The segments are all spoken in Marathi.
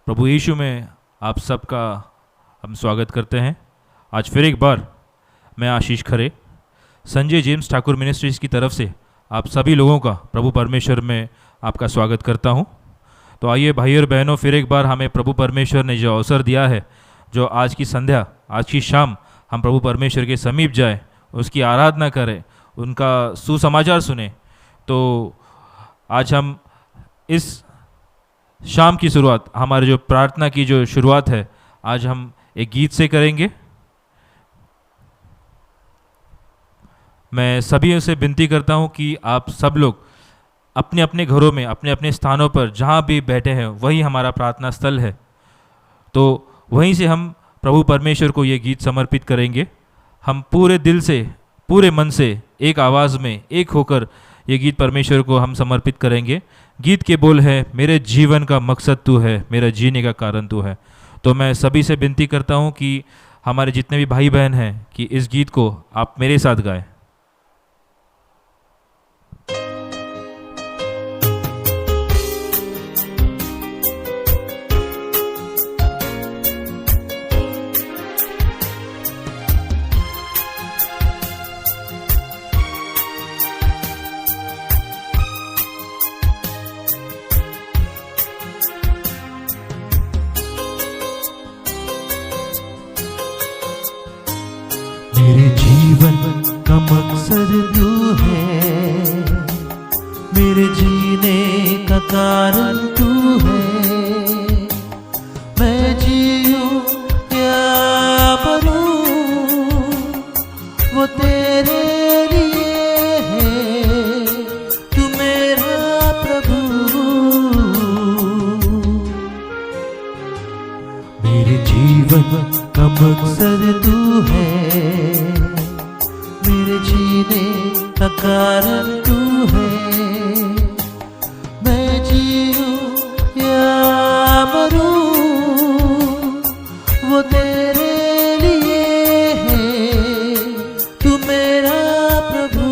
प्रभु यीशु में आप सबका हम स्वागत करते हैं। आज फिर एक बार मैं आशीष खरे संजय जेम्स ठाकुर मिनिस्ट्रीज़ की तरफ से आप सभी लोगों का प्रभु परमेश्वर में आपका स्वागत करता हूं। तो आइए भाई और बहनों, फिर एक बार हमें प्रभु परमेश्वर ने जो अवसर दिया है, जो आज की संध्या, आज की शाम हम प्रभु परमेश्वर के समीप जाए, उसकी आराधना करें, उनका सुसमाचार सुने। तो आज हम इस शाम की शुरुआत, हमारे जो प्रार्थना की जो शुरुआत है, आज हम एक गीत से करेंगे। मैं सभी से विनती करता हूं कि आप सब लोग अपने अपने घरों में, अपने अपने स्थानों पर जहां भी बैठे हैं, वही हमारा प्रार्थना स्थल है। तो वहीं से हम प्रभु परमेश्वर को ये गीत समर्पित करेंगे। हम पूरे दिल से, पूरे मन से, एक आवाज़ में, एक होकर ये गीत परमेश्वर को हम समर्पित करेंगे। गीत के बोल है, मेरे जीवन का मकसद तू है, मेरा जीने का कारण तू है। तो मैं सभी से विनती करता हूँ कि हमारे जितने भी भाई बहन हैं कि इस गीत को आप मेरे साथ गाएं। मेरे जीवन का मकसद तू है, मेरे जीने का कारण तू है। मैं जीऊं या मरूं वो तेरे लिए है, तू मेरा प्रभु। मेरे जीवन का मकसद तू है, मेरे जीने का कारण तू है। मैं जीऊं या मरूं वो तेरे लिए है, तू मेरा प्रभु।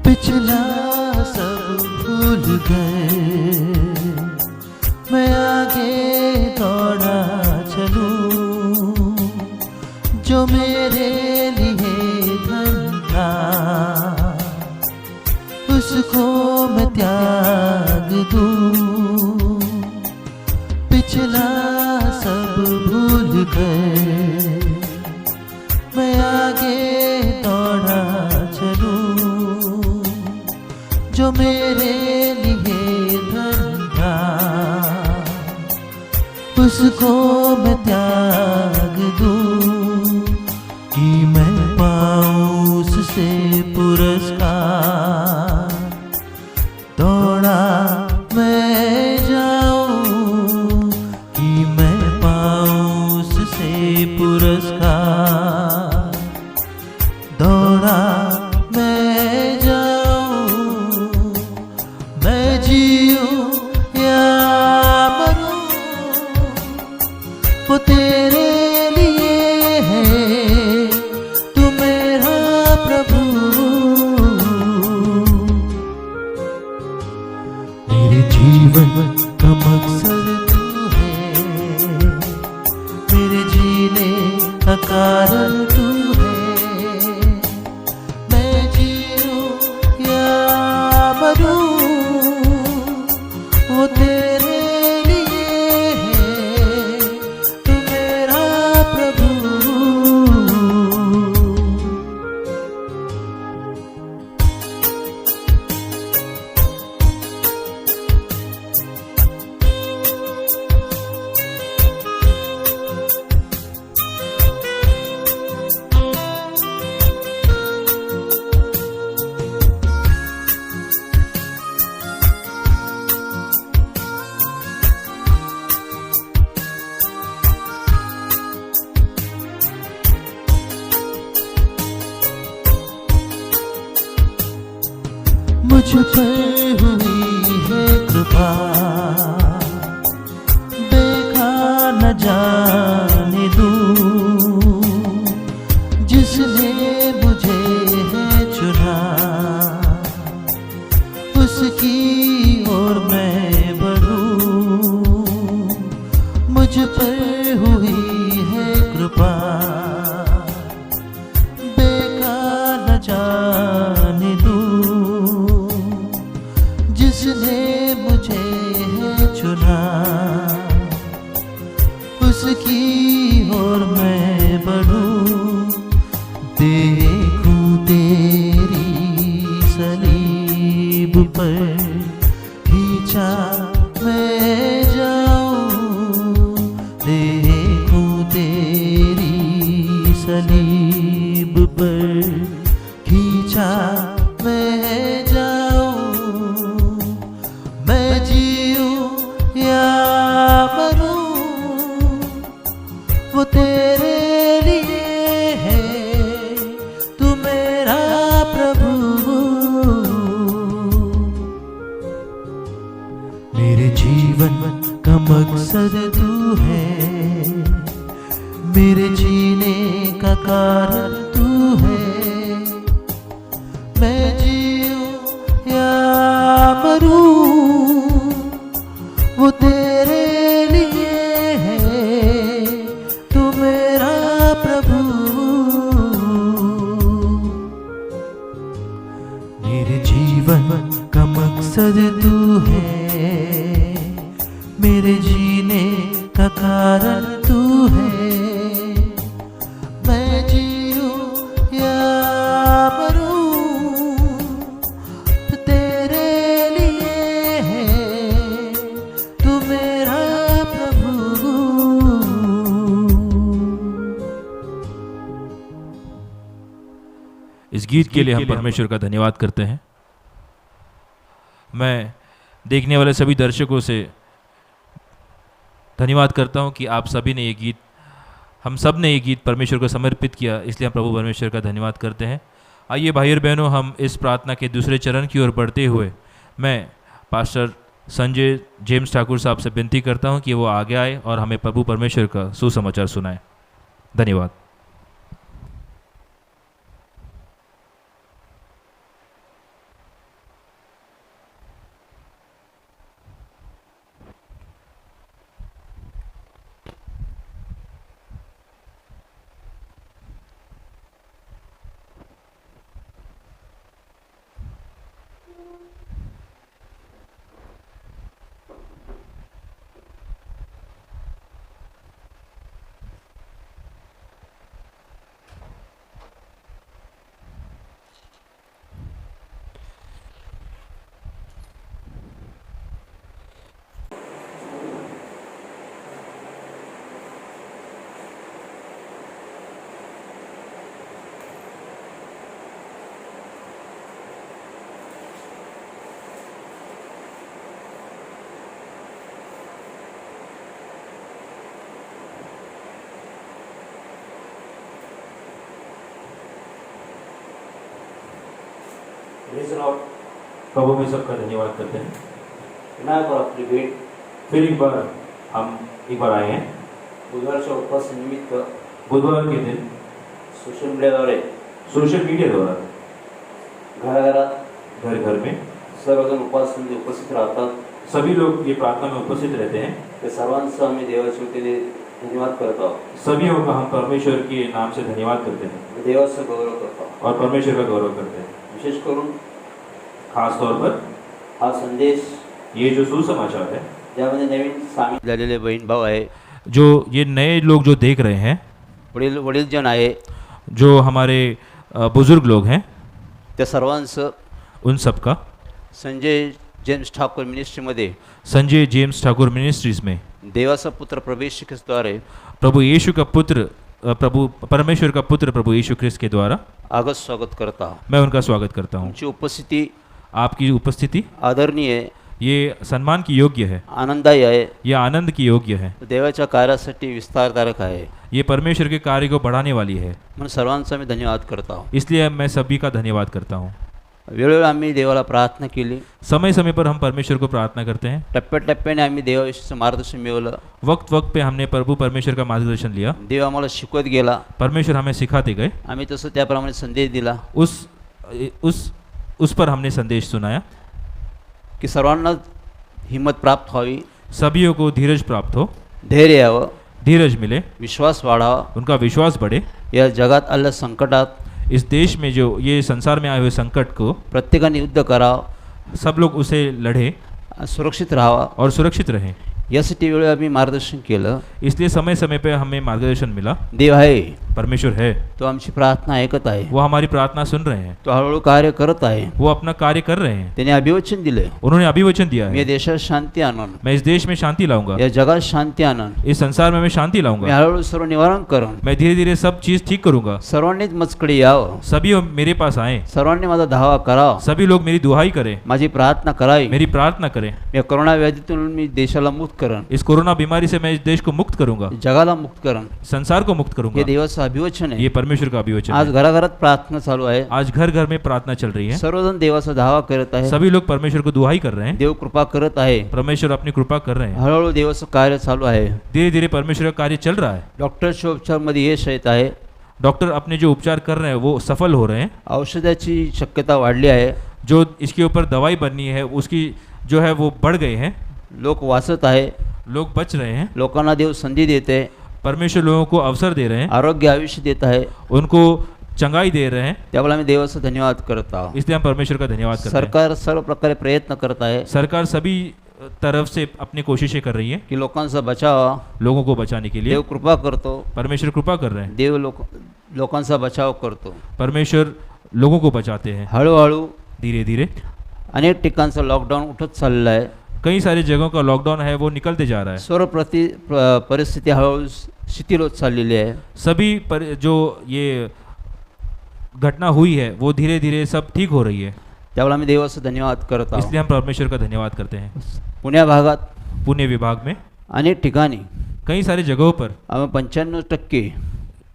पिछला सब भूल गए, मैं आगे दौड़ा चलूं। जो मेरे लिए धन था, उसको मैं त्याग दूं। पिछला सब भूल गए, मैं आगे दौड़ा चलूं। जो मेरे लिए धन था, उसको मैं त्याग दूं। कि मैं पाऊं उससे पुरस्कार, दौड़ा मैं जाऊं। कि मैं पाऊं उससे पुरस्कार, दौड़ा मैं जाऊं। मैं जीऊं या मरूं वो तेरे लिए है, तू मेरा प्रभु। मेरे जीवन का मकसद तू है, मेरे जीने का कारण तू है। मैं जीऊं या मरूं वो तेरे लिए है, तू मेरा प्रभु। मुझ पर हुई है कृपा, बेकार न जाने दूं, जिसने मुझे है चुना, उसकी ओर मैं बढ़ूं। मुझ पर हुई है कृपा, बेकार न जाने दूं, जिसने मुझे है चुना, उसकी ओर मैं बढ़ूं। देखूं तेरी सलीब पर खींचा मैं जाऊं, देखूं तेरी सलीब पर खींचा मैं जाऊं। मैं जीऊं या मरूं, वो तेरे लिए है, तू मेरा प्रभु। मेरे जीवन का मकसद तू है, मेरे जीने का कारण तू है। मैं जीऊं या मरूं, वो तेरे लिए है, तू मेरा प्रभु। मेरे जीवन का मकसद तू है, मेरे जीने का कारण तू है। मैं जीऊं या मरूं, तो तेरे लिए है, तू मेरा प्रभु। इस गीत के लिए हम परमेश्वर का धन्यवाद करते हैं। मैं देखने वाले सभी दर्शकों से धन्यवाद करता हूं कि आप सभी ने ये गीत, हम सब ने ये गीत परमेश्वर को समर्पित किया, इसलिए हम प्रभु परमेश्वर का धन्यवाद करते हैं। आइए भाई और बहनों, हम इस प्रार्थना के दूसरे चरण की ओर बढ़ते हुए मैं पास्टर संजय जेम्स ठाकुर साहब से विनती करता हूं कि वो आगे आए और हमें प्रभु परमेश्वर का सुसमाचार सुनाए। धन्यवाद। प्रभु में सबका धन्यवाद करते हैं। विनायक और अपनी भेंट फिर एक बार हम एक बार आए हैं बुधवारच्या उपवास निमित्त बुधवार के दिन सोशल मीडियाद्वारे सोशल मीडिया द्वारा घराघरात घर घर में सर्वजण उपवासमध्ये उपस्थित राहतात। सभी लोग ये प्रार्थना में उपस्थित रहते हैं। त्या सर्वांचा आम्ही देवाच्या वतीने धन्यवाद करतो, सभी का हम परमेश्वर के नाम से धन्यवाद करते हैं देवाचा गौरव करतो। और परमेश्वर का गौरव करते हैं। विशेष करून खास तौर पर हा संदेश ये जो सुसमाचार है, ज्यामध्ये नवीन सामील झालेले बहीण भाऊ आहे, जो ये नए लोग जो देख रहे हैं, वडीलजन आहे, जो हमारे बुजुर्ग लोग हैं, त्या सर्वांचं उन सब का संजय जेम्स ठाकूर मिनिस्ट्रीमध्ये संजय जेम्स ठाकुर मिनिस्ट्रीज में देवाचा पुत्र प्रवेश द्वारे प्रभु यीशु का पुत्र प्रभु परमेश्वर का पुत्र प्रभु यीशु ख्रिस्त के द्वारा आगत स्वागत करता हूं। मैं उनका स्वागत करता हूं। तुमची उपस्थिति आपकी उपस्थिति आदरणीय है, ये सम्मान की योग्य है, आनंददायी आहे, ये आनंद की योग्य है, देवाच्या कार्यासाठी विस्तारकारक आहे, ये परमेश्वर के कार्य को बढ़ाने वाली है। म्हणून सर्वांचा मी धन्यवाद करता हूं। इसलिए मैं सभी का धन्यवाद करता हूँ। वेळोवेळी आम्ही देवाला प्रार्थना केली. समय समय पर हम परमेश्वर को प्रार्थना करते हैं. टप्प्याटप्प्याने आम्ही देवाविषयीचं मार्गदर्शन मिळवलं. वक्त वक्त पे हमने प्रभु परमेश्वर का मार्गदर्शन लिया. देव आम्हाला शिकवत गेला. परमेश्वर हमें सिखाते गए. आम्ही तसं त्याप्रमाणे संदेश दिला उस पर हमने संदेश सुनाया की सर्वांना हिंमत प्राप्त व्हावी, सभीयों को धीरज प्राप्त हो, धैर्य यावं, धीरज मिले, विश्वास वाढावा. उनका विश्वास बढ़े. या जगात आलेल्या संकटात इस देश में जो ये संसार में आए हुए संकट को प्रत्येकाने युद्ध करावं, सब लोग उसे लढ़े सुरक्षित राहावा. और सुरक्षित रहें. यासाठी वेळोवेळी आम्ही मार्गदर्शन केलं. इसलिए समय समय पे हमें मार्गदर्शन मिला. देव आहे, परमेश्वर है, तो आमची प्रार्थना ऐकत आहे. वो हमारी प्रार्थना सुन रहे हैं, तो हळूहळू कार्य करत आहे. वो अपना कार्य कर रहे हैं. त्याने अभिवचन दिले, उन्होंने अभिवचन दिया मी या है, देशात शांती आणन, मैं इस देश में शांति लाऊंगा, या जगात शांती आणन, इस संसार में मैं शांति मी लाऊंगा, हळूहळू सर्व निवारण करन. मैं धीरे धीरे सब चीज ठीक करूंगा. सर्वांनीच मजकडे यावं, सभी मेरे पास आए, सर्वांनी माझा धावा करावा, सभी लोग मेरी दुहाई करें, माझी प्रार्थना करावी. मेरी प्रार्थना करें. या कोरोना व्याधीतून मी देशाला मुक्त करन, इस कोरोना बीमारी से मैं इस देश को मुक्त करूंगा, जगाला मुक्त करन. संसार को मुक्त हे करूंगा. देवाचं अभिवचन आहे. ये परमेश्वर का अभिवचन आज है. घराघरात प्रार्थना चालू आहे. आज घर घर में प्रार्थना चल रही है. सर्वजण देवाचा धावा करत आहे. सभी लोग परमेश्वर को दुहाई कर रहे हैं. देव कृपा करत आहे. परमेश्वर अपनी कृपा कर रहे हैं. हळूहळू देवाचं कार्य चालू आहे. धीरे धीरे परमेश्वर का कार्य चल रहा है. डॉक्टरच्या उपचारमध्ये यश येत आहे. डॉक्टर अपने जो उपचार कर रहे हैं वो सफल हो रहे हैं. औषधाची शक्यता वाढली आहे. जो इसके ऊपर दवाई बननी है उसकी जो है वो बढ़ गई है. लोक वाचत आहे. लोग बच रहे हैं. लोकांना देव संधी देते. परमेश्वर लोगों को अवसर दे रहे हैं, आरोग्य आयुष्य देत आहे. उनको चंगाई दे रहे हैं. त्यामुळे आम्ही देवाचा धन्यवाद करत आहोत. इसलिए हम परमेश्वर का धन्यवाद करते हैं. सरकार सर्व प्रकारे प्रयत्न करत आहे सरकार सभी तरफ से अपनी कोशिशें कर रही है की लोकांचा बचाव. लोगों को बचाने के लिए. देव कृपा करतो. परमेश्वर कृपा कर रहे हैं. देव लोकांचा बचाव करतो. परमेश्वर लोगों को बचाते हैं. हळूहळू धीरे धीरे अनेक ठिकाणचं लॉकडाऊन उठत चाललं आहे. कई सारी जगहों का लॉकडाउन है वो निकलते जा रहा है. सर्व परिस्थिती हळूहळू शिथिल होत चाललेली आहे. सभी जो ये घटना हुई है वो धीरे धीरे सब ठीक हो रही है. त्यावेळेला आम्ही देवाचा धन्यवाद करत आहोत. इसलिए हम परमेश्वर का धन्यवाद करते हैं. पुण्या भागात पुणे विभाग में अनेक ठिकाणी कई सारी जगहों पर आम्ही 95%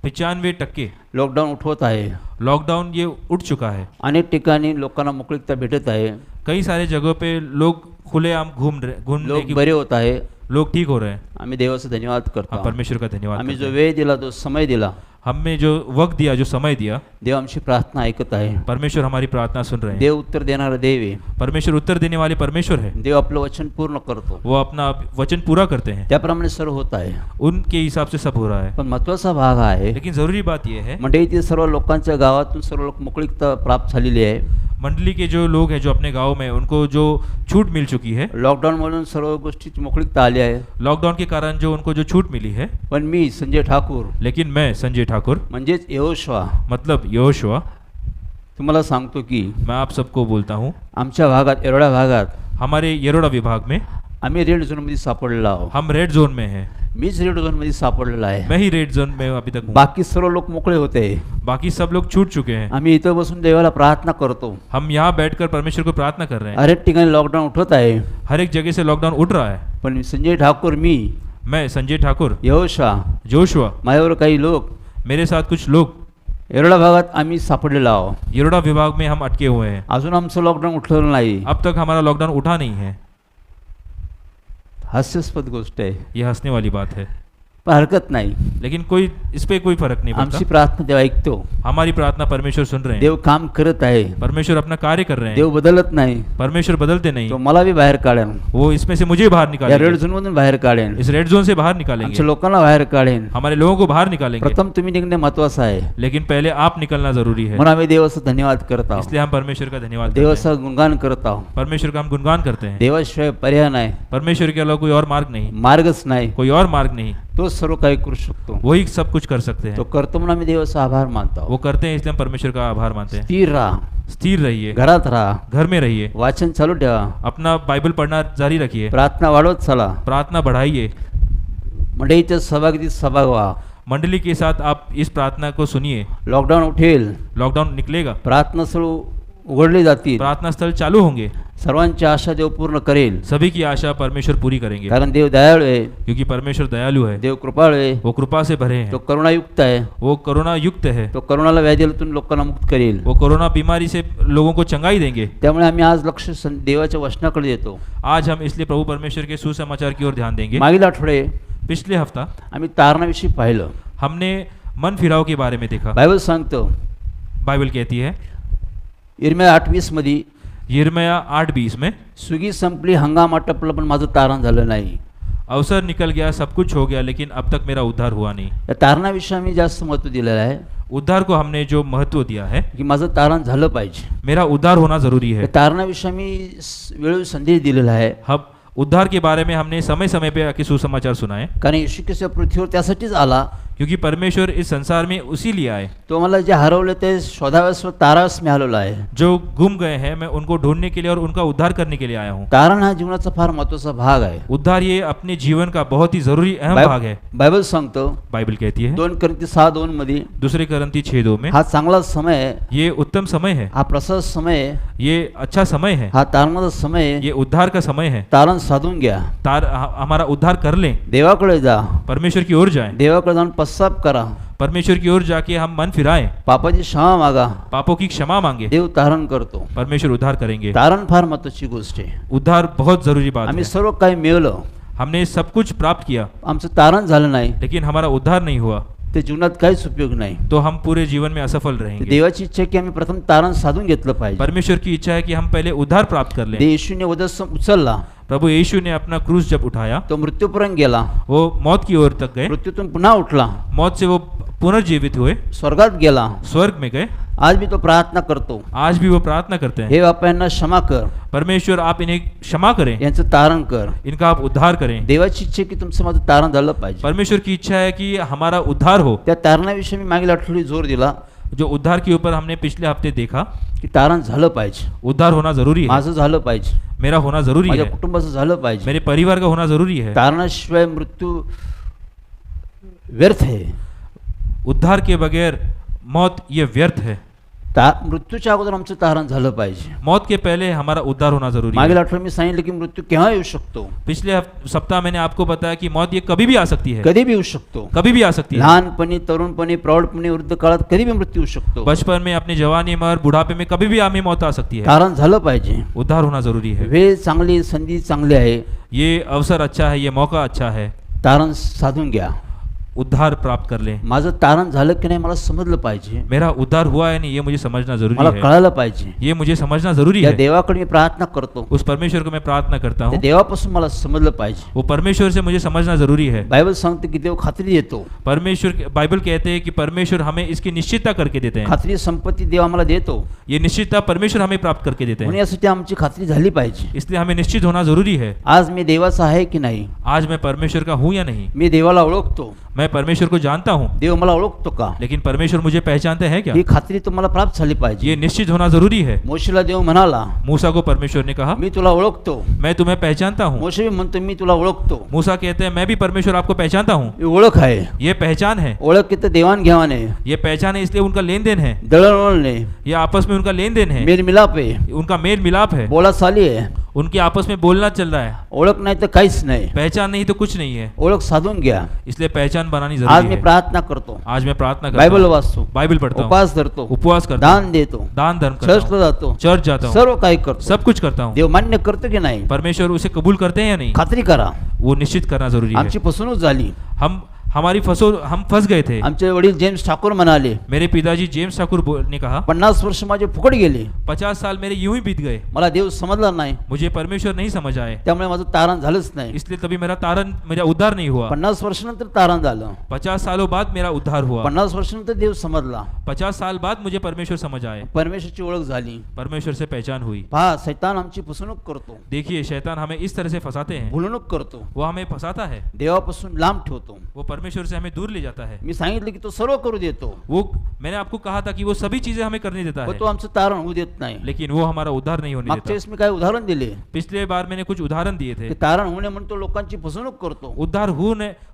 95% लॉकडाऊन उठवत आहे. लॉकडाउन ये उठ चुका है. अनेक ठिकाणी लोकांना मोकळीकता भेटत आहे. कई सारे जगहों पे लोग खुलेआम घूमने लोक की बरे होत आहे. लोग ठीक हो रहे हैं. आम्ही देवाचा धन्यवाद करतो. हम परमेश्वर का धन्यवाद आम्ही करते जो हैं. वेळ दिला, जो समय दिला, हमने जो वक्त दिया, जो समय दिया, देव आमची प्रार्थना ऐकत आहे. परमेश्वर हमारी प्रार्थना सुन रहे हैं. देव उत्तर देणारा देव आहे. परमेश्वर उत्तर देने वाले परमेश्वर है. देव आपलं वचन पूर्ण करतो. वो अपना वचन पूरा करते हैं. त्याप्रमाणे सर्व होत आहे. उनके हिसाब से सब हो रहा है. पण महत्त्वाचा भाग हा आहे, लेकिन जरूरी बात यह है, म्हणजे इथे सर्व लोकांच्या गावातून सर्व लोक मोकळीकता प्राप्त झालेली आहे. मंडली के जो लोग हैं जो अपने गांव में उनको जो छूट मिल चुकी है. लॉकडाऊन म्हणून सर्व गोष्टीची मोकळीकता आली आहे. लॉकडाउन के कारण जो उनको जो छूट मिली है. पण मी संजय ठाकूर, लेकिन मैं संजय ठाकुर म्हणजेच यहोशुआ, मतलब यहोशुआ, तुम्हाला सांगतो की मैं आप सबको बोलता हूँ, आमच्या भागात, येरोडा भागात हमारे येरोडा विभाग में आम्ही रेड झोनमध्ये सापडलेलो आहोत. हम रेड जोन में हैं. मीच रेड झोनमध्ये सापडलेला आहे. मैं ही रेड जोन में अभी तक हूँ. बाकी सर्व लोक मोकळे होते. बाकी सब लोग छूट चुके हैं. आम्ही इथं बसून देवाला प्रार्थना करतो. हम यहाँ बैठकर परमेश्वर को प्रार्थना कर रहे हैं. अनेक ठिकाणी लॉकडाऊन उठवत आहे. हर एक जगह से लॉकडाउन उठ रहा है. पण संजय ठाकूर, मी, मैं संजय ठाकुर, यहोशुआ, जोशुआ, माझ्यावर काही लोक मेरे साथ कुछ लोग येरोडा भागात आम्ही सापडलेलो आहोत. येरोडा विभाग में हम अटके हुए हैं. अजून आमचं लॉकडाऊन उठलेलं नाही. अब तक हमारा लॉकडाउन उठा नहीं है. हास्यास्पद गोष्ट आहे, यह हंसने वाली बात है, पण हरकत नाही. लेकिन कोई इस पे कोई फर्क नहीं आमची पड़ता. प्रार्थना देव ऐकतो. हमारी प्रार्थना परमेश्वर सुन रहे हैं. देव काम करत आहे. परमेश्वर अपना कार्य कर रहे हैं. देव बदलत नाही. परमेश्वर बदलते नहीं. तो मला बी बाहेर काढेन. वो इसमें से मुझे बाहर या रेड निकालेंगे. झोन मधून बाहेर काढेन. इस रेड जोन से बाहर आमच्या निकालेंगे. लोकांना बाहेर काढेन. हमारे लोगों को बाहर निकालेंगे. प्रथम तुम्ही निघणे महत्वाचं आहे. लेकिन पहले आप निकलना जरूरी है. म्हणून आम्ही देवाचा धन्यवाद करत आहोत. इसलिए हम परमेश्वर का धन्यवाद करते हैं. देवाचा गुणगान करत आहोत. परमेश्वर का हम गुणगान करते हैं. देवाशिवाय पर्याय नाही, परमेश्वर के अलावा कोई और मार्ग नहीं. मार्गच नाही. कोई और मार्ग नहीं. तो सर्व काही करू शकतो. वही सब कुछ कर सकते हैं. तो करतो म्हणून आम्ही देवाचा आभार मानतो. वो करते हैं, इसलिए हम परमेश्वर का आभार मानते हैं. स्थिर राहा, स्थिर रहिए, घरात राहा, घर में रहिए, वाचन चालू ठेवा, अपना बाइबल पढ़ना जारी रखिए, प्रार्थना वाढवत चला, प्रार्थना बढ़ाइए, मंडळीच्या सहभागीत सहभाग व्हा. मंडली के साथ आप इस प्रार्थना को सुनिए. लॉकडाऊन उठेल, लॉकडाउन निकलेगा, प्रार्थना स्थळ उघडले जातील, प्रार्थना स्थल चालू होंगे, सर्वांची आशा देव पूर्ण करेल, सभी की आशा परमेश्वर पूरी करेंगे, कारण देव दयाळू आहे, क्योंकि परमेश्वर दयालु है, देव कृपाळू आहे, वो कृपा से भरे तो हैं, करुणायुक्त आहे, वो करुणा युक्त है, तो करुणाला व्याधीतून लोकांना मुक्त करेल. वो कोरोना बीमारी से लोगों को चंगाई देंगे. त्यामुळे आम्ही आज लक्ष देवाच्या वचनाकडे देतो. आज हम इसलिए प्रभू परमेश्वर के सुसमाचार की ओर ध्यान देंगे. मागील आठवडे पिछले हफ्ता आम्ही तारणाविषयी पाहिलं. हमने मन फिराव के बारे में देखा. बायबल सांगतो बाइबल कहती है यिर्मया 8:20 मध्ये, यिर्मया 8:20 में, सुगी संपली, हंगाम आटपला, पण माझं तारण झालं नाही. अवसर निकल गया, सब कुछ हो गया, लेकिन अब तक मेरा उद्धार हुआ नहीं. या तारणाविषयी आम्ही जास्त महत्त्व दिलेलं आहे उद्धार को हमने जो महत्व दिया है, की माझं तारण झालं पाहिजे. मेरा उद्धार होना जरूरी या है. तारणाविषयी आम्ही वेळोवेळी संदेश दिलेला आहे, हम उद्धार के बारे में हमने समय समय पे आके सुसमाचार सुनाए, कारण येशू ख्रिस्त पृथ्वीवर त्यासाठीच आला. क्योंकि परमेश्वर इस संसार में उसी लिए आए. तो मला जे हरवले ते शोधाव्यास व ताराव्यास मी आलेलो आहे. जो गुम गए हैं, मैं उनको ढूंढने के लिए और उनका उद्धार करने के लिए आया हूँ. तारण हा जीवनाचा फार महत्त्वाचा भाग आहे. उद्धार ये अपने जीवन का बहुत ही जरूरी अहम भाग है. बायबल सांगतो बाइबल कहती है 2 कोरिंथी 6:2 मध्ये, दूसरे करंती 6:2 में, हा चांगला समय आहे, ये उत्तम समय है, हा प्रसाद समय आहे, ये अच्छा समय है, हा तारणाचा समय आहे. ये उद्धार का समय है. तारण साधून घ्या, हमारा उद्धार कर लें, देवाकडे जा, परमेश्वर की ओर जाएं, देवाकडे जाऊन पश्चाताप करा, परमेश्वर की ओर जाके हम मन फिराएं, पापाची क्षमा मागा, पापों की क्षमा मांगे, देव तारण करतो. परमेश्वर उद्धार करेंगे. तारण फार महत्त्वाची गोष्ट आहे. उद्धार बहुत जरूरी बात आम्ही है. सर्व काही मिळवलं, हमने सब कुछ प्राप्त किया, आमचं तारण झालं नाही, लेकिन हमारा उद्धार नहीं हुआ, ते जीवनात काहीच उपयोग नाही. तो हम पूरे जीवन में असफल तर रहेंगे. देवाची इच्छा आहे की आम्ही प्रथम तारण साधून घेतलं पाहिजे. परमेश्वर की इच्छा है कि हम पहले उद्धार प्राप्त कर लें. येशूने उदस्म उचलला, प्रभु यीशु ने अपना क्रूस जब उठाया, तो मृत्यूपर्यंत गेला, वो मौत की ओर तक गए, मृत्यूतून पुन्हा उठला, मौत से वो पुनर्जीवित हुए, स्वर्गात गेला. स्वर्ग में गए. आज भी तो प्रार्थना करतो, आज भी वो प्रार्थना करते हैं, हे बापा यांना क्षमा कर, परमेश्वर आप इन्हें क्षमा करें, यांचं तारण कर. इनका आप उद्धार करें. देवाची इच्छा आहे की तुमचं माझं तारण झालं पाहिजे. परमेश्वर की इच्छा है कि हमारा उद्धार हो. त्या तारणाविषयी मी मागील आठवडी जोर दिला जो उद्धार के ऊपर हमने पिछले हफ्ते देखा, की तारण झालं पाहिजे, उद्धार होना जरूरी है, माझं झालं पाहिजे, मेरा होना जरूरी माझ्या है, कुटुंबाचं झालं पाहिजे. मेरे परिवार का होना जरूरी है. तारणाशिवाय मृत्यू व्यर्थ आहे. उद्धार के बगैर मौत ये व्यर्थ है. मृत्यूच्या अगोदर आमचं तारण झालं पाहिजे. मौत के पहले हमारा उद्धार होना जरूरी मागील है. आठवड्यात मी सांगितलं की मृत्यू केव्हा येऊ शकतो, पिछले सप्ताह मैंने आपको बताया कि मौत ये कभी भी आ सकती है, कधी भी येऊ शकतो. कभी भी आ सकती है. लहानपणी, तरुणपणी, प्रौढपणी, वृद्ध काळात कधी भी मृत्यू येऊ शकतो. बचपन में, अपनी जवानी में और बुढ़ापे में कभी भी हमें मौत आ सकती है. तारण झालं पाहिजे. उद्धार होना जरूरी है. वेळ चांगली, संधी चांगली आहे, ये अवसर अच्छा है, ये मौका अच्छा है. तारण साधून घ्या. उद्धार प्राप्त कर लें. माझं तारण झालं की नाही मला समजलं पाहिजे, मेरा उद्धार हुआ है नहीं, ये मुझे समझना जरूरी मला है. कळायला पाहिजे. ये मुझे समझना जरूरी त्या है. देवाकडे मी प्रार्थना करतो, उस परमेश्वर को मैं प्रार्थना करता त्या हूँ, देवापासून मला समजलं पाहिजे. वो परमेश्वर से मुझे समझना जरूरी है. बायबल सांगते की देव खात्री देतो. बाइबल कहते हैं कि परमेश्वर हमें इसकी निश्चितता करके देते हैं. खात्री संपत्ती देव आम्हाला देतो, ये निश्चितता परमेश्वर हमें प्राप्त करके देते म्हणून हैं. यासाठी आमची खात्री झाली पाहिजे. इसलिए हमें निश्चित होना जरूरी है. आज मी देवाचा आहे की नाही, आज मैं परमेश्वर का हूँ या नहीं, मी देवाला ओळखतो, मैं परमेश्वर को जानता हूँ, देव मला ओळखतो का, लेकिन परमेश्वर मुझे पहचानते हैं क्या, ही खात्री तुम्हाला प्राप्त झाली पाहिजे. ये निश्चित होना जरूरी है. मोशेला देव म्हणाला, मूसा को परमेश्वर ने कहा, मी तुला ओळखतो. मैं तुम्हें पहचानता हूँ. मोशे भी म्हणतो मी तुला ओळखतो. मूसा कहते हैं मैं भी परमेश्वर आपको पहचानता हूँ. ही ओळख आहे. ये पहचान है. ओळख की तर देवाणघेवाण आहे, ये पहचान है, इसलिए उनका लेन देन है. दळणवळण आहे, ये आपस में उनका लेन देन है, मेलमिलाप आहे, उनका मेल मिलाप है, बोला चाली आहे. उनके आपस में बोलना चल रहा है. ओळख नाही तर काहीच नाही. पहचान नहीं तो कुछ नहीं है. ओळख साधून घ्या. इसलिए पहचान बनानी आज जरूरी मी है. प्रार्थना करतो, आज मैं प्रार्थना करता बायबल हूँ, वाचतो, बाइबल पढ़ता हूँ, उपवास धरतो, उपवास करता हूँ, दान देतो, दान धर्म करता चर्चला हूँ, जातो, चर्च जाता हूँ, सर्व काही करतो. सब कुछ करता हूँ. देव मान्य करतो की नाही, परमेश्वर उसे कबूल करते हैं या नहीं, खात्री करा. वो निश्चित करना जरूरी है. आमची फसवणूक झाली. हम फंस गए थे. आमचे वडील जेम्स ठाकूर म्हणाले, मेरे पिताजी जेम्स ठाकुर ने कहा 50 वर्ष माझे फुकट गेले, 50 साल मेरे यूं ही बीत गए, मला देव समजला नाही, मुझे परमेश्वर नहीं समझ आए, त्यामुळे माझं तारण झालंच नाही. इसलिए तभी मेरा उद्धार नहीं हुआ. 50 वर्षानंतर तारण झालं. 50 सालों बाद मेरा उद्धार हुआ. 50 वर्षानंतर देव समजला, 50 साल बाद मुझे परमेश्वर समझ आए, परमेश्वरची ओळख झाली. परमेश्वर से पहचान हुई. पहा, शैतान आमची फसवणूक करतो, देखिए शैतान हमें इस तरह से फंसाते हैं, भुलवणूक करतो, वो हमें फंसाता है, देवापासून लांब ठेवतो. वो परमेश्वर से हमें दूर ले जाता है। मी सांगितलं की तो सर्व करू देतो, वो मैंने आपको कहा था कि वो सभी चीजें हमें करने देता पण है, तो आमचं तारण होऊ देत नाही. लेकिन वो हमारा उद्धार नहीं होने मागच्या देता। वेळेस मी काय उदाहरण दिले पिछले बार मैंने कुछ उदाहरण दिए थे। की तारण होणे म्हणून तो लोकांची फसवणूक करतो, उद्धार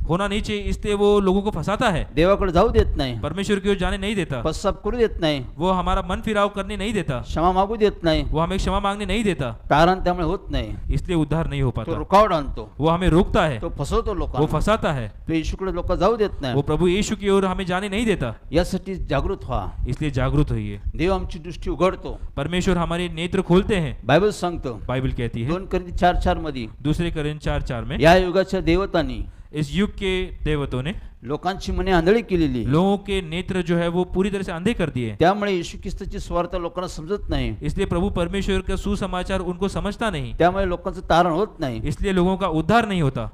होना नहीं चाहिए, इसलिए वो लोगों को फंसाता है, देवाकडे जाऊ देत नाही, परमेश्वर की ओर जाने नहीं देता, पश्चाताप करू देत नाही, वो हमारा मन फिराव करने नहीं देता, क्षमा मागू देत नाही. वो हमें क्षमा मांगने नहीं देता, तारण त्यामुळे होत नाही, इसलिए उद्धार नहीं हो तो पाता। रुकावट आणतो, वो हमें रोकता है, तो फसवतो वो लोकांना, फंसाता है, तो येशूकडे लोक जाऊ देत वो नाही. प्रभु यीशु की ओर हमें जाने नहीं देता। यासाठी जागृत व्हा. इसलिए जागरूक होइए। देव आमची दृष्टी उघडतो. परमेश्वर हमारे नेत्र खोलते हैं। बायबल सांगतो बाइबल कहती है 2 Corinthians 4:4 मध्ये, 2 Corinthians 4:4 में, या युगाच्या देवतांनी इस युग के देवतों ने लोकांची मने आंधळी केलेली, लोगों के नेत्र जो है वो पूरी तरह से अंधे कर दिए, त्यामुळे येशू ख्रिस्ताची स्वार्थ लोकांना समजत नाही, इसलिए प्रभु परमेश्वर का सुसमाचार उनको समझता नहीं, त्यामुळे लोकांचं तारण होत नाही. इसलिए लोगों का उद्धार नहीं होता।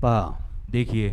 पहा, देखिए,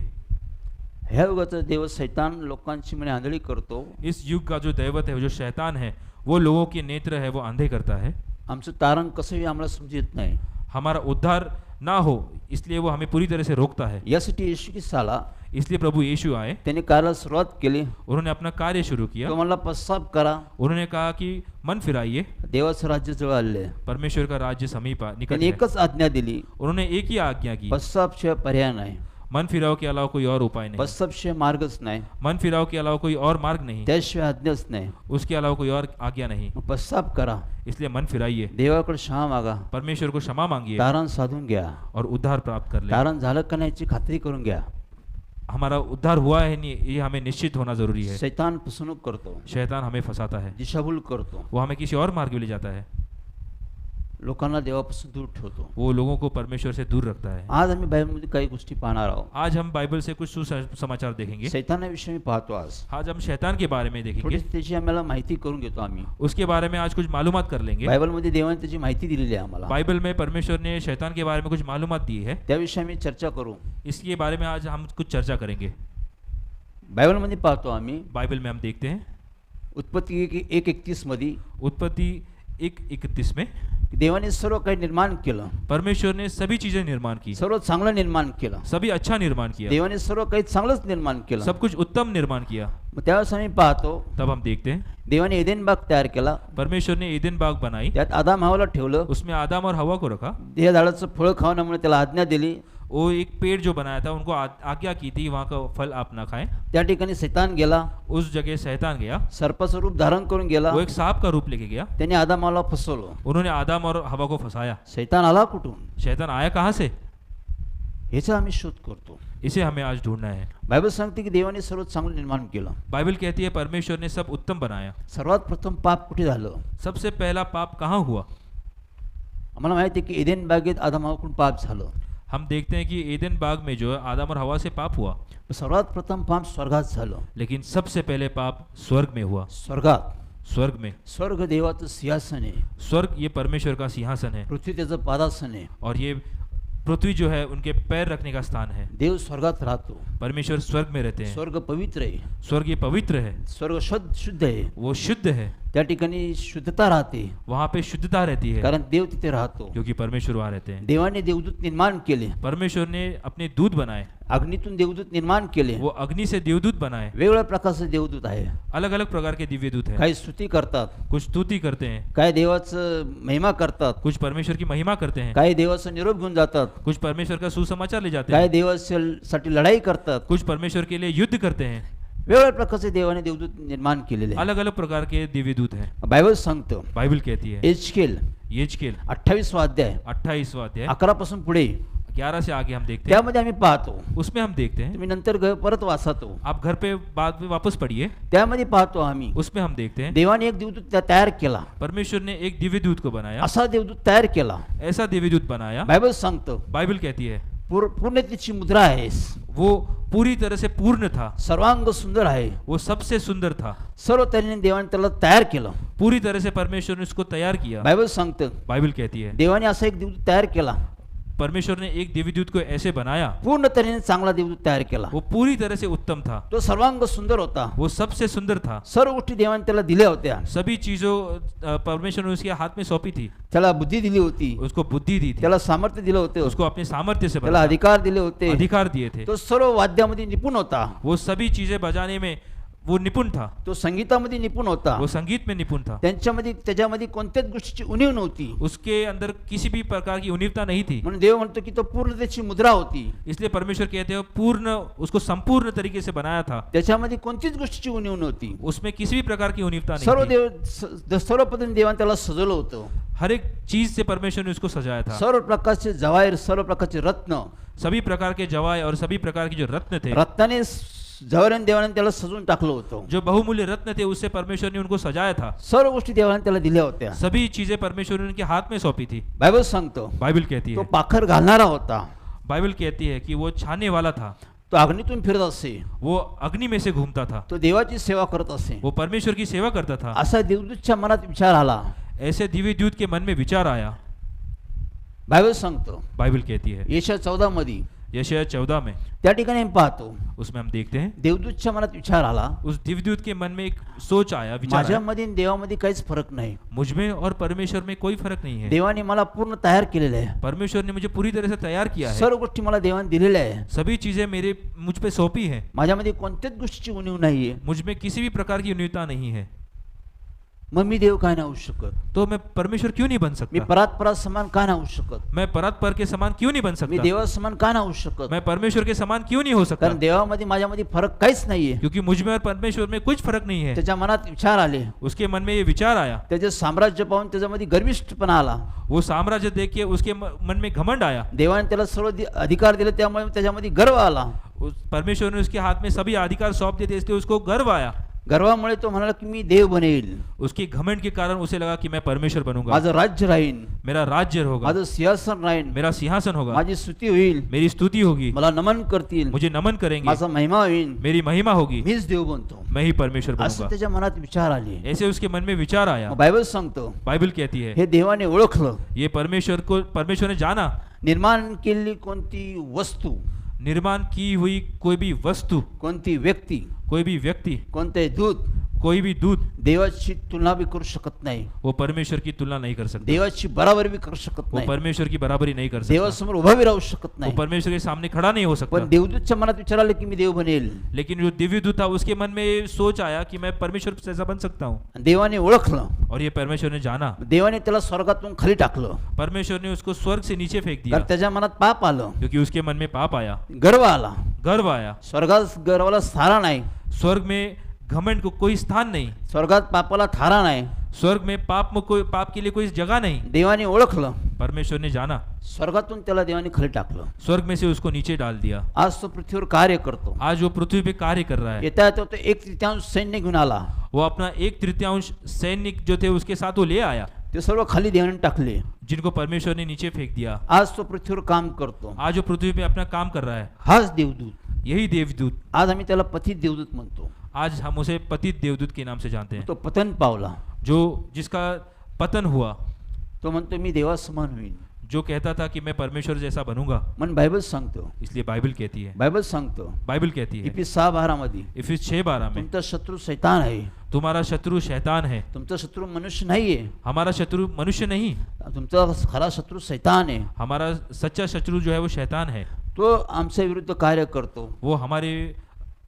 ह्या युगाचा देव शैतान लोकांची मने आंधळी करतो. इस युग का जो दैवत है, जो शैतान है, वो लोगों के नेत्र है वो अंधे करता है। आमचं तारण कसंही आम्हाला समजत नाही. हमारा उद्धार ना हो इसलिए वो हमें पूरी तरह से रोकता है। यासाठी येशू ख्रिस्त आला, इसलिए प्रभु यीशु आए, त्याने कार्याला सुरुवात केली. उन्होंने अपना कार्य शुरू किया। तो मला पश्चाताप करा, उन्होंने कहा कि मन फिराइए, देवाचं राज्य जवळ आले. परमेश्वर का राज्य समीप निकट त्याने है। एकच आज्ञा दिली, उन्होंने एक ही आज्ञा की, पश्चातापशिवाय पर्याय नाही, मन फिराव के अलावा कोई और उपाय नहीं, पश्चातापशिवाय मार्गच नाही, मन फिराव के अलावा कोई और मार्ग नहीं, त्याशिवाय आज्ञाच नाही. उसके अलावा कोई और आज्ञा नहीं। मग पश्चाताप करा, इसलिए मन फिराइए, देवाकडे क्षमा मागा, परमेश्वर को क्षमा मांगिए तारण साधून घ्या. और उद्धार प्राप्त कर ले। तारण झालं का नाही याची खात्री करून घ्या. हमारा उद्धार हुआ है नहीं, ये हमें निश्चित होना जरूरी है। शैतान फसवणूक करतो, शैतान हमें फंसाता है, दिशाभूल करतो, वो हमें किसी और मार्ग में ले जाता है, लोकांना देवापासून दूर ठेवतो. वो लोगों को परमेश्वर से दूर रखता है। आज आम्ही बायबलमध्ये काही गोष्टी पाहणार आहोत. आज हम बाइबल से कुछ सुसमाचार देखेंगे। शैतानाविषयी मी पाहतो. आज हम शैतान के बारे में थोडी देखेंगे, त्याची आम्हाला माहिती करून घेतो. आम्ही उसके बारे में आज कुछ मालूमात कर लेंगे। बायबलमध्ये देवाने त्याची माहिती दिलेली आहे आम्हाला, बाइबल में परमेश्वर ने शैतान के बारे में कुछ मालूमात दी है, त्याविषयी आम्ही चर्चा करू. इसके बारे में आज हम कुछ चर्चा करेंगे। बायबलमध्ये पाहतो आम्ही बाइबल में हम देखते हैं उत्पत्ती 1:31 मध्ये, उत्पत्ति 1:31 में, देवाने सर्व काही निर्माण केलं, परमेश्वर ने सभी चीजें निर्माण की, सर्व चांगलं निर्माण केलं. सभी अच्छा निर्माण किया, देवाने सर्व काही चांगलंच निर्माण केलं. सब कुछ उत्तम निर्माण किया। मग त्यावेळेस आम्ही पाहतो तब हम देखते हैं देवाने एदेन बाग तयार केला, परमेश्वर ने ईदन बाग बनाई, त्यात आदाम हवाला ठेवलं, उसमें आदम और हवा को रखा, या झाडाचं फळ खाण्यामुळे त्याला आज्ञा दिली. वो एक पेड़ जो बनाया था उनको आज्ञा की थी वहाँ का फल आप ना खाएं। त्या ठिकाणी शैतान गेला, उस जगह शैतान गया, सर्पाचं रूप धारण करून गेला, वो एक सांप का रूप लेके गया, त्याने आदामाला फसवलं. उन्होंने आदम और हवा को फंसाया। शैतान आला कुठून, शैतान आया कहाँ से, ह्याचा आम्ही शोध करतो. इसे हमें आज ढूंढना है। बायबल सांगते की देवाने सर्व चांगलं निर्माण केलं. बाइबल कहती है परमेश्वर ने सब उत्तम बनाया। सर्वात प्रथम पाप कुठे झालं, सबसे पहला पाप कहाँ हुआ, आम्हाला माहिती आहे की एदेन बागेत आदाम हवाकडून पाप झालं. हम देखते हैं कि ईदन बाग में जो है आदम और हवा से पाप हुआ, सर्वात प्रथम पाप स्वर्गात झालं. लेकिन सबसे पहले पाप स्वर्ग में हुआ। स्वर्गात, स्वर्ग में, स्वर्ग देवाचं सिंहासन आहे, स्वर्ग ये परमेश्वर का सिंहासन है पृथ्वी त्याचं पादासन आहे. और ये पृथ्वी जो है उनके पैर रखने का स्थान है। देव स्वर्गात राहतो, परमेश्वर स्वर्ग में रहते हैं। स्वर्ग पवित्र आहे, स्वर्ग ये पवित्र है, स्वर्ग शुद्ध आहे, वो शुद्ध है, त्या ठिकाणी शुद्धता राहते, वहाँ पे शुद्धता रहती है कारण देव तिथे राहतो. क्योंकि परमेश्वर वहाँ रहते हैं। देवाने देवदूत निर्माण केले, परमेश्वर ने अपने दूत बनाए, अग्नीतून देवदूत निर्माण केले. वो अग्नि से देवदूत बनाए। वेगवेगळ्या प्रकारचे देवदूत आहे. अलग अलग प्रकार के दिव्य दूत हैं। काही स्तुती करतात, कुछ स्तुति करते हैं, काही देवाचं महिमा करतात, कुछ परमेश्वर की महिमा करते हैं, काही देवाचा निरोप घेऊन जातात, कुछ परमेश्वर का सुसमाचार ले जाते हैं, काही देवासाठी लढाई करतात. कुछ परमेश्वर के लिए युद्ध करते हैं। वेगवेगळ्या प्रकारचे देवाने देवदूत निर्माण केलेले आहे. अलग अलग प्रकार के दिव्य दूत हैं। बायबल सांगतो, बाइबल कहती है एजकेल यिजकेल 28वां अध्याय 28वां अध्याय 11 पासून पुढे, 11 से आगे हम देखते हैं, त्यामध्ये आम्ही पाहतो. उसमें हम देखते हैं, तुम्ही नंतर परत वाचतो, आप घर पे बाद में वापस पढ़िए, त्यामध्ये पाहतो आम्ही उसमें हम देखते हैं देवाने एक देवदूत तयार केला. परमेश्वर ने एक दिव्य दूत को बनाया, असा देवदूत तयार केला. ऐसा दिव्य दूत बनाया। बायबल सांगतो बाइबल कहती है पूर्णतेची मुद्रा आहेस, वो पूरी तरह से पूर्ण था, सर्वांग सुंदर आहे, वो सबसे सुंदर था, सर्व तऱ्हेने देवाने त्याला तयार केलं. पूरी तरह से परमेश्वर ने उसको तैयार किया। बायबल सांगतं बाइबल कहती है देवाने असा एक देवदूत तयार केला, परमेश्वर ने एक देवदूत को ऐसे बनाया, पूर्ण तऱ्हेने चांगला देवदूत तयार केला. वो पूरी तरह से उत्तम था, तो सर्वांग सुंदर होता. वो सबसे सुंदर था. सर्व गोष्टी देवाने त्याला दिल्या होत्या. सभी चीजों परमेश्वर ने उसके हाथ में सौंपी थी. त्याला बुद्धी दिली होती. उसको बुद्धि दी थी, त्याला सामर्थ्य दिलं होतं. उसको अपने सामर्थ्य से त्याला बनाया, अधिकार दिले होते. अधिकार दिए थे. तो सर्व वाद्यामध्ये निपुण होता. वो सभी चीजें बजाने में वो निपुण था, तो संगीतामध्ये निपुण होता. वो संगीत में निपुण था. त्याच्यामध्ये कोणत्याच गोष्टीची उणीव नव्हती. उसके अंदर किसी भी प्रकार की उन्नीवता नहीं थी. म्हणून देव म्हणतो की तो पूर्णतेची मुद्रा होती. इसलिए परमेश्वर कहते हैं पूर्ण, उसको संपूर्ण तरीके से बनाया था. त्याच्यामध्ये कोणतीच गोष्टीची उणीव नव्हती. उसमें किसी भी प्रकार की उन्नीवता सर्व नहीं थी. सर्व पद्धतीने देवाने त्याला सजवलं होतं. हर एक चीज से परमेश्वर ने उसको सजाया था. सर्व प्रकारचे जवाहीर, सर्व प्रकारचे रत्न, सभी प्रकार के जवाय और सभी प्रकार के जो रत्न थे, रत्नाने जवाहराने देवाने त्याला सजवून टाकलं होतं. जो बहुमूल्य रत्न थे, उससे परमेश्वर ने उनको सजाया था. सर्व गोष्टी देवाने त्याला दिल्या होत्या. सभी चीजें परमेश्वर ने उनके हाथ में सौंपी थी. बायबल सांगतो बाइबल कहती तो है, पाखर घालणारा होता. बाइबल कहती है कि वो छाने वाला था, तो अग्नीतून फिरत असे. वो अग्नि में से घूमता था, तो देवाची सेवा करत असे. वो परमेश्वर की सेवा करता था. असा देवदूतच्या मनात विचार आला. ऐसे दिव्य दूत के मन में विचार आया. बायबल सांगतो बाइबल कहती है, यशया 14 मध्ये यशायाह 14 में, त्या ठिकाणी हम पाहतो उसमें हम देखते हैं देवदूतच्या मनात विचार आला, उस दिव्यदूत के मन में एक सोच आया, विचार आया, माझ्यामध्ये आणि देवामध्ये काहीच फरक नाही. मुझ में और परमेश्वर में कोई फर्क नहीं है. देवाने मला पूर्ण तयार केलेलं आहे. परमेश्वर ने मुझे पूरी तरह से तैयार किया है. सर्व गोष्टी मला देवाने दिलेल्या आहे. सभी चीजें मुझ पे सौंपी है. माझ्यामध्ये कोणत्याच गोष्टीची उणीव नाहीये. मुझ में किसी भी प्रकार की न्यूनता नहीं है. मग मी देव काय नाही होऊ शकत. तो मैं परमेश्वर क्यों नहीं बन मी सकता? परात समान का नाही होऊ शकत. मैं पर के समान क्यों नहीं बन मी सकता? देवा समान का नाही होऊ शकत. मैं परमेश्वर के समान क्यों नहीं हो सकता? कारण देवामध्ये माझ्यामध्ये फरक काहीच नाहीये. क्योंकि मुझ में और परमेश्वर में कुछ फर्क नहीं है. त्याच्या मनात विचार आले. उसके मन में ये विचार आया, त्याचे साम्राज्य पाहून त्याच्यामध्ये गर्विष्ठपणा आला. वो साम्राज्य देख के उसके मन में घमंड आया. देवाने त्याला सर्व अधिकार दिले, त्यामुळे त्याच्यामध्ये गर्व आला. परमेश्वर ने उसके हाथ में सभी अधिकार सौंप दिए थे, इसलिए उसको गर्व आया. गर्वामुळे तो म्हणाला की मी देव बनेल. उसके घमंड के कारण उसे लगा कि मैं परमेश्वर बनूंगा, माझं राज्य राहीन, मेरा राज्य होगा, माझं सिंहासन राहीन, मेरा सिंहासन होगा, माझी स्तुती होईल, मेरी स्तुति होगी, मला नमन करतील, मुझे नमन करेंगे, माझा महिमा होईल, मेरी महिमा होगी, मीच देव बनतो. मैं ही परमेश्वर असं बनूंगा. त्याच्या मनात विचार आले. ऐसे उसके मन में विचार आया. मग बायबल सांगतो बाइबल कहती है, हे देवाने ओळखलं. ये परमेश्वर ने जाना. निर्माण केलेली कोणती वस्तू, निर्माण की हुई कोई भी वस्तु, कोणती व्यक्ती, कोई भी व्यक्ति, कोणते दूत कोई भी दूत देवाची तुलना भी करू शकत नाही. वो परमेश्वर की तुलना नहीं कर सकता. देवाची बराबरी भी करू शकत वो नाही. परमेश्वर की बराबरी नहीं कर सकता. देवासमोर उभा भी राहू शकत वो नाही. परमेश्वर के सामने खड़ा नहीं हो सकता. पण देवदूतच्या मनात विचार आले की मी देव बनेल. लेकिन जो दिव्य दूत था, उसके मन में ये सोच आया कि मैं परमेश्वर जैसा बन सकता हूँ. देवाने ओळखलं. और ये परमेश्वर ने जाना. देवाने त्याला स्वर्गातून खाली टाकलं. परमेश्वर ने उसको स्वर्ग से नीचे फेंक दिया, कारण त्याच्या मनात पाप आलं, क्योंकि उसके मन में पाप आया, गर्व आला. गर्व आया. स्वर्गात गर्वाला थारा नाही. स्वर्ग में घमंड को कोई स्थान नहीं. स्वर्गात पापाला थारा नाही. स्वर्ग में पाप के लिए कोई जगह नहीं. देवाने ओळखलं. परमेश्वर ने जाना. स्वर्गातून त्याला देवाने खाली टाकलं. स्वर्ग में से उसको नीचे डाल दिया. आज तो पृथ्वीवर कार्य करतो. आज वो पृथ्वी पे कार्य कर रहा है. येता येता तो 1/3 सैन्य घेऊन आला. वो अपना 1/3 सैनिक जो थे उसके साथ वो ले आया, ते सर्व खाली देवाने टाकले. जिनको परमेश्वर ने नीचे फेंक दिया. आज तो पृथ्वीवर काम करतो. आज वो पृथ्वी पे अपना काम कर रहा है. हाच देवदूत. यही देवदूत. आज आम्ही त्याला पतित देवदूत म्हणतो. आज हम उसे पतित देवदूत के नाम से जानते हैं. तो पतन पावला. जिसका पतन हुआ, तो म्हणतो मी देवासमान होईन. जो कहता था कि मैं परमेश्वर जैसा बनूंगा. मन बायबल सांगतो. इसलिए बाइबल कहती है, बायबल सांगतो बाइबल कहती है इफिस 6:12 मध्ये इफिस 6:12 में, तुमचा शत्रू शैतान आहे. तुम्हारा शत्रु शैतान है. तुमचा शत्रू मनुष्य नाहीये. हमारा शत्रु मनुष्य नहीं, तुमचा खरा शत्रू शैतान आहे. हमारा सच्चा शत्रु जो है वो शैतान है. तो आमच्या विरुद्ध कार्य करतो. वो हमारे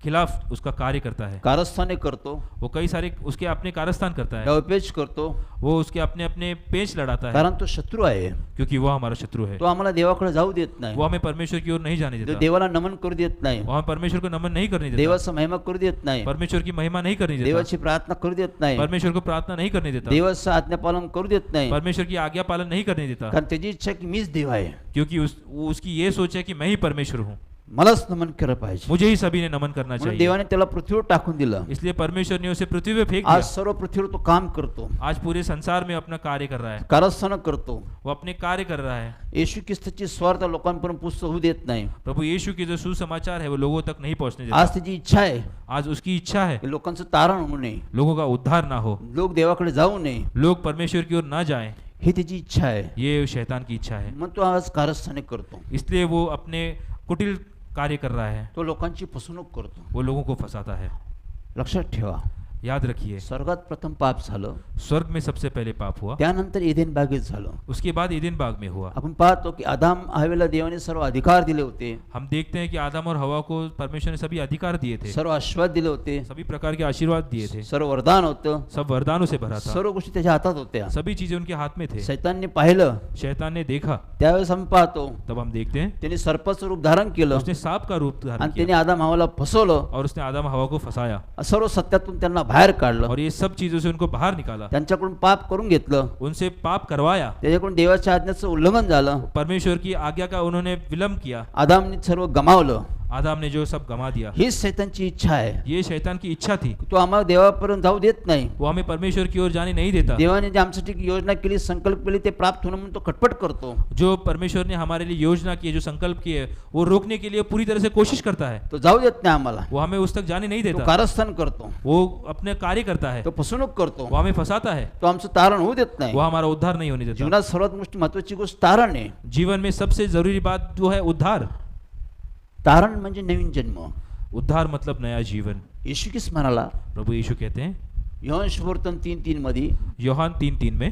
खिलाफ उसका कार्य करता है. कारस्थाने करतो. वो कई सारे उसके अपने कारस्थान करता है. डावपेच करतो. वो उसके अपने अपने पेच लड़ाता है, कारण तो शत्रू आहे. क्योंकि वो हमारा शत्रु है. तो आम्हाला देवाकडे जाऊ देत नाही. वो हमें परमेश्वर की ओर नहीं जाने तो देता. देवाला नमन करू देत नाही. वो हमें परमेश्वर को नमन नहीं करने देता. देवाचा महिमा करू देत नाही. परमेश्वर की महिमा नहीं करने देता. देवाची प्रार्थना करू देत नाही. परमेश्वर को प्रार्थना नहीं करने देता. देवाचं आज्ञापालन करू देत नाही. परमेश्वर की आज्ञा पालन नहीं करने देता, कारण त्याची इच्छा आहे की मीच देव आहे. क्योंकि उसकी ये सोच है कि मैं ही परमेश्वर हूँ, मलाच नमन केलं पाहिजे. मुझे ही सभी ने नमन करना म्हणून चाहिए. देवाने त्याला पृथ्वीवर टाकून दिलं. इसलिए परमेश्वर ने उसे पृथ्वी पे फेंक आज दिया. सर्व पृथ्वीवर तो काम करतो. आज पूरे संसार में अपना कार्य कर रहा है. कारस्थान करतो. वो अपने कार्य कर रहा है. येशू ख्रिस्ताची स्वार्थ लोकांपर्यंत पोहोचू देत नाही. प्रभु यीशु की जो सुसमाचार है वो लोगों तक नहीं पहुंचने आज देता. त्याची इच्छा आहे आज उसकी इच्छा है की लोकांचं तारण होऊ नये. लोगों का उद्धार ना हो, लोक देवाकडे जाऊ नये. लोग परमेश्वर की ओर ना जाएं. ही त्याची इच्छा आहे. ये शैतान की इच्छा है. मग तो आज कारस्थाने करतो. इसलिए वो अपने कुटिल कार्य कर रहा है. तो लोकांची फसवणूक करतो. वो लोगों को फंसाता है. लक्षात ठेवा, याद रखिए, स्वर्गात प्रथम पाप झालं, स्वर्ग में सबसे पहले पाप हुआ, त्यानंतर एदेन बागेत झालं. उसके बाद ईदेन बाग में हुआ. आपण पाहतो की आदाम हवेला देवाने सर्व अधिकार दिले होते, हम देखते हैं कि आदम और हवा को परमेश्वर ने सभी अधिकार दिए थे, सर्व आशीर्वाद दिले होते, सभी प्रकार के आशीर्वाद दिए थे, सर्व वरदान होतं, सब वरदानों से भरा था, सर्व गोष्टी त्याच्या हातात होत्या. सभी चीजें उनके हाथ में थे. शैतानने पाहिलं, शैतान ने देखा, त्यावेळेस आपण पाहतो तब हम देखते हैं त्याने सर्पाचं रूप धारण केलं उसने सांप का रूप धारण आणि त्याने किया आदाम हवाला फसवलं, और उसने आदम हवा को फंसाया सर्व सत्यातून त्यांना बाहेर काढलं, और ये सब चीजों से उनको बाहर निकाला, त्यांच्याकडून पाप करून घेतलं, उनसे पाप करवाया, त्याच्याकडून देवाच्या आज्ञेचं उल्लंघन झालं. परमेश्वर की आज्ञा का उन्होंने विलंब किया, आदामने सर्व गमावलं. आदम ने जो सब गंवा दिया. हीच शैतानची इच्छा आहे. ये शैतान की इच्छा थी, तो आम्हाला देवापर्यंत जाऊ देत नाही. वो हमें परमेश्वर की ओर जाने नहीं देता. देवाने जे आमच्यासाठी योजना केली, संकल्प केली, ते प्राप्त होणं म्हणून तो खटपट करतो. जो परमेश्वर ने हमारे लिए योजना की है, जो संकल्प किए है, वो रोकने के लिए पूरी तरह से कोशिश करता है. तो जाऊ देत नाही आम्हाला. वो हमें उस तक जाने नहीं तो देता. कारस्थान करतो, वो अपने कार्य करता है, तो फसवणूक करतो, वो हमें फंसाता है, तो आमचं तारण होऊ देत नाही. वो हमारा उद्धार नहीं होने देता. जीवनात सर्वात महत्वाची गोष्ट तारण आहे. जीवन में सबसे जरूरी बात जो है उद्धार. तारण म्हणजे नवीन जन्म. उद्धार मतलब नया जीवन. येशू ख्रिस्त म्हणाला, प्रभु यीशु कहते हैं योहान सुवर्तन 3:3 मध्ये, योहान 3:3 में,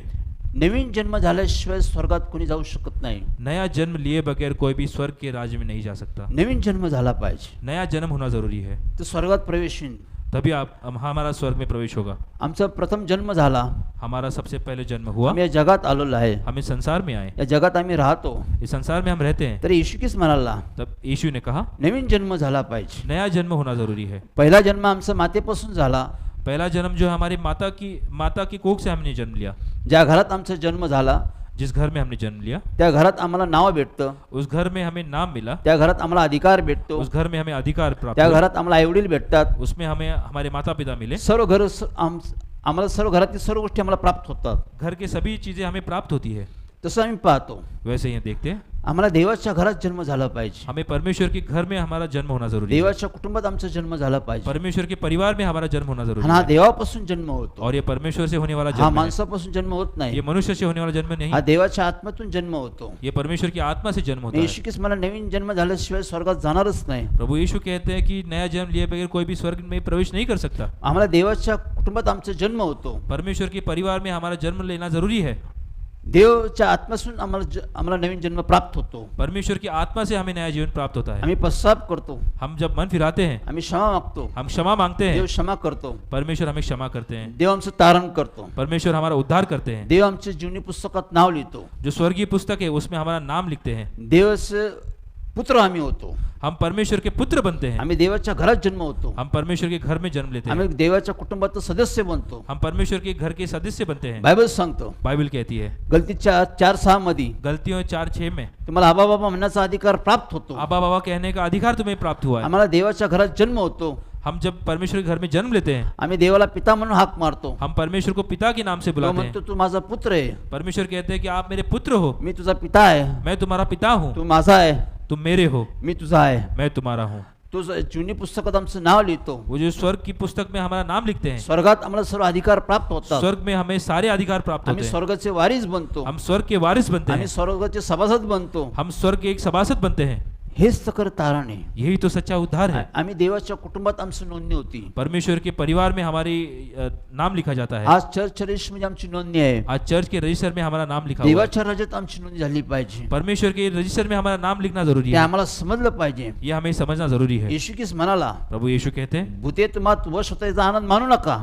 नवीन जन्म झाल्याशिवाय स्वर्गात कोणी जाऊ शकत नाही. नया जन्म लिए बगैर कोई भी स्वर्ग के राज्य में नहीं जा सकता. नवीन जन्म झाला पाहिजे, नया जन्म होना जरूरी है, तर स्वर्गात प्रवेश होईल. तभी हमारा स्वर्ग में प्रवेश होगा. आमचा प्रथम जन्म झाला, हमारा सबसे पहले जन्म हुआ, आम्ही या जगात आलेलो आहे, हमें संसार में आए, या जगात आम्ही राहतो. इस संसार में हम रहते हैं. तर येशू ख्रिस्त म्हणाला, तब यीशु ने कहा नवीन जन्म झाला पाहिजे. नया जन्म होना जरूरी है. पहिला जन्म आमचा मातेपासून झाला. पहला जन्म जो हमारी माता की कोख से हमने जन्म लिया, ज्या घरात आमचा जन्म झाला, जिस घर में हमने जन्म लिया, त्या घरात आम्हाला नाव भेटतं, उस घर में हमें नाम मिला, त्या घरात आम्हाला अधिकार भेटतो, उस घर में हमें अधिकार प्राप्त त्या हुए, घरात आम्हाला आईवडील भेटतात. उसमें हमें हमारे माता पिता मिले, सर्व आम्हाला सर्व घरातील सर्व गोष्टी आम्हाला प्राप्त होतात. घर की सभी चीजें हमें प्राप्त होती है. तसं आम्ही पाहतो, वैसे ही देखते हैं आम्हाला देवाच्या घरात जन्म झाला पाहिजे. हमें परमेश्वर के घर में हमारा जन्म होना जरूरी है. देवाच्या कुटुंबात आमचा जन्म झाला पाहिजे. परमेश्वर के परिवार में हमारा जन्म होना जरूरी आणि हा है. देवापासून जन्म होतो, और ये परमेश्वर से होने वाला हा जन्म है. माणसापासून जन्म होत नाही. ये मनुष्य से होने वाला जन्म नहीं, हा देवाच्या आत्म्यातून जन्म होतो. ये परमेश्वर की आत्मा से जन्म होता है. येशू ख्रिस्त मला नवीन जन्म झाल्याशिवाय स्वर्गात जाणारच नाही. प्रभु यीशु कहते हैं कि नया जन्म लिए बगैर कोई भी स्वर्ग में प्रवेश नहीं कर सकता. आम्हाला देवाच्या कुटुंबात आमचा जन्म होतो. परमेश्वर के परिवार में हमारा जन्म लेना जरूरी है. देवाच्या आत्म्यातून आम्हाला नवीन जन्म प्राप्त होतो. परमेश्वर की आत्मा से हमें नया जीवन प्राप्त होता है. आम्ही पश्चाताप करतो, हम जब मन फिराते हैं, आम्ही क्षमा मागतो, हम क्षमा मांगते देव हैं, क्षमा करतो, परमेश्वर हमें क्षमा करते हैं. देव आमचं तारण करतो, परमेश्वर हमारा उद्धार करते हैं. देव आमच्या जीवनी पुस्तकात नाव लिहितो. जो स्वर्गीय पुस्तक है उसमें हमारा नाम लिखते हैं. देवाचे पुत्र आम्ही होतो. हम परमेश्वर के पुत्र बनते हैं. आम्ही देवाच्या घरात जन्म होतो. हम परमेश्वर के घर में जन्म लेते आम्ही हैं. देवाच्या कुटुंबात सदस्य बनतो. हम परमेश्वर के घर के सदस्य बनते हैं. बायबल सांगतो, बाइबल कहती है गलतीच्या 4:6 मध्ये गलतियों 4:6 में, तुम्हाला आबा बाबा म्हणण्याचा अधिकार प्राप्त होतो. आबा बाबा कहने का अधिकार तुम्हें प्राप्त हुआ है. आम्हाला देवाच्या घरात जन्म होतो. हम जब परमेश्वर के घर में जन्म लेते हैं, आम्ही देवाला पिता म्हणून हाक मारतो. हम परमेश्वर को पिता के नाम से तो बुलाते म्हणतो, हैं. तू माझा पुत्र आहे, परमेश्वर कहते हैं कि आप मेरे पुत्र हो, मी तुझा पिता आहे, मैं तुम्हारा पिता हूँ, तू माझा आहे, तुम मेरे हो, मी तुझा आहे. मैं तुम्हारा हूँ. तो जुनी पुस्तकात आमचं नाव लिहितो. वो जो स्वर्ग की पुस्तक में हमारा नाम लिखते हैं, स्वर्गात आम्हाला सर्व अधिकार प्राप्त होतात. स्वर्ग में हमें सारे अधिकार प्राप्त आम्ही होते हैं. स्वर्गाचे वारीस बनतो. हम स्वर्ग के वारिस बनते आम्ही हैं. स्वर्गाचे सभासद बनतो. हम स्वर्ग के एक सभासद बनते हैं. हेच तर खरं तारण आहे. यही तो सच्चा उद्धार है. आम्ही देवाच्या कुटुंबात आमची नोंदणी होती. परमेश्वर के परिवार में हमारी नाम लिखा जाता है. आज चर्च रजिस्टर मध्ये आमची नोंदणी आहे. आज चर्च के रजिस्टर में हमारा नाम लिखा हुआ है. देवाच्या राज्यात आमची नोंदणी झाली पाहिजे. परमेश्वर के रजिस्टर में हमारा नाम लिखना जरूरी ते है. आम्हाला समजलं पाहिजे. ये हमें समझना जरूरी है. येशू ख्रिस्त म्हणाला, प्रभु यीशु कहते हैं भूते तुम्हात वश होता याचा आनंद मानू नका.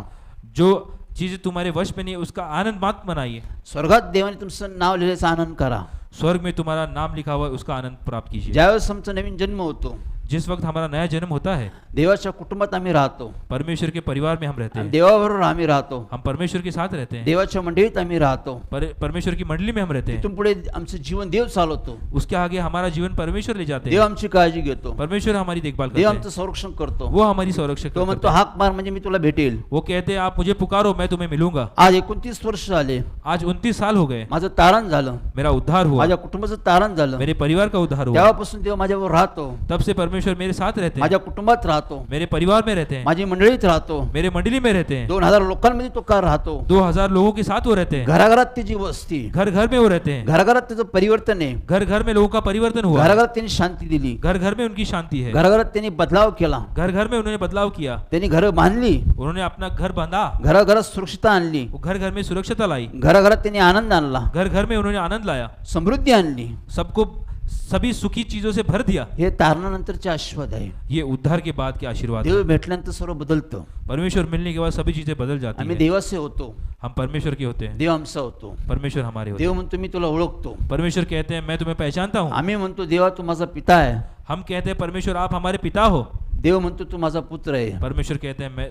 जो चीज तुम्हारे वश में नहीं है उसका आनंद मत मनाइए. स्वर्गात देवाने तुमचं नाव लिहिल्याचा आनंद करा. स्वर्ग में तुम्हारा नाम लिखा हुआ है उसका आनंद प्राप्त कीजिए. ज्यावेळेस आमचा नवीन जन्म होतो, जिस वक्त हमारा नया जन्म होता है, देवाच्या कुटुंबात आम्ही राहतो. परमेश्वर के परिवार में हम रहते आणि हैं. देवाबरोबर आम्ही राहतो. हम परमेश्वर के साथ रहते हैं. देवाच्या मंडळीत आम्ही राहतो. परमेश्वर की मंडली में हम रहते हैं. तिथून पुढे आमचं जीवन देव चालवतो. उसके आगे हमारा जीवन परमेश्वर ले जाते देव हैं. आमची काळजी घेतो. परमेश्वर हमारी देखभाल देव करते आमचं हैं. संरक्षण करतो. वो हमारी संरक्षक तो म्हणतो, करते हैं. हाक मार म्हणजे मी तुला भेटेल. वो कहते हैं आप मुझे पुकारो मैं तुम्हें मिलूंगा. आज 29 वर्ष झाले, आज 29 साल हो गए. माझं तारण झालं, मेरा उद्धार हुआ, माझ्या कुटुंबाचं तारण झालं. मेरे परिवार का उद्धार हुआ. तेव्हापासून देव माझ्यावर राहतो. तब से परमेश्वर परमेश्वर मेरे साथ रहते हैं, माझ्या कुटुंबात राहतो, मेरे परिवार में रहते हैं, माझी मंडळीत राहतो, मेरे मंडली में रहते हैं, 2000 लोकांमध्ये तो का राहतो, 2000 लोगों के साथ वो रहते हैं, घराघरात त्याची वस्ती, घर घर में वो रहते हैं, घराघरात त्याचं परिवर्तन आहे, घर घर में लोगों का परिवर्तन हुआ, घराघरात त्यांनी शांती दिली, घर घर में उनकी शांति है, घराघरात त्यांनी बदलाव केला, घर घर में उन्होंने बदलाव किया, त्यांनी घरं बांधली, उन्होंने अपना घर बांधा, घराघरात सुरक्षितता आणली, वो घर घर में सुरक्षता लाई, घराघरात त्यांनी आनंद आणला, घर घर में उन्होंने आनंद लाया, समृद्धी आणली. सबको सभी सुखी चीजों से भर दिया. हे तारणानंतरचे आशीर्वाद आहे. ये उद्धार के बाद के आशीर्वाद देव हैं. भेटल्यानंतर सर्व बदलतं. परमेश्वर मिलने के बाद सभी चीजें बदल जाती आम्ही हैं. देवाचे होतो, हम परमेश्वर के होते हैं, देव आमचा होतो. परमेश्वर हमारे होते देव हैं. म्हणतो मी तुला ओळखतो. परमेश्वर कहते हैं मैं तुम्हें पहचानता हूँ. आम्ही म्हणतो देवा तू माझा पिता आहे. हम कहते हैं परमेश्वर आप हमारे पिता हो. देव म्हणतो तू माझा पुत्र आहे. परमेश्वर कहते हैं मैं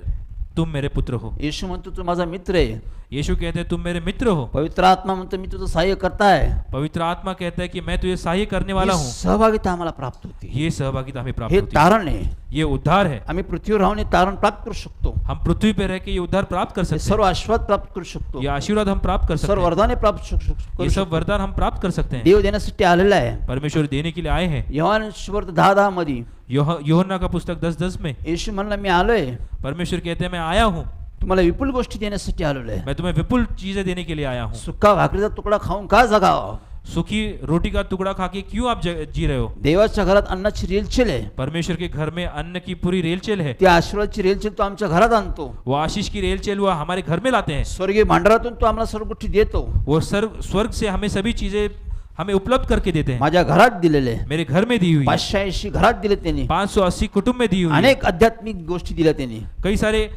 तुम मेरे पुत्र हो. येशू म्हणतो तू माझा मित्र आहे. यीशु कहते हैं तुम मेरे मित्र हो. पवित्र आत्मा म्हणतो मी तुझं सहाय्य करता आहे. पवित्र आत्मा कहता है कि मैं तुझे सहाय्य करने वाला ही हूँ. सहभागिता आम्हाला प्राप्त होती. ये सहभागिता हमें प्राप्त हे होती है. तारण आहे. ये उद्धार है. आम्ही पृथ्वीवर राहून हे तारण प्राप्त करू शकतो. हम पृथ्वी पे रह के ये उद्धार प्राप्त कर हे सकते हैं. सर्व आशीर्वाद प्राप्त करू शकतो. ये आशीर्वाद हम प्राप्त कर सकते सर्व हैं. वरदाने प्राप्त करू ये सब शकतो. वरदान हम प्राप्त कर सकते हैं. देव देण्यासाठी आलेला आहे. परमेश्वर देने के लिए आए हैं. योहान सुवार्ता 10:10 मध्ये यूहन्ना का पुस्तक 10:10 में येशू म्हणला मी आलोय परमेश्वर कहते हैं मैं आया हूँ. तुम्हाला विपुल गोष्टी देण्यासाठी आलेलो आहे. मैं तुम्हें विपुल चीजें देने के लिए आया हूँ. सुका भाकरीचा तुकडा खाऊन का जगावा. सुखी रोटी का टुकड़ा खा के क्यों आप जी रहे हो. देवाच्या घरात अन्नाची रेलचेल आहे. परमेश्वर के घर में अन्न की पूरी रेलचेल है. त्या आशीर्वादची रेलचेल तो आमच्या घरात आणतो. वो आशीष की रेलचेल वो हमारे घर में लाते हैं. स्वर्गीय भांडारातून तो आम्हाला सर्व गोष्टी देतो. वो स्वर्ग से हमें सभी चीजें हमें उपलब्ध करके देते हैं. माझ्या घरात दिलेले मेरे घर में दी हुई है. 580 घरात दिले त्यांनी. 580 कुटुंब में दी हुई है. अनेक आध्यात्मिक गोष्टी दिल्या त्यांनी. कई सारे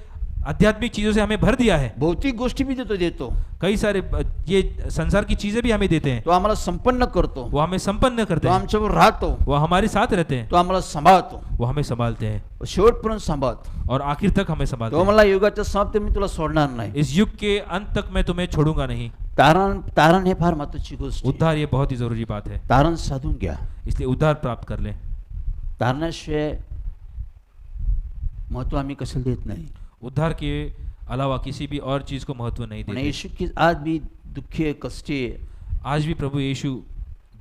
आध्यात्मिक चीजों से हमें भर दिया है. भौतिक गोष्टी भी देतो. कई सारे ये संसार की चीजें भी हमें देते हैं. तो आम्हाला संपन्न करतो. वो हमें संपन्न करते तो हैं. आमच्यावर राहतो. वो हमारे साथ रहते हैं. तो आम्हाला सांभाळतो. वो हमें संभालते हैं शेवटपर्यंत सांभाळतो. और आखिर तक हमें संभालते तो हैं. मला युगाच्या समाप्ती मी तुला सोडणार नाही. इस युग के अंत तक मैं तुम्हें छोड़ूंगा नहीं. तारण हे फार महत्वाची गोष्ट आहे. उद्धार ये बहुत ही जरूरी बात है. तारण साधून घ्या. इसलिए उद्धार प्राप्त कर लें. तारणाशिवाय महत्व आम्ही कशाला देत नाही. उद्धार के अलावा किसी भी और चीज को महत्व नहीं पण देते. येशू की आज भी दुःखी आहे, कष्टी आहे. आज भी प्रभु यीशु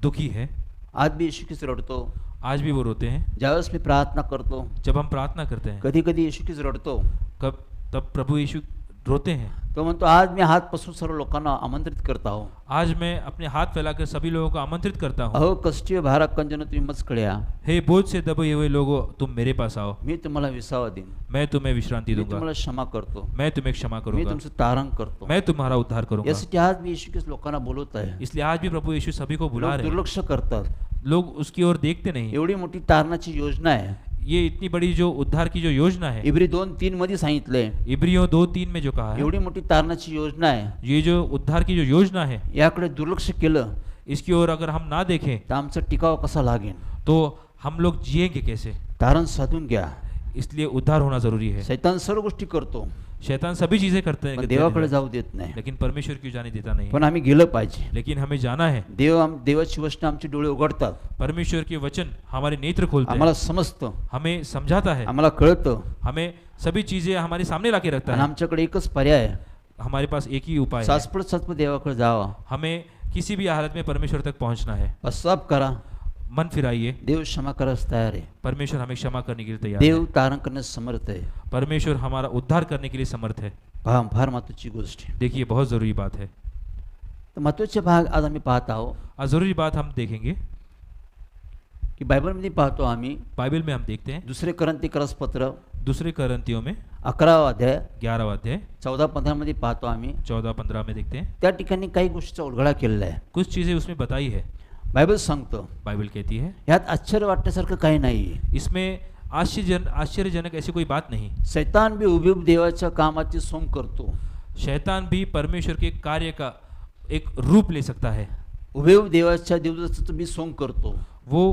दुखी है. आज भी येशू कीच रडतो. आज भी वो रोते हैं. ज्यावेळेस मी प्रार्थना करतो जब हम प्रार्थना करते हैं कधी कधी येशू कीच रडतो. तब प्रभु यीशु रोते हैं. तो म्हणतो आज मी हात पसरून सर्व लोकांना आमंत्रित करता हूँ. आज मैं अपने हाथ फैलाकर सभी लोगों को आमंत्रित करता हूँ. अहो कष्टी भारा कंजन तुम्ही मजकडे या. हे बोझ से दबे हुए लोगों तुम मेरे पास आओ. मी तुम्हाला विसावा देईन. मैं तुम्हें विश्रांति मी दूंगा. तुम्हाला क्षमा करतो. मैं तुम्हें क्षमा मी करूंगा. तुमचं तारण करतो. मैं तुम्हारा उद्धार करूंगा. यासाठी आज मी येशू कीच लोकांना बोलवत आहे. इसलिए आज भी प्रभु यीशु सभी को बुला लोक रहे हैं. दुर्लक्ष करतात. लोग उसकी ओर देखते नहीं. एवढी मोठी तारणाची योजना आहे. ये इतनी बड़ी जो उद्धार की जो योजना है, इब्री 2:3 मध्ये सांगितलंय. इब्रियों 2:3 में जो कहा है, एवढी मोठी तारणाची योजना आहे. ये जो उद्धार की जो योजना है, याकडे दुर्लक्ष केलं इसकी ओर अगर हम ना देखें तर आमचा टिकाव कसा लागेल. तो हम लोग जिएंगे कैसे. तारण साधून घ्या. इसलिए उद्धार होना जरूरी है. शैतान सर्व गोष्टी करतो शैतान सभी चीजें करते पण हैं देवाकडे जाऊ देत नाही. लेकिन परमेश्वर की जाने देता नहीं. पण आम्ही गेलं पाहिजे. लेकिन हमें जाना है. देवाची वचनं आमचे डोळे उघडतात. परमेश्वर के वचन हमारे नेत्र खोलते आम्हाला हैं. समजतं. हमें समझाता है. आम्हाला कळतं. हमें सभी चीजें हमारे सामने लाके रखता आणि है. आमच्याकडे एकच पर्याय आहे. हमारे पास एक ही उपाय है. साचपट देवाकडे जावा. हमें किसी भी हालत में परमेश्वर तक पहुंचना है. पश्चाताप करा. मन फिराइए. देव क्षमा करायला तयार आहे. परमेश्वर हमें क्षमा करने के लिए तैयार है. देव तारण करण्यास समर्थ आहे. परमेश्वर हमारा उद्धार करने के लिए समर्थ है. फार महत्वाची गोष्ट आहे. देखिए बहुत जरूरी बात है. तर महत्वाचे भाग आज आम्ही पाहत आहोत आज जरूरी बात हम देखेंगे. की बायबलमध्ये पाहतो आम्ही बाइबल में हम देखते हैं दुसरे करंथी पत्र दूसरे करंथियों में 11 अध्याय 11 अध्याय 14-15 मध्ये पाहतो आम्ही. 14-15 में देखते हैं. त्या ठिकाणी काही गोष्टीचा उलगडा केलेला आहे. कुछ चीजें उसमें बताई है. बायबल सांगतो बाइबल कहती है यात आश्चर्य वाटण्यासारखं काही नाही. इसमें आश्चर्यजनक ऐसी कोई बात नहीं. शैतान भी उभे देवाच्या कामाची सोंग करतो. शैतान भी परमेश्वर के कार्य का एक रूप ले सकता है. उभे देवाच्या देवदूताचं भी सोंग करतो. वो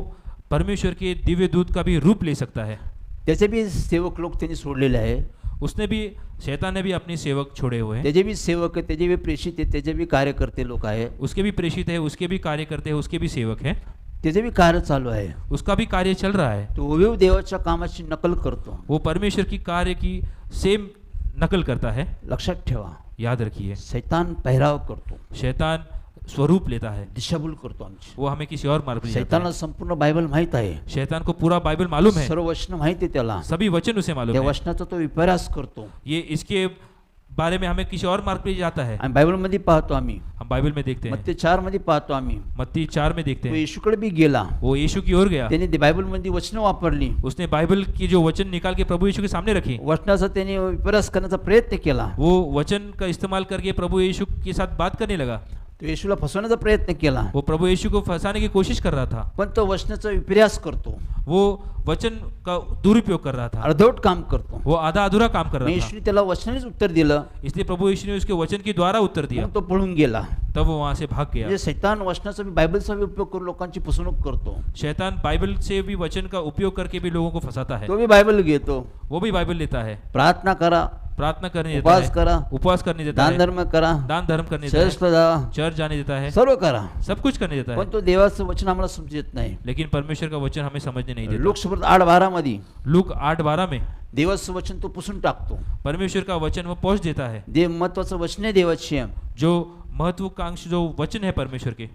परमेश्वर के दिव्य दूत का भी रूप ले सकता है. त्याचे भी सेवक लोक त्यांनी सोडलेले आहे. उसने भी शैतान ने भी अपने सेवक छोड़े हुए हैं. त्याचे भी सेवक आहे. त्याचे भी प्रेषित आहे. त्याचे भी कार्यकर्ते लोक आहे. उसके भी प्रेषित है, उसके भी कार्य करते हैं, उसके भी सेवक हैं. त्याचे भी कार्य चालू आहे. उसका भी कार्य चल रहा है. तो उभे देवाच्या कामाची नकल करतो. वो परमेश्वर की कार्य की सेम नकल करता है. लक्षात ठेवा. याद रखिए शैतान पेहराव करतो. शैतान स्वरूप लेता है, दिशाभूल करतो आमची. वो हमें किसी और मार्ग पर ले जाता सैतानाला है. संपूर्ण बायबल माहित आहे, शैतान को पूरा बाइबल मालूम है, सर्व वचन माहिती आहे त्याला. सभी वचन उसे मालूम त्या है. वचनाचा तो विपर्यास करतो. ये इसके बारे में हमें किसी और मार्ग पे ले जाता है. आणि बायबलमध्ये पाहतो आम्ही, हम बाइबल में देखते हैं, मत्ती 4 मध्ये पाहतो आम्ही, मत्ती 4 में देखते तो हैं, येशूकडे बी गेला, वो यीशु की ओर गया. त्याने बायबलमध्ये वचनं वापरली, उसने बाइबल की जो वचन निकाल के प्रभु यीशु के सामने रखी. वचनाचा त्याने विपर्यास करण्याचा प्रयत्न केला. वो वचन का इस्तेमाल करके प्रभु यीशु के साथ बात करने लगा. तो येशूला फसवण्याचा प्रयत्न केला, वो प्रभु यीशु को फंसाने की कोशिश कर रहा था. पण तो वचनाचा विपर्यास करतो, वो वचन का दुरुपयोग कर रहा था, अर्धवट काम करतो. वो आधा अधूरा काम कर मग रहा था. येशूने त्याला वचनानेच उत्तर दिलं, इसलिए प्रभु यीशु ने उसके वचन के द्वारा उत्तर दिया. मग तो पळून गेला. तब वो वहां से भाग गया. म्हणजे सैतान वचनाचा बायबलचा बी उपयोग करून लोकांची फसवणूक करतो. शैतान बाइबल से भी वचन का उपयोग करके भी लोगों को फंसाता है. तो भी बायबल घेतो, वो भी बाइबल लेता है, प्रार्थना करा, प्रार्थना करने देता उपवास है, करा, उपवास करने देता दान है, धर्म करा, दान धर्म करने देता चर्चला है, जा, चर्च जाने देता है, सर्व करा, सब कुछ करने देता पण है. तो देवाचं वचन आम्हाला समजत नाही. लेकिन परमेश्वर का वचन हमें समझने नहीं देता. लोकसभेत 8:12 मध्ये लूक 8:12 में देवाचं वचन तो पुसून टाकतो. परमेश्वर का वचन वो पहुंच देता है. देव महत्वाचं वचन आहे देवाची, जो महत्वाकांक्षी जो वचन है परमेश्वर के,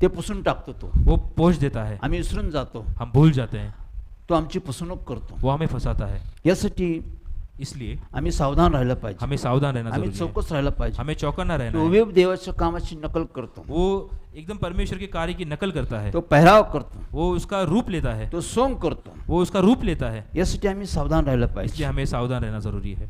ते पुसून टाकतो. तो वो पहुंच देता है. आम्ही विसरून जातो, हम भूल जाते हैं, तो आमची फसवणूक करतो. वो हमें फंसाता है. यासाठी इसलिए आम्ही सावधान राहिलं पाहिजे, हमें सावधान रहना आम्ही जरूरी है. चौकस राहिलं पाहिजे. हमें चौकन्ना रहना तो है. उभे देवाच्या कामाची नकल करतो, वो एकदम परमेश्वर के कार्य की नकल करता है, तो पेहराव करतो, वो उसका रूप लेता है, तो सोंग करतो. वो उसका रूप लेता है. यासाठी आम्ही सावधान राहिलं इसलिए पाहिजे. हमें सावधान रहना जरूरी है.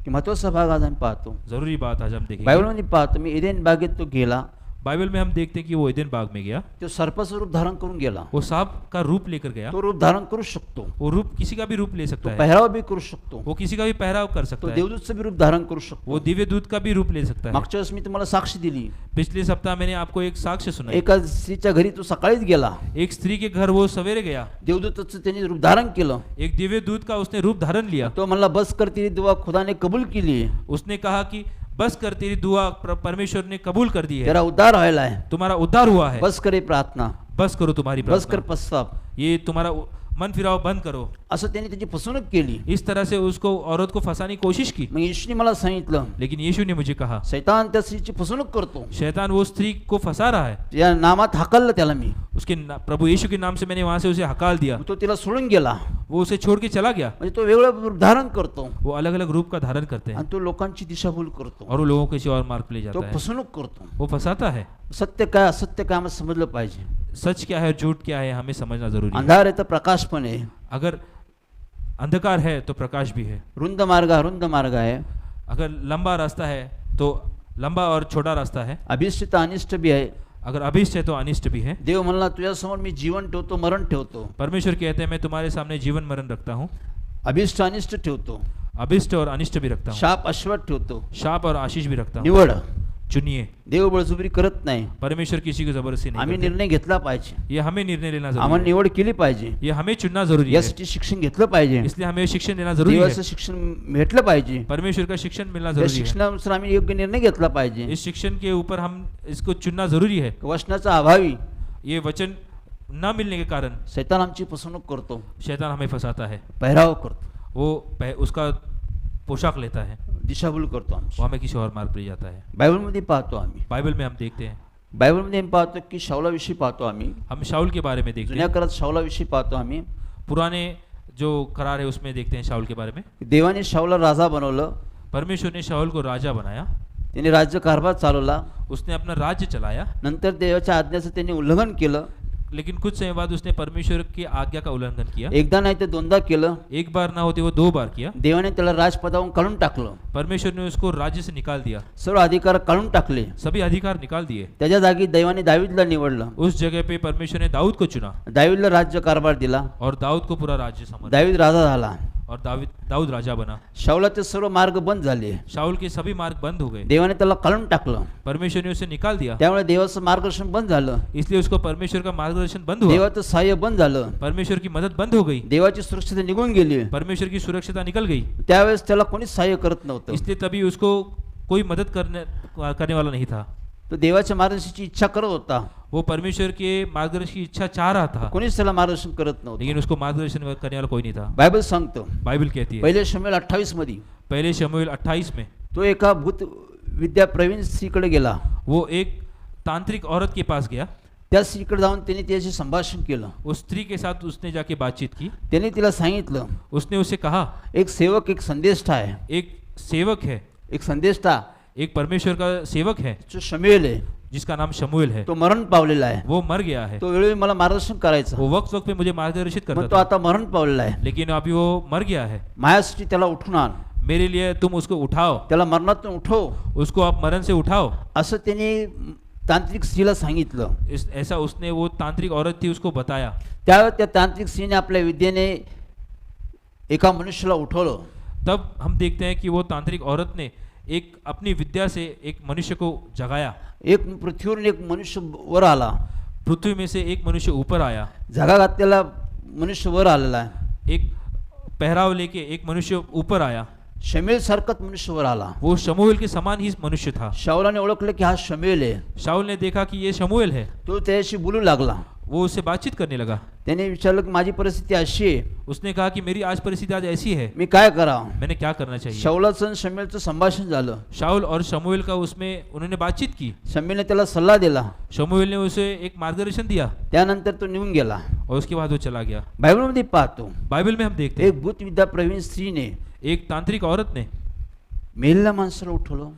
की महत्वाचा भाग आज आम्ही पाहतो, जरूरी बात आज हम देखेंगे. बायबलमध्ये पाहतो, मी एदेन बागेत तो गेला, बाइबल में हम देखते हैं कि वो एदेन बाग में गया, तो सर्पाचं रूप धारण करून गेला. वो सांप का रूप लेकर गया. तो रूप धारण करू शकतो, वो रूप किसी का भी रूप ले तो सकता है, पेहराव बी करू शकतो, वो किसी का भी पहराव कर तो सकता है, देवदूतचं बी रूप धारण करू शकतो. वो दिव्य दूत का भी रूप ले सकता है. मागच्या वेळेस मी तुम्हाला साक्ष दिली, पिछले सप्ताह मैंने आपको एक साक्ष्य सुनाई. एका स्त्रीच्या घरी तो सकाळीच गेला, एक स्त्री के घर वो सवेरे गया, देवदूताचं त्यांनी रूप धारण केलं. एक दिव्य दूत का उसने रूप धारण लिया. तो म्हणला बस कर, तेरी दुआ खुदा ने कबूल केली, उसने कहा कि बस कर, तेरी दुआ परमेश्वर ने कबूल कर दी है, तेरा उद्धार व्हायला आहे, तुम्हारा उद्धार हुआ है, बस करे प्रार्थना, बस करो तुम्हारी बस कर प्रार्थना, पश्चाताप. ये तुम्हारा मन फिराव बंद करो. असं त्यांनी त्याची फसवणूक केली. इस तरह से उसको औरत को फंसाने की कोशिश की. मग येशूने मला सांगितलं, लेकिन यीशु ने मुझे कहा, सैतान त्या स्त्रीची फसवणूक करतो, शैतान वो स्त्री को फंसा रहा है. या नामात हाकललं त्याला मी, उसके प्रभु यीशु के नाम से मैंने वहां से उसे हकाल दिया. तो तिला सोडून गेला. वो उसे छोड़ के चला गया. म्हणजे तो वेगळं रूप धारण करतो वो अलग अलग रूप का धारण करते हैं आणि तो लोकांची दिशाभूल करतो, और वो लोगों को किसी और मार्ग पे ले तो जाता है. फसवणूक करतो. वो फंसाता है. सत्य काय असत्य काय आम्हाला समजलं पाहिजे. सच क्या है झूठ क्या है हमें समझना जरूरी है. अंधार आहे तर प्रकाश पण आहे, अगर अंधकार है तो प्रकाश भी है. रुंद मार्ग हा रुंद मार्ग आहे, अगर लंबा रास्ता है तो लंबा और छोटा रास्ता है. अभिष्ट तर अनिष्ट बी आहे. अगर अभिष्ट है तो अनिष्ट भी है. देव म्हणला तुझ्यासमोर मी जीवन ठेवतो, मरण ठेवतो. परमेश्वर कहते हैं मैं तुम्हारे सामने जीवन मरण रखता हूँ, अभिष्ट अनिष्ट ठेवतो, अभिष्ट और अनिष्ट भी रखता हूँ, शाप अश्वत ठेवतो. शाप और आशीष भी रखता हूँ. निवड. चुनिए. देव बळजुबरी करत नाही, परमेश्वर किसी को जबरदस्ती नहीं आम्ही करते. निर्णय घेतला पाहिजे, ये हमें निर्णय लेना आम्हाला जरूरी है. निवड केली पाहिजे. ये हमें चुनना जरूरी है. यासाठी शिक्षण घेतलं पाहिजे, इसलिए हमें शिक्षण लेना जरूरी है. देवाचं शिक्षण भेटलं पाहिजे. परमेश्वर का शिक्षण मिलना या जरूरी है. शिक्षणानुसार आम्ही योग्य निर्णय घेतला पाहिजे. इस शिक्षण के ऊपर हम इसको चुनना जरूरी है. वचनाचा अभावी ये वचन न मिलने के कारण सैतान आमची फसवणूक करतो, शैतान हमें फंसाता है. पेहराव करतो, वो उसका पोशाक लेता है, दिशाभूल करतो आमची. वो हमें किसी और मार्ग पर ले जाता है. बायबलमध्ये पाहतो आम्ही, बाइबल में हम देखते हैं, बायबलमध्ये आम्ही पाहतो की शाऊलाविषयी पाहतो आम्ही, हम शाऊल के बारे में देखते जुन्या हैं. काळात शाऊलाविषयी पाहतो आम्ही. पुराने जो करार है उसमें देखते हैं शाऊल के बारे में. देवाने शाऊला राजा बनवलं, परमेश्वर ने शाऊल को राजा बनाया, त्याने राज्यकारभार चालवला. उसने अपना राज्य चलाया. नंतर देवाच्या आज्ञाचं त्यांनी उल्लंघन केलं. लेकिन कुछ समय बाद उसने परमेश्वर की आज्ञा का उल्लंघन किया. एकदा नाही तर दोनदा केलं. एक बार ना होते वो 2 बार किया. देवाने त्याला राजपदावरून काढून टाकलं, परमेश्वर ने उसको राज्य से निकाल दिया, सर्व अधिकार काढून टाकले. सभी अधिकार निकाल दिए. त्याच्या जागी दैवाने दावीदला निवडलं, उस जगह पे परमेश्वर ने दाऊद को चुना दावीदला राज्यकारभार दिला. और दाऊद को पूरा राज्य संभाला दावीद राजा झाला. और दाऊद राजा बना. शाऊलाचे सर्व मार्ग बंद झाले, शाऊल के सभी मार्ग बंद हो गए. देवाने त्याला काढून टाकलं. परमेश्वर ने उसे निकाल दिया, त्यामुळे देवाचं मार्गदर्शन बंद झालं, इसलिए उसको परमेश्वर का मार्गदर्शन बंद हुआ. देवाचं सहाय्य बंद झालं, परमेश्वर की मदद बंद हो गई, देवाची सुरक्षितता निघून गेली. परमेश्वर की सुरक्षितता निकल गई. त्यावेळेस त्याला कोणीच सहाय्य करत नव्हतं. इसलिए तभी उसको कोई मदद करने वाला नहीं था. तो देवाच्या मार्गदर्शनाची इच्छा करत होता, वो परमेश्वर के मार्गदर्शन की इच्छा चाह रहा था, कोणीच त्याला मार्गदर्शन करत नव्हतं. लेकिन उसको मार्गदर्शन करने वाला कोई नहीं था. बायबल सांगतो बाइबल कहती है पहिले शमूएल 28 मध्ये, पहले शमूएल 28 में तो एका भूत विद्या प्रवीण स्त्रीकडे गेला. वो एक तांत्रिक औरत के पास गया. त्या स्त्रीकडे जाऊन त्यांनी त्याशी संभाषण केलं. उस स्त्री के साथ उसने जाके बातचीत की. त्याने तिला सांगितलं, उसने उसे कहा, एक सेवक एक संदेष्टा आहे, एक सेवक है, एक संदेष्टा एक परमेश्वर का सेवक है जो शमूएल आहे, जिसका नाम शमूएल है. तो मरण पावलेला आहे. वो मर गया है. तो वेळोवेळी मला मार्गदर्शन करायचं, वो वक्त वक्त पे मुझे मार्गदर्शित पण करता तो था, आता मरण पावलेला आहे. लेकिन अभी वो मर गया है. माझ्यासाठी त्याला उठून आण, मेरे लिए तुम उसको उठाओ, त्याला मरणातून उठव, उसको आप मरण से उठाओ. असं त्याने तांत्रिक स्त्रीला सांगितलं. ऐसा उसने, वो तांत्रिक औरत थी, उसको बताया. त्यावेळी त्या तांत्रिक स्त्रीने आपल्या विद्येने एका मनुष्याला उठवलं. तब हम देखते हैं कि वो तांत्रिक औरत ने एक अपनी विद्या से एक मनुष्य को जगाया. एक पृथ्वीवरून एक मनुष्य वर आला, पृथ्वी में से एक मनुष्य ऊपर आया. जागा घातलेला मनुष्य वर आलेला आहे. एक पहराव लेके एक मनुष्य ऊपर आया. शमूएल सारखाच मनुष्य वर आला. वो शमूएल के समान ही मनुष्य था. शाऊलाने ओळखलं की हा शमूएल आहे. शाऊल ने देखा कि ये शमूएल है. तो त्याच्याशी बोलू लागला. वो उससे बातचीत करने लगा. त्याने विचारलं की माझी परिस्थिती अशी आहे, उसने कहा कि मेरी आज परिस्थिति आज ऐसी है, मी काय करावं. मैंने क्या करना चाहिए. शाऊलाचं आणि शमूएलचं संभाषण झालं. शाऊल और शमूएल का उसमें उन्होंने बातचीत की. शमूएलने त्याला सल्ला दिला. शमूएल ने उसे एक मार्गदर्शन दिया त्यानंतर तो निघून गेला. और उसके बाद वो चला गया. बायबलमध्ये पाहतो, बाइबल में हम देखते हैं एक भूत विद्या प्रवीण स्त्रीने एक तांत्रिक औरत ने मेलेल्या माणसाला उठवलं.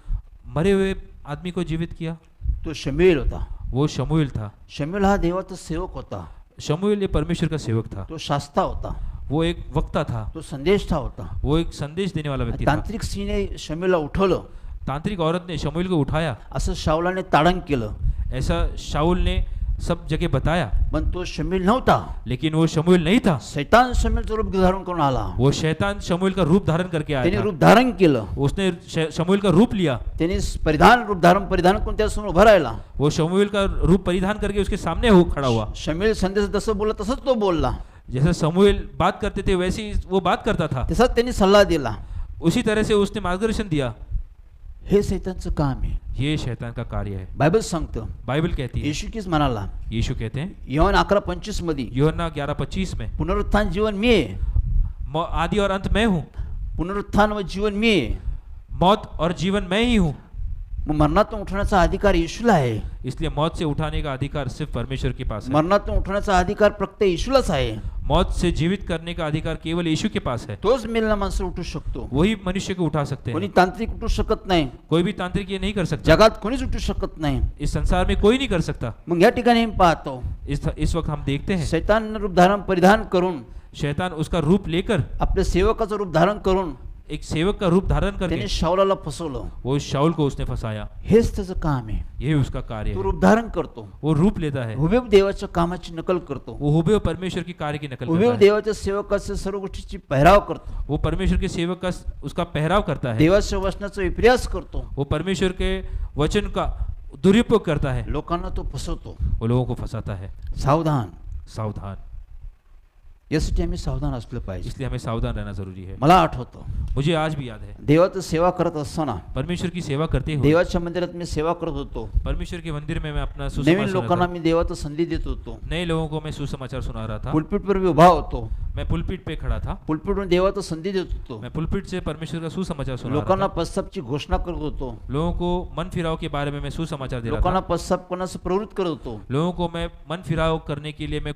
मरे हुए आदमी को जीवित किया. तो शमूएल होता. वो शमूएल था. शमूएल हा देवाचा सेवक होता. शमूएल ये परमेश्वर का सेवक था. तो शास्ता होता. वो एक वक्ता था. तो संदेष्टा होता. वो एक संदेश देने वाला व्यक्ती था. तांत्रिक स्त्रीने शमूएलला उठवलं. तांत्रिक औरत ने शमूएल को उठाया. असं शाऊलाने ताडण केलं. ऐसा शाऊल ने सब जगह बताया, पण तो शमूएल नव्हता. लेकिन वो शमूएल नहीं था. शैतान शमूएलचं रूप धारण करून आला. वो शैतान शमूएल का रूप धारण करके आया त्याने था. रूप धारण केलं. उसने शमूएल का रूप लिया. त्याने रूप धारण करून त्यासमोर उभा राहिला. वो शमूएल का रूप परिधान करके उसके सामने हो खड़ा हुआ. शमूएल संदेश जसं बोलला तसंच तो बोलला. जैसे शमूएल बात करते थे वैसे ही वो बात करता था. तसाच त्यांनी सल्ला दिला. उसी तरह से उसने मार्गदर्शन दिया. हे शैतानचं काम आहे. ये शैतान का कार्य है. बायबल सांगतं, बाइबल कहती है, येशू कीच म्हणाला यीशु कहते हैं योहान 11:25 मध्ये, यूहन्ना 11:25 में, पुनरुत्थान जीवन मी आहे. आदि और अंत मैं हूँ, पुनरुत्थान व जीवन मी आहे. मौत और जीवन मैं ही हूँ. मग मरणातून उठण्याचा अधिकार येशूला आहे. इसलिए मौत से उठाने का अधिकार सिर्फ परमेश्वर के पास है. मरणातून उठण्याचा अधिकार फक्त येशूलाच आहे. मौत से जीवित करने का अधिकार केवल यीशु के पास है. तोच मेलेला माणसं उठू शकतो. वही मनुष्य को उठा सकते कोणी हैं. तांत्रिक उठू शकत नाही. कोई भी तांत्रिक ये नहीं कर सकता. जगात कोणीच उठू शकत नाही. इस संसार में कोई नहीं कर सकता. मग या ठिकाणी आम्ही पाहतो, इस वक्त हम देखते हैं शैतान रूप धारण परिधान करून, शैतान उसका रूप लेकर, आपल्या सेवकाचं रूप धारण करून एक सेवक का रूप धारण त्याने करके शाऊलाला फसवलं. वो शाऊल को उसने फंसाया. हेच त्याचं काम आहे. यही उसका कार्य तो है. रूप धारण करतो. वो रूप लेता है. हुबेहूब देवाच्या कामाची नकल करतो. वो हुबेहूब परमेश्वर की कार्य की नकल करता हुबेहूब है. देवाच्या सेवकाचे सर्व गोष्टीची पहिराव करतो. वो परमेश्वर के सेवक का उसका पहराव करता है. देवाच्या वचनाचा विपर्यास करतो. वो परमेश्वर के वचन का दुरुपयोग करता है. लोकांना तो फसवतो. वो लोगों को फंसाता है. सावधान. सावधान. यासाठी आम्ही सावधान असलं पाहिजे. इसलिए हमें सावधान रहना जरूरी है. मला आठवतं, मुझे आज भी याद है, देवाचं सेवा करत असताना परमेश्वर की सेवा करते हुए देवाच्या मंदिरात मी सेवा करत होतो. परमेश्वर के मंदिर में मैं अपना नवीन सुसमाचार लोकांना सुनाता मी देवाचं संधी देत होतो. था. नए लोगों को मैं सुसमाचार सुना रहा था. पुलपीटवर मी उभा होतो. मैं पुलपिट पे खड़ा था. पुलपीटवरून देवाचं संधी देत होतो. मैं पुलपिट से परमेश्वर का सुसमाचार सुना रहा लोकांना था. पश्चापची घोषणा करत होतो. लोगों को मन फिराव के बारे में मैं सुसमाचार दे रहा लोकांना था. पश्चाप करण्यास प्रवृत्त करत होतो. लोगों को मैं मन फिराव करने के लिए मैं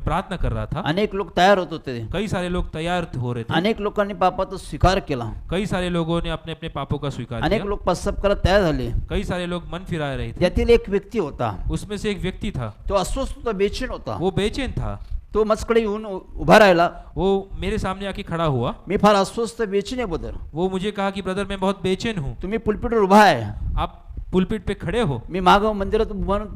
प्रार्थना कर रहा था. अनेक लोक तयार होत होते. कई सारे लोग तैयार हो रहे थे. अनेक लोकांनी पापाचा स्वीकार केला. कई सारे लोगों ने अपने अपने पापों का स्वीकार अनेक किया. लोक पश्चाप करायला तयार झाले. कई सारे लोग मन फिरा रहे थे. त्यातील एक व्यक्ती होता. उसमें से एक व्यक्ती था. तो अस्वस्थ होता, बेचैन होता. वो बेचैन था. तो माझ्याकडे येऊन उभा राहिला. वो मेरे सामने आके खड़ा हुआ. मी फार अस्वस्थ बेचैन आहे बदल. वो मुझे कहा कि ब्रदर मैं बहुत बेचैन हूँ. तुम्ही पुलपीटवर उभा आहे. आप पुलपिट पे खड़े हो. मी मागं मंदिरात उभारून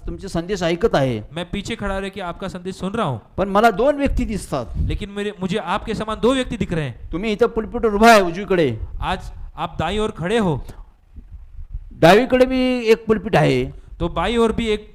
तुमचे संदेश ऐकत आहे. मैं पीछे खड़ा रह के आपका संदेश सुन रहा हूँ. पण मला दोन व्यक्ती दिसतात. लेकिन मुझे आपके समान दो व्यक्ति दिख रहे हैं. तुम्ही इथं पुलपीटवर उभा आहे उजवीकडे. आज आप दाई ओर खड़े हो. डावीकडे भी एक पुलपीट आहे. तो बाई ओर भी एक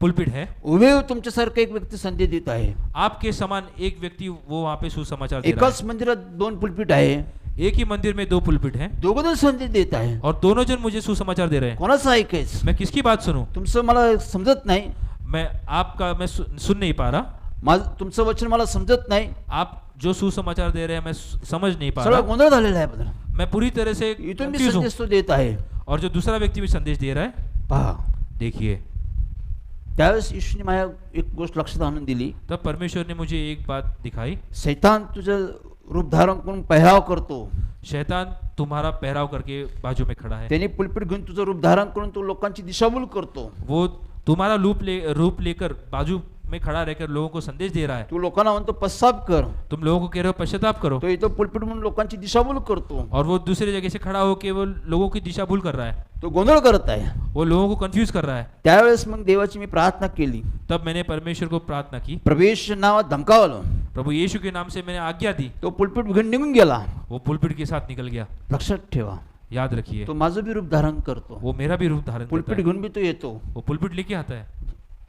पुलपिट है. उभे तुमच्यासारखं एक व्यक्ती संदेश देत आहे. आपके समान एक व्यक्ति वो वहाँ पे सुसमाचार दे रहा एकाच मंदिरात दोन पुलपीट आहे. है. एक ही मंदिर में दो पुलपिट हैं दोघं जण संदेश देत आहे. और दोनों जन मुझे सुसमाचार दे रहे हैं. कोणाचं ऐकायचं? मैं किसकी बात सुनूं? तुमचं मला समजत नाही. मैं आपका मैं सुन नहीं पा रहा. तुमचं वचन मला समजत नाही. आप जो सुसमाचार दे रहे हैं मैं समझ नहीं पा सगळा रहा. गोंधळ झालेला आहे बदल. मैं पूरी तरह से इथून मी confused हूं. संदेश तो देत आहे. और जो दूसरा व्यक्ति भी संदेश दे रहा है, पहा, देखिए, त्यावेळेस येशूने माझ्या एक गोष्ट लक्षात आणून दिली. तब परमेश्वर ने मुझे एक बात दिखाई, सैतान तुझं रूप धारण करून पेहराव करतो. शैतान तुम्हारा पहराव करके बाजू में खड़ा है, त्याने पुलपीठ घेऊन तुझं रूप धारण करून तो लोकांची दिशाभूल करतो. वो तुम्हारा रूप लेकर बाजू में खड़ा रहकर लोगों को संदेश दे रहा है. तू लोकांना म्हणतो पश्चाताप कर, तुम लोगों को कह रहे हो पश्चाताप करो, तो इथं पुलपीठ म्हणून लोकांची दिशाभूल करतो. और वो दूसरी जगह से खड़ा होकर वो लोगों की दिशा भूल कर रहा है, तो गोंधळ करत आहे. वो लोगों को कंफ्यूज कर रहा है. त्यावेळेस मग देवाची मी प्रार्थना केली. तब मैंने परमेश्वर को प्रार्थना की, प्रवेश नावात धमकावलं. प्रभु यीशु के नाम से मैंने आज्ञा दी. तो पुलपीठ घेऊन निघून गेला. वो पुलपिट के साथ निकल गया. लक्षात ठेवा, याद रखिए, तो माझं बी रूप धारण करतो. वो मेरा भी रूप धारण करता पुलपीठ है. घेऊन बी तो येतो, वो पुलपिट लेके आता है,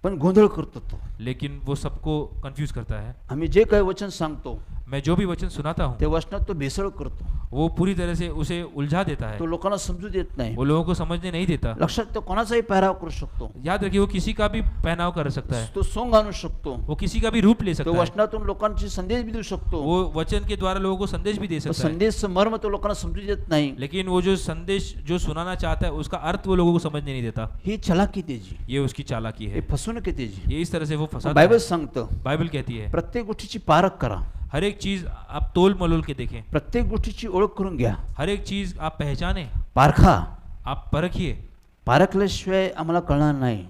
पण गोंधळ करतो तो. लेकिन वो सबको कंफ्यूज करता है. आम्ही जे काही वचन सांगतो मैं जो भी वचन सुनाता हूँ, ते वचनात तो भेसळ करतो. वो पूरी तरह से उसे उलझा देता है. तो लोकांना समजू देत नाही. वो लोगों को समझने नहीं देता. लक्षात तो कोणाचाही पेहराव करू शकतो. याद रखिए, वो किसी का भी पहनाव कर सकता है, तो सोंग आणू शकतो. वो किसी का भी रूप ले तो सकता है, वचनातून लोकांचे संदेश बी देऊ शकतो. वो वचन के द्वारा लोगों को संदेश भी दे तो सकता है. संदेशचं मर्म तो लोकांना समजू देत नाही. लेकिन वो जो संदेश जो सुनाना चाहता है उसका अर्थ वो लोगों को समझने नहीं देता. ही चलाकी त्याची, ये उसकी चालाकी हे है. फसवणूक आहे त्याची. ये इस तरह से वो फंसाता बायबल है. सांगतं बाइबल कहती है, प्रत्येक गोष्टीची पारख करा. हर एक चीज आप तोल मलोल के देखें, प्रत्येक गोष्टीची ओळख करून घ्या. हर एक चीज आप पहचाने, पारखा. आप परखिए. पारखल्याशिवाय आम्हाला कळणार नाही.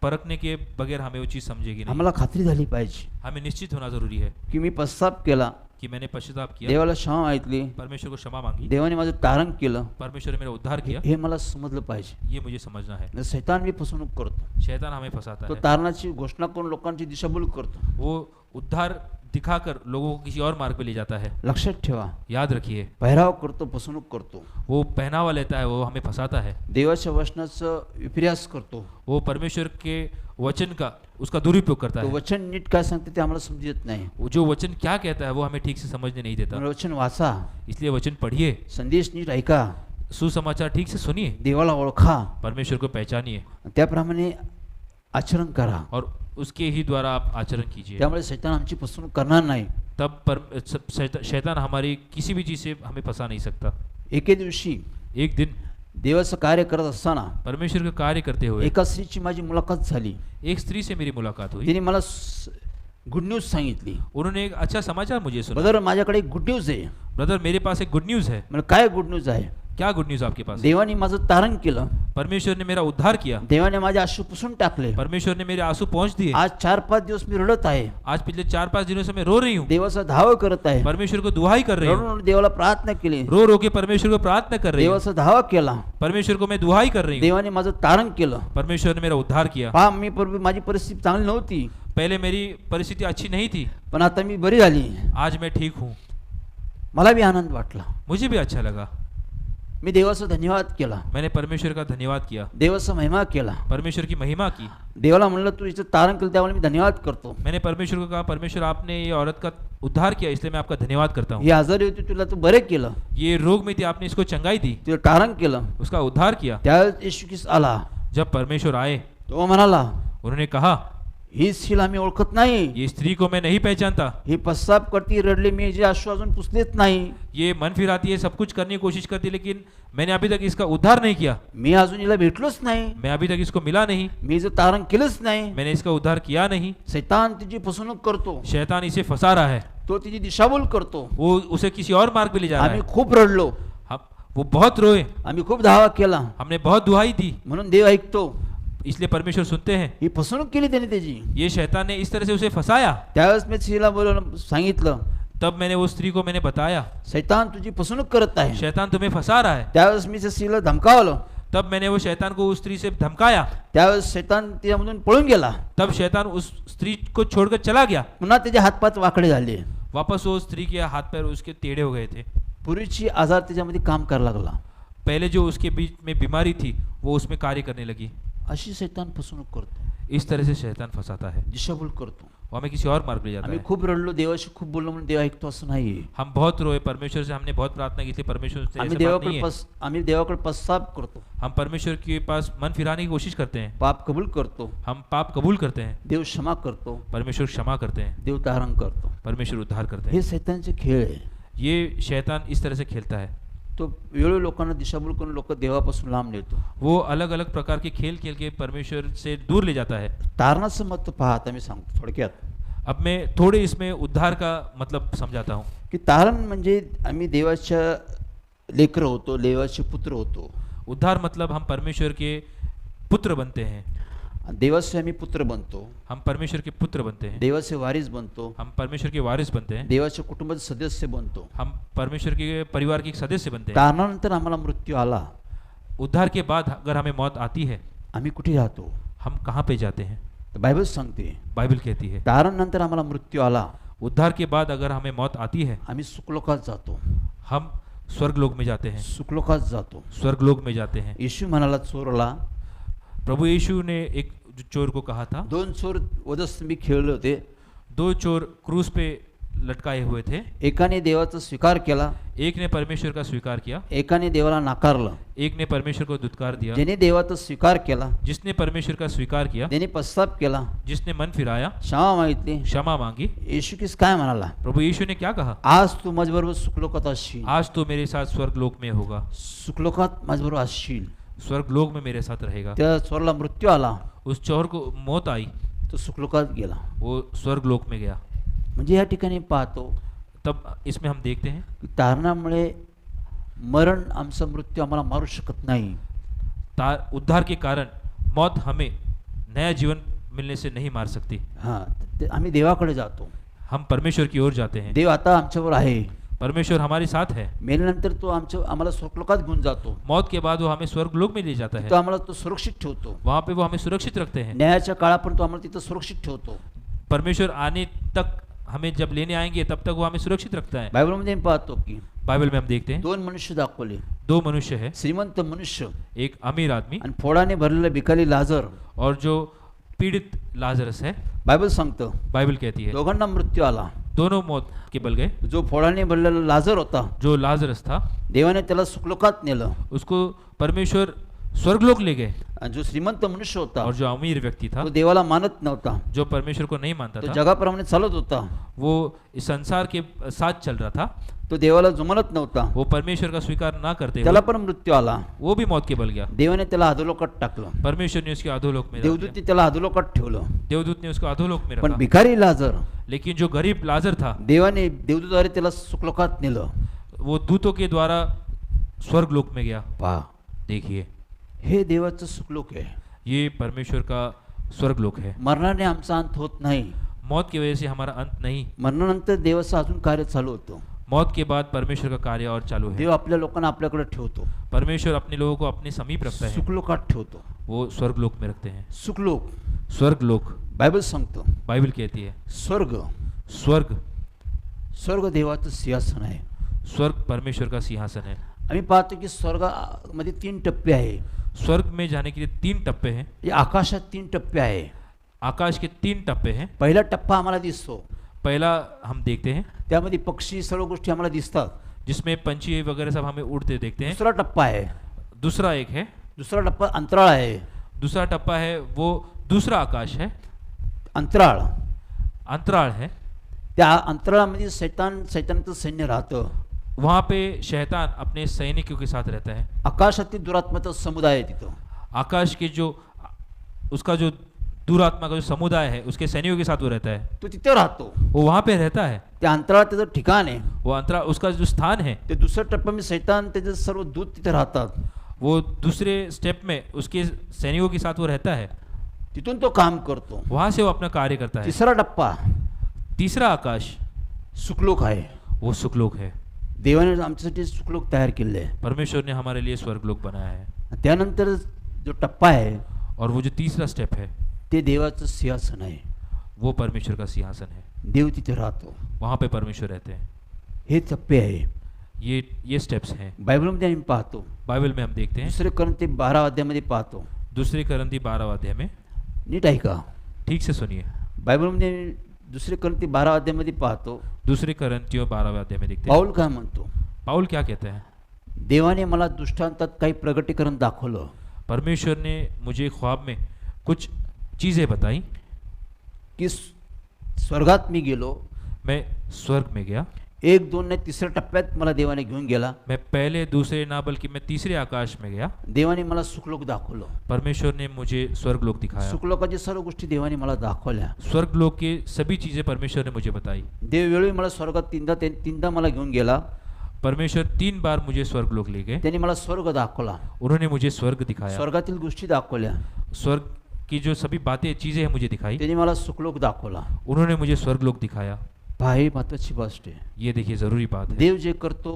परखने के बगैर हमें वो चीज समझेगी नहीं. आम्हाला खात्री झाली पाहिजे हमें निश्चित होना जरूरी है की मी पश्चाताप केला, कि मैंने पश्चाताप किया, देवाला क्षमा मागितली, परमेश्वर को क्षमा मांगी, देवाने माझं तारण केलं, परमेश्वर ने मेरा उद्धार किया. हे मला समजलं पाहिजे. ये मुझे समझना है. सैतान मी फसवणूक करतो. शैतान हमें फंसाता तो है. तारणाची घोषणा करून लोकांची दिशाभूल करतो. वो उद्धार दिखाकर लोगों को किसी और मार्ग पे ले जाता है. लक्षात ठेवा, याद रखिए, पेहराव करतो, फसवणूक करतो. वो पहनावा लेता है, वो हमें फंसाता है. देवाच्या वचनाचं विपर्यास करतो. वो परमेश्वर के वचन का उसका दुरुपयोग करता तो है. वचन नीट काय सांगते ते आम्हाला समजू येत नाही. वो जो वचन क्या कहता है वो हमें ठीक से समझने नहीं देता. त्यामुळे वचन वाचा, इसलिए वचन पढ़िए, संदेश नीट ऐका, सुसमाचार ठीक से सुनिए, देवाला ओळखा, परमेश्वर को पहचानिए, त्याप्रमाणे आचरण करा. और उसके ही द्वारा आप आचरण कीजिए. त्यामुळे सैतान आमची फसवणूक करणार नाही. तब शैतान हमारी किसी भी चीज से हमें फंसा नहीं सकता. एके दिवशी एक दिन देवाचं कार्य करत असताना परमेश्वर का कार्य करते हुए एका स्त्रीची माझी मुलाखत झाली. एक स्त्री से मेरी मुलाकात हुई. तिने मला गुड न्यूज सांगितली. उन्होंने एक अच्छा समाचार मुझे सुना. ब्रदर, माझ्याकडे एक गुड न्यूज आहे. ब्रदर, मेरे पास एक गुड न्यूज है. म्हणजे काय गुड न्यूज आहे? क्या गुड न्यूज आपके पास? देवाने माझं तारण केलं. परमेश्वर ने मेरा उद्धार किया. देवाने माझे अश्रू पुसून टाकले. परमेश्वर ने मेरे आंसू पहुंच दिए. आज 4-5 दिवस मी रडत आहे. आज पिछले 4-5 दिनों से मैं रो रही हूँ. देवाचा धावा करत आहे. परमेश्वर को दुहाई कर रही हूँ. रडून देवाला प्रार्थना केली. रो रो के परमेश्वर को प्रार्थना कर रही हूँ. देवाचा धावा केला. परमेश्वर को मैं दुहाई कर रही हूँ. देवाने माझं तारण केलं. परमेश्वर ने मेरा उद्धार किया. पहा, मी पूर्वी माझी परिस्थिती चांगली नव्हती, पहले मेरी परिस्थिति अच्छी नहीं थी, पण आता मी बरी झाली. आज मैं ठीक हूँ. मला बी आनंद वाटला. मुझे भी अच्छा लगा. मी देवाचा धन्यवाद केला. मैंने परमेश्वर का धन्यवाद किया, देवाचा महिमा केला. परमेश्वर की महिमा की. देवाला म्हणलं तू इथं तारण केलं त्यामुळे मी धन्यवाद करतो. मैंने परमेश्वर को कहा, परमेश्वर आपने ये औरत का उद्धार किया इसलिए मैं आपका धन्यवाद करता हूँ. ही आजारी होती, तुला तू बरे केलं. ये रोग में थी, आपने इसको चंगाई दी, तुला तारण केलं. उसका उद्धार किया. त्यावेळेस येशू ख्रिस्त आला. जब परमेश्वर आए, तो म्हणाला, उन्होंने कहा, ही स्त्रीला आम्ही ओळखत नाही. ये स्त्री को मैं नहीं पहचानता. ही पश्चाताप करती, रडली, मी जे अश्रू अजून पुसलेत नाही. ये मन फिराती है, सब कुछ करने की कोशिश करती है, लेकिन मैंने अभी तक इसका उद्धार नहीं किया. मी अजून हिला भेटलोच नाही. मैं अभी तक इसको मिला नहीं. मी जे तारण केलंच नाही. मैंने इसका उद्धार किया नहीं. सैतान तिची फसवणूक करतो. शैतान इसे फंसा रहा है. तो तिची दिशाभूल करतो. वो उसे किसी और मार्ग पे ले जा रहा आम्ही है. खूप रडलो, वो बहुत रोए, आम्ही खूप धावा केला, हमने बहुत दुहाई दी, म्हणून देव ऐकतो. इसलिए परमेश्वर सुनते हैं. ही फसवणूक केली त्याने त्याची. ये शैतान ने इस तरह से उसे फंसाया. त्यावेळेस मी स्त्रीला बोलवलं, सांगितलं, तब मैंने वो स्त्री को मैंने बताया, सैतान तुझी फसवणूक करत आहे. शैतान तुम्हें फंसा रहा है. त्यावेळेस मी त्या स्त्रीला धमकावलं. तब मैंने वो शैतान को उस स्त्री से धमकाया. त्यावेळेस सैतान तिच्यामधून पळून गेला. तब शैतान उस स्त्री को छोड़कर चला गया. पुन्हा त्याचे हातपात वाकडे झाले. वापस वो स्त्री के हाथ पैर उसके टेढ़े हो गए थे. पूर्वीची आजार त्याच्यामध्ये काम करायला लागला. पहले जो उसके बीच में बीमारी थी वो उसमें कार्य करने लगी. अशी सैतान फसवणूक करतो, इस तरह से शैतान फंसाता है. दिशाभूल करतो. वो हमें किसी और मार्ग ले जाता आम्ही है. खूप रडलो, देवाशी खूप बोललो म्हणून देव ऐकतो असं नाही. हम बहुत रोए परमेश्वर से, हमने बहुत प्रार्थना की थी, परमेश्वर से आम्ही ऐसा बात नहीं है. आम्ही देवाकडे पश्चाताप करतो, हम परमेश्वर के पास मन फिराने की कोशिश करते हैं. पाप कबूल करतो, हम पाप कबूल करते हैं. देव क्षमा करतो, परमेश्वर क्षमा करते हैं. देव तारण करतो. परमेश्वर उद्धार करते हे हैं. सैतानचे खेळ आहे. ये शैतान इस तरह से खेलता है. तो वेळोवेळी लोकांना दिशाभूल करून लोक देवापासून लांब नेतो. वो अलग अलग प्रकार के खेल खेल के परमेश्वर से दूर ले जाता है. तारणाचं मत पहा, आता मी सांगतो थोडक्यात अब मैं थोड़े इसमें उद्धार का मतलब समझाता हूँ. की तारण म्हणजे आम्ही देवाच्या लेकर होतो, देवाचे पुत्र होतो. उद्धार मतलब हम परमेश्वर के पुत्र बनते हैं. देवाचे आम्ही पुत्र बनतो, हम परमेश्वर के पुत्र बनते हैं. देवाचे वारिस बनतो, हम परमेश्वर के वारिस बनते हैं. देवाच्या कुटुंबाचे सदस्य बनतो. हम परमेश्वर के परिवार के सदस्य बनते हैं. तारणानंतर आम्हाला मृत्यू आला, उद्धार के बाद अगर हमें मौत आती है, आम्ही कुठे जातो? हम कहाँ पे जाते हैं? तर बायबल सांगते बाइबल कहती है तारणानंतर आम्हाला मृत्यू आला, उद्धार के बाद अगर हमें मौत आती है, आम्ही सुखलोकात जातो. हम स्वर्गलोक में जाते हैं. सुखलोकात जातो. स्वर्गलोक में जाते हैं. येशू म्हणाला चोरला, प्रभु यीशु ने एक चोर को कहा था, 2 चोर वधस्तंभी खेळले होते. 2 चोर क्रूस पे लटकाए हुए थे. एकाने देवाचा स्वीकार केला, एक ने परमेश्वर का स्वीकार किया, एकाने देवाला नाकारलं. एक ने परमेश्वर को दुत्कार दिया. ज्याने देवाचा स्वीकार केला जिसने परमेश्वर का स्वीकार किया, त्याने पश्चाताप केला, जिसने मन फिराया, क्षमा मागितली. क्षमा मांगी. येशू किस काय म्हणाला? प्रभु यीशु ने क्या कहा? आज तू माझ्याबरोबर सुखलोकात असशील. आज तो मेरे साथ स्वर्गलोक में होगा. सुखलोकात माझ्याबरोबर असशील. स्वर्गलोक में मेरे साथ रहेगा. त्या चोरला मृत्यू आला, उस चोर को मौत आई, तो सुखलोकात गेला. वो स्वर्गलोक में गया. म्हणजे या ठिकाणी पाहतो तब इसमें हम देखते हैं की तारणामुळे मरण आमचा मृत्यू आम्हाला मारू शकत नाही. उद्धार के कारण मौत हमें नया जीवन मिलने से नहीं मार सकती. हां, आम्ही देवाकडे जातो. हम परमेश्वर की ओर जाते हैं. देव आता आमच्यावर आहे. परमेश्वर हमारे साथ है. मेल्यानंतर तो आम्हाला सुखलोकात घेऊन जातो. मौत के बाद वो हमें स्वर्गलोक में ले जाता है. तो आम्हाला तो सुरक्षित ठेवतो. वहाँ पे वो हमें सुरक्षित रखते हैं. न्यायाच्या काळापर्यंत आम्हाला तिथं सुरक्षित ठेवतो. परमेश्वर आने तक हमें जब लेने आएंगे तब तक वो हमें सुरक्षित रखता है. बायबलमध्ये आम्ही पाहतो की बाइबल में हम देखते हैं 2 मनुष्य दाखवले. 2 मनुष्य है, श्रीमंत मनुष्य एक अमीर आदमी आणि फोडाने भरलेला भिकारी लाजर. और जो पीड़ित लाजरस है. बायबल सांगतं बाइबल कहती है दोघांना मृत्यू आला. दोनों मौत के बल गए. जो फोडाने भरलेला लाजर होता, जो लाजरस था देवाने त्याला सुखलोकात नेलं. उसको परमेश्वर स्वर्गलोक ले गए. आणि जो श्रीमंत मनुष्य होता, और जो अमीर व्यक्ति था, तो देवाला मानत नव्हता, जो परमेश्वर को नहीं मानता तो था, जगाप्रमाणे चालत होता, वो इस संसार के साथ चल रहा था, तो देवाला जुमानत नव्हता, वो परमेश्वर का स्वीकार ना करते त्याला हुए पण मृत्यू आला. वो भी मौत के बल गया. देवाने त्याला अधोलोकात टाकलं. परमेश्वर ने उसके अधोलोक में रख दिया. देवदूतने त्याला अधोलोकात ठेवलं. देवदूत ने उसको अधोलोक में पण रखा. भिकारी लाजर, लेकिन जो गरीब लाजर था, देवाने देवदूताद्वारे त्याला सुखलोकात नेलं. वो दूतों के द्वारा स्वर्गलोक में गया. पहा, देखिए हे देवाचं सुखलोक आहे. ये परमेश्वर का स्वर्गलोक है. मरणाने आमचा अंत होत नाही. मौत की वजह से हमारा अंत नहीं. मरणानंतर देवाचं अजून कार्य चालू होतं. मौत के बाद परमेश्वर का कार्य और चालू है. देव आपल्या लोकांना आपल्याकडे ठेवतो, परमेश्वर अपने लोगों को अपने समीप रखता है. सुखलोकात ठेवतो. वो स्वर्गलोक में रखते हैं. सुखलोक स्वर्गलोक बायबल सांगतं. बाइबल कहती है स्वर्ग, स्वर्ग स्वर्ग देवाचं सिंहासन आहे. स्वर्ग परमेश्वर का सिंहासन है. आम्ही पाहतो की स्वर्गामध्ये 3 टप्पे आहे. स्वर्ग में जाने के लिए 3 टप्पे हैं. या आकाशात 3 टप्पे आहे. आकाश के 3 टप्पे हैं. पहिला टप्पा आम्हाला दिसतो, पहला हम देखते हैं त्यामध्ये पक्षी सर्व गोष्टी आम्हाला दिसतात. जिसमें पंछी वगैरह सब हमें उड़ते देखते हैं. दुसरा टप्पा आहे. दूसरा एक है. दुसरा टप्पा अंतराळ आहे. दूसरा टप्पा है वो दूसरा आकाश है. अंतराळ, अंतराळ है. त्या अंतराळामध्ये सैतानाचं सैन्य राहतं. वहाँ पे शैतान अपने सैनिकों के साथ रहता है. आकाशातील दुरात्माचा समुदाय आहे तिथं. आकाश के जो उसका जो दुरात्मा का जो समुदाय है उसके सैनिकों के साथ वो रहता है. तो तिथे राहतो. वो वहाँ पे रहता है. त्या अंतराळात त्याचं ठिकाण आहे. वो अंतराळ उसका जो स्थान है, ते दुसऱ्या टप्प्यामध्ये सैतान त्याचे सर्व दूत तिथे राहतात. वो दूसरे स्टेप में उसके सैनिकों के साथ वो रहता है. तिथून तो काम करतो. वहाँ से वो अपना कार्य करता है. तिसरा टप्पा तीसरा आकाश सुखलोक आहे. वो सुखलोक है. देवाने आमच्यासाठी सुखलोक तयार केले आहे. परमेश्वर ने हमारे लिए स्वर्गलोक बनाया है. त्यानंतर जो टप्पा आहे और वो जो तीसरा स्टेप है ते देवाचं सिंहासन आहे. वो परमेश्वर का सिंहासन है. देव तिथे राहतो. वहाँ पे परमेश्वर रहते हैं. हे टप्पे आहे. ये स्टेप्स हैं. बायबलमध्ये आम्ही पाहतो. बाइबल में हम देखते हैं. दुसरे कोरिंथी 12 अध्यायामध्ये पाहतो. दूसरे करंती 12 अध्याय में. नीट ऐका. ठीक से सुनिए. बायबलमध्ये दुसरे कोरिंथी 12 अध्यायामध्ये पाहतो. दूसरे करंतियों 12 अध्याय में देखते हैं. पाऊल काय म्हणतो? पाउल क्या कहते हैं? देवाने मला दृष्टांतात काही प्रगटीकरण दाखवलं. परमेश्वर ने मुझे ख्वाब में कुछ चीज़ें बताई की स्वर्गात मी गेलो. मैं स्वर्ग में गया. एक दोन नाही तिसऱ्या टप्प्यात मला देवाने घेऊन गेला. मैं पहले दूसरे ना बल्कि मैं तीसरे आकाश में गया. देवाने मला सुखलोक दाखवलं. परमेश्वर ने मुझे स्वर्गलोक दिखाया. सुखलोकाची सर्व गोष्टी देवाने मला दाखवल्या. स्वर्गलोक की सभी चीजें परमेश्वर ने मुझे बताई. देव वेळोवेळी मला स्वर्गात तीनदा मला घेऊन गेला. परमेश्वर 3 बार मुझे स्वर्गलोक ले गए. त्यांनी मला स्वर्ग दाखवला. उन्होंने मुझे स्वर्ग दिखाया. स्वर्गातील गोष्टी दाखवल्या. स्वर्ग की जो सभी बातें चीजें हैं मुझे दिखाई. त्यांनी मला सुखलोक दाखवला. उन्होंने मुझे स्वर्गलोक दिखाया. ही महत्वाची गोष्ट आहे. ये देखिए जरूरी बात है. देव जे करतो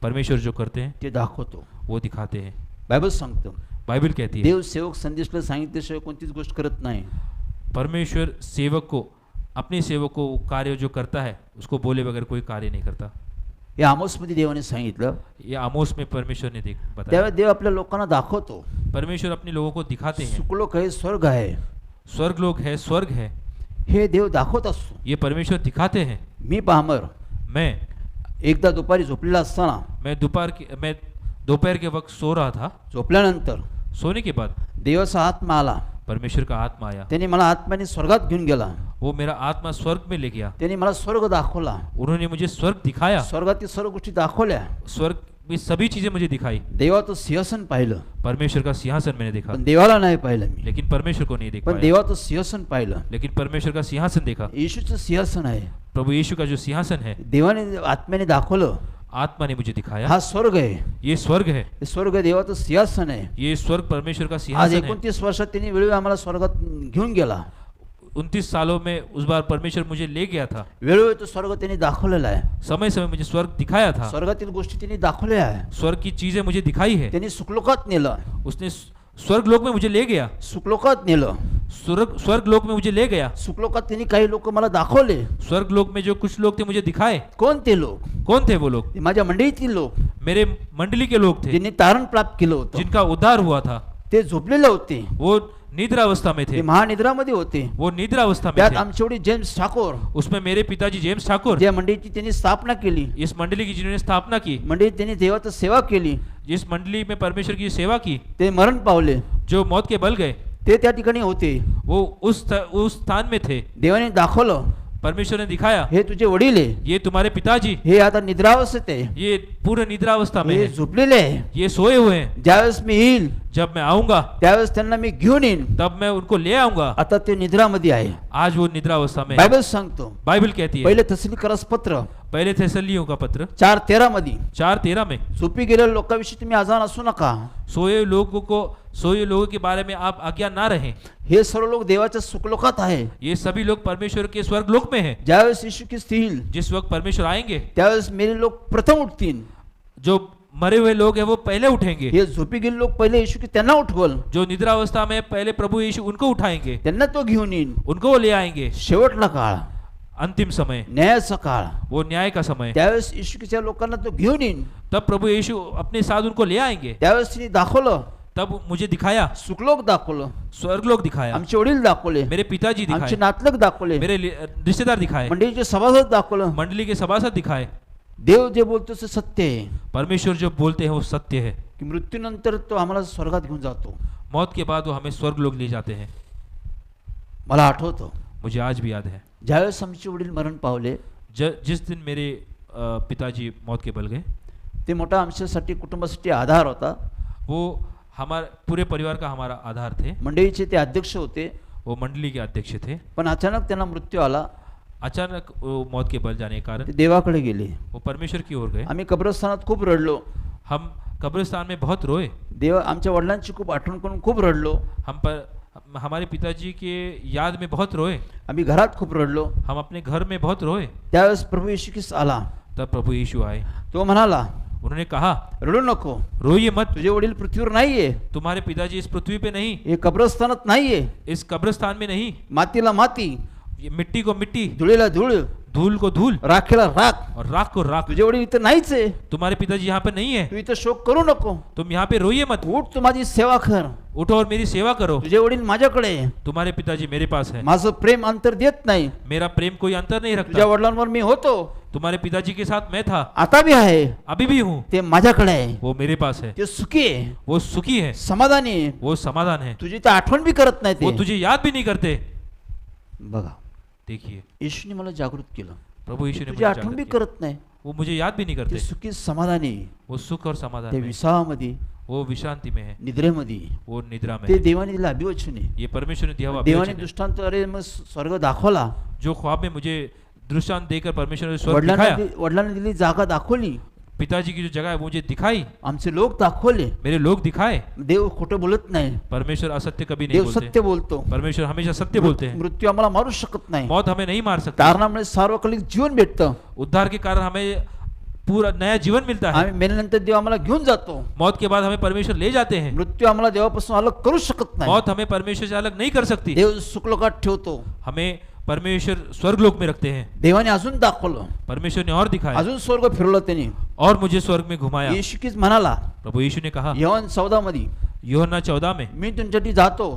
परमेश्वर जो करते हैं ते दाखवतो. वो दिखाते हैं. बायबल सांगतो बाइबल कहती है देव सेवक संदेशला सांगितल्याशिवाय कोणतीच गोष्ट करत नाही. परमेश्वर सेवक को अपने सेवक को कार्य जो करता है उसको बोले बगैर कोई कार्य नहीं करता. या आमोसमध्ये देवाने सांगितलं. ये आमोस में परमेश्वर ने बताया. त्यावेळेस देव आपल्या लोकांना दाखवतो. परमेश्वर अपने लोगों को दिखाते हैं. सुखलोक आहे, स्वर्ग आहे, स्वर्गलोक है, स्वर्ग है, हे देव दाखवत असतो. ये परमेश्वर दिखाते हैं. मी पामर मैं एकदा दुपारी झोपलेला असताना मैं दोपहर के वक्त सो रहा था. झोपल्यानंतर सोने के बाद देवाचा आत्मा आला. परमेश्वर का आत्मा आया. त्याने मला आत्म्याने स्वर्गात घेऊन गेला. वो मेरा आत्मा स्वर्ग में ले गया. त्याने मला स्वर्ग दाखवला. उन्होंने मुझे स्वर्ग दिखाया. स्वर्गातील सर्व गोष्टी दाखवल्या. स्वर्ग में सभी चीजें मुझे दिखाई. देवाचं सिंहासन पाहिलं. परमेश्वर का सिंहासन मैंने देखा. पण देवाला नाही पाहिलं मी. लेकिन परमेश्वर को नहीं देख पण पाया. देवाचं सिंहासन पाहिलं. लेकिन परमेश्वर का सिंहासन देखा. येशूचं सिंहासन आहे. प्रभु यीशु का जो सिंहासन है देवाने आत्म्याने दाखवलं. आत्मा ने मुझे दिखाया. हा स्वर्ग आहे. ये स्वर्ग है. हे स्वर्ग देवाचं सिंहासन आहे. ये स्वर्ग परमेश्वर का आज सिंहासन है. 29 वर्षात त्यांनी वेळोवेळी आम्हाला स्वर्गात घेऊन गेला. 29 सालों में उस बार परमेश्वर मुझे ले गया था. वेळोवेळी तो स्वर्ग त्यांनी दाखवलेला आहे. समय समय मुझे स्वर्ग दिखाया था. स्वर्गातील गोष्टी त्यांनी दाखवल्या आहे. स्वर्ग की चीजें मुझे दिखाई है. त्यांनी सुखलोकात नेलं. उसने स्वर्गलोक में मुझे ले गया. सुखलोकात नेलं. स्वर्गलोक में मुझे ले गया. सुखलोकात त्यांनी काही लोक मला दाखवले. स्वर्गलोक में जो कुछ लोग थे मुझे दिखाए. कोण ते लोक? कौन थे वो लोग? ते माझ्या मंडळीतील लोक, मेरे मंडली के लोग थे ज्यांनी तारण प्राप्त केलं होतं. जिनका उद्धार हुआ था. ते झोपलेले होते. वो निद्रावस्था में ते थे. महानिद्रामध्ये होते. वो निद्रावस्था में त्यात थे. आमचे वडील जेम्स ठाकूर, उसमें मेरे पिताजी जेम्स ठाकुर, ज्या मंडळीची त्यांनी स्थापना केली, इस मंडली की जिन्होंने स्थापना की, मंडळीत त्यांनी देवाची सेवा केली, जिस मंडली में परमेश्वर की सेवा की, ते मरण पावले. जो मौत के बल गए, ते त्या ठिकाणी होते. वो उस स्थान में थे. देवाने दाखवलं, परमेश्वर ने दिखाया, हे तुझे वडील आहे, ये तुम्हारे पिताजी, हे आता निद्रावस्थेत आहे, ये पूर्ण निद्रावस्था में हे है, झोपलेले आहे. ये सोए हुए हैं. ज्यावेळेस मी येईल जब मैं आऊंगा त्यावेळेस त्यांना मी घेऊन येईन. तब मैं उनको ले आऊंगा. आता ते निद्रामध्ये आहे. आज वो निद्रावस्था में है. बायबल सांगतो. बाइबल कहती है, पहिले थेसलोनिकरस पत्र पहले थेसलियों का पत्र 4:13 मध्ये 4:13 में, झोपी गेलेल्या लोकांविषयी तुम्ही आजान असू नका. सोए लोगों के बारे में आप आज्ञा ना रहें. हे सर्व लोक देवाच्या सुखलोकात आहे. ये सभी लोग परमेश्वर के स्वर्गलोक में हैं. ज्यावेळेस येशू ख्रिस्त येईल जिस वक्त परमेश्वर आएंगे, त्यावेळेस मेरे लोक प्रथम उठतील. जो मरे हुए लोग हैं वो पहले उठेंगे. हे झोपी गेले लोक पहिले येशू ख्रिस्त त्यांना उठवल. जो निद्रावस्था में पहले प्रभु यीशु उनको उठाएंगे, त्यांना तो घेऊन येईल. उनको वो ले आएंगे. शेवटला काळ, अंतिम समय, न्यायाचा काळ, वो न्याय का समय, त्यावेळेस येशू ख्रिस्त लोकांना तो घेऊन येईल. तब प्रभु यीशु अपने साथ उनको ले आएंगे. त्यावेळेस तिने दाखवलं, तब मुझे दिखाया, सुखलोक दाखवलं, स्वर्गलोक दिखाया, आमचे वडील दाखवले, मेरे पिताजी आमचे दिखाए, नातलग दाखवले, मेरे रिश्तेदार दिखाए, मंडळीचे सभासद दाखवलं. मंडली के सभासद दिखाए. देव जे बोलतो ते सत्य आहे. परमेश्वर जो बोलते हैं वो सत्य है. की मृत्यूनंतर तो आम्हाला स्वर्गात घेऊन जातो. मौत के बाद वो हमें स्वर्गलोक ले जाते हैं. मला आठवतं, मुझे आज भी याद है, ज्यावेळेस आमचे वडील मरण पावले, जिस दिन मेरे पिताजी मौत के बल गए, ते मोठा आमच्यासाठी कुटुंबासाठी आधार होता. वो हमारे पूरे परिवार का हमारा आधार थे. मंडळीचे ते अध्यक्ष होते. वो मंडली के अध्यक्ष थे. पण अचानक त्यांना मृत्यू आला. अचानक वो मौत के बल जाने के कारण ते देवाकडे गेले. वो परमेश्वर की ओर गए. आम्ही कब्रस्तानात खूप रडलो. हम कब्रिस्तान में बहुत रोए. देव आमच्या वडिलांची खूप आठवण करून खूप रडलो. हमारे पिताजी के याद में बहुत रोए. आम्ही घरात खूप रडलो. हम अपने घर में बहुत रोए. त्यावेळेस प्रभू येशू ख्रिस्त आला. तब प्रभु यीशु आए. तो म्हणाला, उन्होंने कहा, रडू नको, रोइए मत. तुझे वडील पृथ्वीवर नाहीये, तुम्हारे पिताजी इस पृथ्वी पे नहीं, हे कब्रस्तानात नाहीये, इस कब्रिस्तान में नहीं, मातीला माती, ये मिट्टी को मिट्टी, धुळीला धूळ, धूल को धूल, राखेला राख. और राख को राख. तुझे वडील इथं नाहीच आहे, तुम्हारे पिताजी यहाँ पे नहीं है, तू इथं शोक करू नको. तुम यहाँ पे रोइए मत. उठ, तू माझी सेवा कर. उठो और मेरी सेवा करो. तुझे वडील माझ्याकडे आहे. तुम्हारे पिताजी मेरे पास है. माझं प्रेम अंतर देत नाही. मेरा प्रेम कोई अंतर नहीं तुझ्या रखता. वडिलांवर मी होतो, तुम्हारे पिताजी के साथ मैं था, आता भी आहे, अभी भी हूँ. ते माझ्याकडे आहे. वो मेरे पास है. ते सुखी आहे, वो सुखी है, समाधानी आहे. वो समाधान है. तुझी तर आठवण बी करत नाही वो ते. तुझे याद भी नहीं करते. बघा, देखिए, येशूने मला जागृत केलं. प्रभु यीशु ने तुझी मुझे आठवण जागृत बी किया. करत नाही. वो मुझे याद भी नहीं ते करते। सुखी समाधानी वो सुख और समाधान ते में, विसावामध्ये वो विश्रांति में है, निद्रेमध्ये वो निद्रा में ते है। देवाने दिलं अभिवचन आहे. ये परमेश्वर ने दिया हुआ देवाने अभिवचन है। दृष्टांत अरे मग स्वर्ग दाखवला, जो ख्वाब में मुझे दृष्टांत देकर परमेश्वर ने स्वर्ग वडिलांना दिखाया, वडिलांना दिली जागा दाखवली, पिताजी की जो जगह है मुझे दिखाई, आमचे लोक दाखवले. मेरे लोग दिखाए। देव खोटं बोलत नाही, परमेश्वर असत्य कभी नहीं देव बोलते। सत्य बोलतो. परमेश्वर हमेशा सत्य बोलते हैं। मृत्यू आम्हाला मारू शकत नाही. मौत हमें नहीं मार सकती। तारणामुळे सार्वकालिक जीवन भेटतं. उद्धार के कारण हमें पूरा नया जीवन मिलता है। आम्ही मेल्यानंतर देव आम्हाला घेऊन जातो. मौत के बाद हमें परमेश्वर ले जाते हैं। मृत्यू आम्हाला देवापासून अलग करू शकत नाही. मौत हमें परमेश्वर से अलग नहीं कर सकती। देव सुखलोकात ठेवतो. हमें परमेश्वर स्वर्गलोक में रखते हैं। देवाने अजून दाखवलं, परमेश्वर ने और दिखाया अजून स्वर्ग फिरवलं त्यांनी. और मुझे स्वर्ग में घुमाया। येशू कीच म्हणाला प्रभु यीशु ने कहा योहान 14 मध्ये, यूहन्ना 14 में, मी तुमच्यासाठी जातो,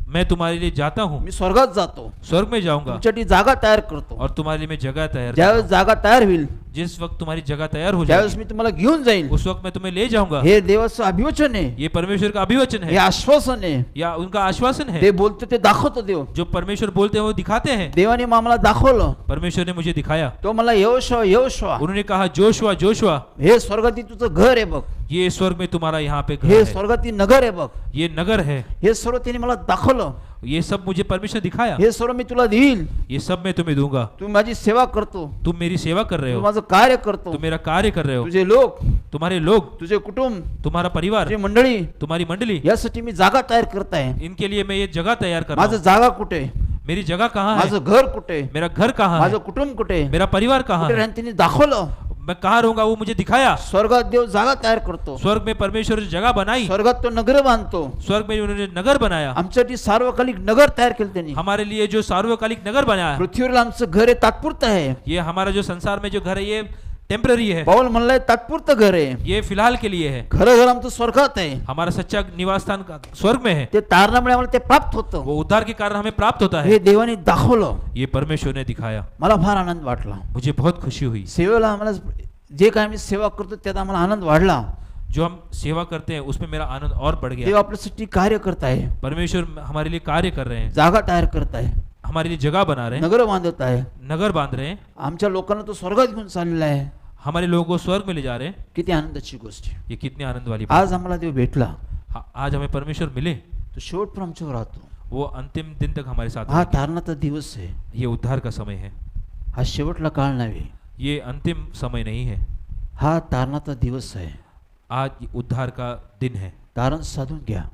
मैं तुम्हारे लिए जाता हूँ, मी स्वर्गात जातो, स्वर्ग में जाऊंगा तुमच्यासाठी जागा तयार करतो. और तुम्हारे लिए मैं जगह तैयार ज्यावेळेस करूंगा। जागा तयार होईल, जिस वक्त तुम्हारी जगह तैयार हो त्यावेळेस जाएगी, मी तुम्हाला घेऊन जाईल. उस वक्त मैं तुम्हें ले जाऊंगा। हे देवाचं अभिवचन आहे, ये परमेश्वर का अभिवचन हे है आश्वासन आहे. या उनका आश्वासन ते है। बोलतो ते दाखवतो देव. जो परमेश्वर बोलते हैं वो दिखाते हैं। देवाने मग आम्हाला दाखवलं. परमेश्वर ने मुझे दिखाया। तो मला यहोशुआ यहोशुआ, उन्होंने कहा जोशुआ जोशुआ, हे स्वर्गातील तुझं घर आहे बघ, ये स्वर्ग में तुम्हारा यहाँ पे घर हे है, स्वर्गातील नगर आहे बघ, ये नगर है। हे सर्व त्यांनी मला दाखवलं. ये सब मुझे परमेश्वर दिखाया। हे सर्व मी तुला देईल. ये सब मैं तुम्हें दूंगा। तू माझी सेवा करतो, तुम मेरी सेवा कर रहे तू हो, माझं कार्य करतो. तुम मेरा कार्य कर रहे हो। तुझे लोक, तुम्हारे लोग, तुझे कुटुंब, तुम्हारा परिवार, तुझी मंडळी, तुम्हारी मंडली, यासाठी मी जागा तयार करत आहे. इनके लिए मैं ये जगह तैयार कर रहा माझं हूँ। जागा कुठे, मेरी जगह कहाँ है, माझं घर कुठे, मेरा घर कहाँ माझं है, कुटुंब कुठे, मेरा परिवार कहाँ कुठे है, राहून त्यांनी दाखवलं. मैं कहाँ रहूंगा वो मुझे दिखाया। स्वर्गात देव जागा तयार करतो, स्वर्ग में परमेश्वर ने जगह बनाई, स्वर्गात तो नगर बांधतो. स्वर्ग में उन्होंने नगर बनाया। आमच्यासाठी सार्वकालिक नगर तयार केलं त्यांनी. हमारे लिए जो सार्वकालिक नगर बनाया, पृथ्वीवर आमचं घर आहे तात्पुरतं आहे. ये हमारा जो संसार में जो घर है ये टेम्पररी है, पाऊल म्हणलाय तात्पुरतं घर आहे. ये फिलहाल के लिए है। खरं घर आमचं स्वर्गात आहे. हमारा सच्चा निवास स्थान स्वर्ग में है। ते तारणामुळे आम्हाला ते प्राप्त होतं. वो उद्धार के कारण हमें प्राप्त होता हे है। देवाने दाखवलं. ये परमेश्वर ने दिखाया। मला फार आनंद वाटला. मुझे बहुत खुशी हुई। सेवेला आम्हाला जे काय आम्ही सेवा करतो त्यात आम्हाला आनंद वाढला. जो हम सेवा करते हैं उसमें मेरा आनंद और बढ़ देव गया। आपल्यासाठी कार्य करत आहे, परमेश्वर हमारे लिए कार्य कर रहे हैं, जागा तयार करत आहे, हमारे लिए जगह बना रहे हैं, नगर बांधत आहे. नगर बांध रहे हैं, आमच्या लोकांना तो स्वर्गात घेऊन चाललेला आहे. हमारे लोगों को स्वर्ग में ले जा रहे हैं। किती आनंदाची गोष्ट आहे. ये कितनी आनंद वाली बात। आज आम्हाला देव भेटला, आज हमें परमेश्वर मिले, तो शेवटपर्यंत आमच्यावर राहतो. वो अंतिम दिन तक हमारे साथ हा रहेंगे। तारणाचा दिवस आहे, ये उद्धार का समय है, हा शेवटला काळ नव्हे, ये अंतिम समय नहीं है। हा तारणाचा दिवस आहे. आज ये उद्धार का दिन है। तारण साधून घ्या,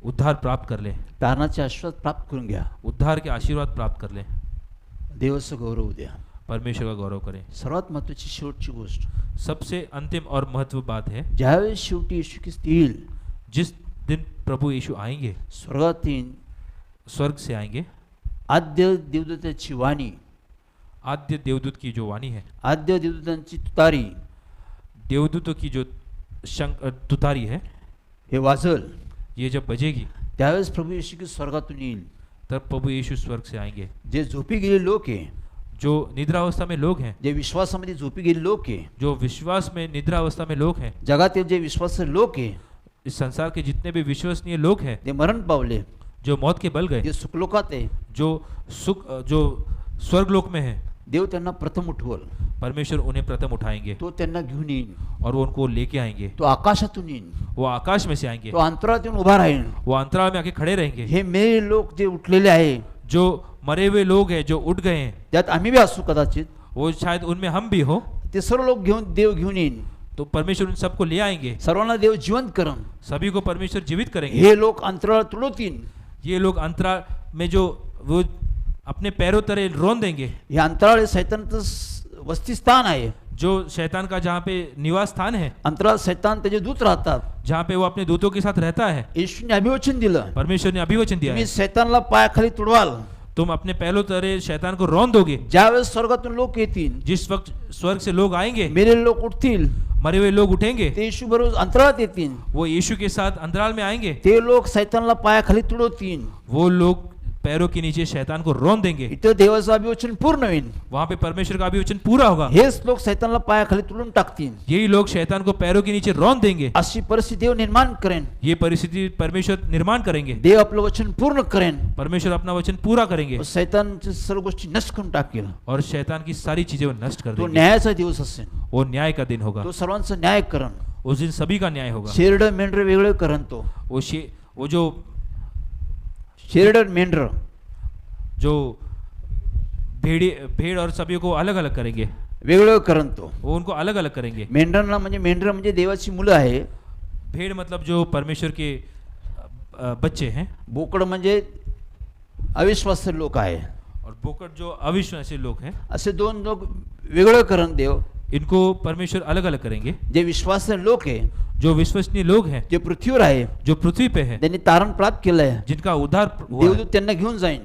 उद्धार प्राप्त कर ले, तारणाचे आशीर्वाद प्राप्त करून घ्या. उद्धार के आशीर्वाद प्राप्त कर ले, देवाचं गौरव द्या. परमेश्वर का गौरव करें। सर्वात महत्वाची शेवटची गोष्ट, सबसे अंतिम और महत्व बात है, ज्यावेळेस शेवटी येशू ख्रिस्त येईल, जिस दिन प्रभु यीशु आएंगे, स्वर्गात येईन, स्वर्ग से आएंगे, आद्य देवदूताची वाणी, आद्य देवदूत की जो वाणी है, आद्य देवदूतांची तुतारी देवदूतों की जो तुतारी है, हे वाजल. ये जब बजेगी त्यावेळेस प्रभू येशू ख्रिस्त स्वर्गातून येईल. तब प्रभु यीशु स्वर्ग से आएंगे। जे झोपी गेले लोक आहे, जो निद्रावस्था में लोग हैं, जे विश्वासामध्ये झोपी गेले लोक आहे, जो विश्वास में निद्रावस्था में लोग हैं, जगातील जे विश्वास लोक आहे, इस संसार के जितने भी विश्वसनीय लोग हैं, ते मरण पावले, जो मौत के बल गए, जे सुखलोकात आहे, जो स्वर्गलोक में है, देव त्यांना प्रथम उठवल. परमेश्वर उन्हें प्रथम उठाएंगे तो त्यांना घेऊन येईन. और वो उनको लेके आएंगे। तो आकाशातून येईन. वो आकाश में से आएंगे, तो अंतराळातून उभा राहील. वो अंतराल में आके खड़े रहेंगे। हे मेरे लोक जे उठलेले आहे, जो मरे हुए लोग हैं, जो उठ गए हैं, त्यात आम्ही बी असू कदाचित, वो शायद उनमें हम भी हो, ते सर्व लोक घेऊन देव घेऊन येईन. तो परमेश्वर उन सबको ले आएंगे। सर्वांना देव जिवंत करन. सभी को परमेश्वर जीवित करेंगे। हे लोक अंतराळात तुडवतील. ये लोग अंतराल में जो वो अपने पैरों तले रोन देंगे। हे अंतराळ हे सैतानाचं वस्तीस्थान आहे. जो शैतान का जहाँ पे निवास स्थान है, अंतराळ सैतान त्याचे दूत राहतात. जहाँ पे वो अपने दूतों के साथ रहता है। येशूने अभिवचन दिलं, परमेश्वर ने अभिवचन दिया तुम्ही है, सैतानला पायाखाली तुडवाल. तुम अपने पैरों तले शैतान को रौन दोगे। ज्यावेळेस स्वर्गातून लोक येतील, जिस वक्त स्वर्ग से लोग आएंगे, मेरे लोक उठतील, मरे हुए लोग उठेंगे, ते येशू बरोबर अंतराळात येतील. वो यीशु के साथ अंतराल में आएंगे। ते लोक सैतानला पायाखाली तुडवतील. वो लोग पैरों के नीचे शैतान को रौंद देंगे, इथं देवाचं अभिवचन पूर्ण होईल. वहां पे परमेश्वर का अभिवचन पूरा होगा. हेच लोक सैतानाला पायाखाली तुडून टाकतील. यही लोग शैतान को पैरों के नीचे रौंद देंगे. अशी परिस्थिती देव निर्माण करेन. ये परिस्थिति परमेश्वर निर्माण करेंगे. देव आपलं वचन पूर्ण करेन. परमेश्वर अपना वचन पूरा करेंगे व सैतानच्या सर्व गोष्टी नष्ट करून टाकेल. और शैतान की सारी चीजें वो नष्ट कर तो देंगे. न्यायाचा दिवस असेल. वो न्याय का दिन होगा. तो सर्वांचं न्याय करण. उस दिन सभी का न्याय होगा. शेरड मेंढर वेगळे करण. तो वो जो शेरड मेंढर जो भेड़ और सभी को अलग अलग करेंगे, वेगळं करण. तो वो उनको अलग अलग करेंगे. मेंढरांना म्हणजे मेंढर म्हणजे देवाची मुलं आहे. भेड़ मतलब जो परमेश्वर के बच्चे हैं, बोकड म्हणजे अविश्वासी लोक आहे. और बोकड जो अविश्वासी लोग हैं, असे दोन लोक वेगळं करण देव. इनको परमेश्वर अलग अलग करेंगे. जे विश्वासी लोक आहे, जो विश्वसनीय लोग हैं, जे पृथ्वीवर आहे, जो पृथ्वी पे है, त्यांनी तारण प्राप्त केलंय, जिनका उद्धार हुआ है, देवदूत त्यांना घेऊन जाईन.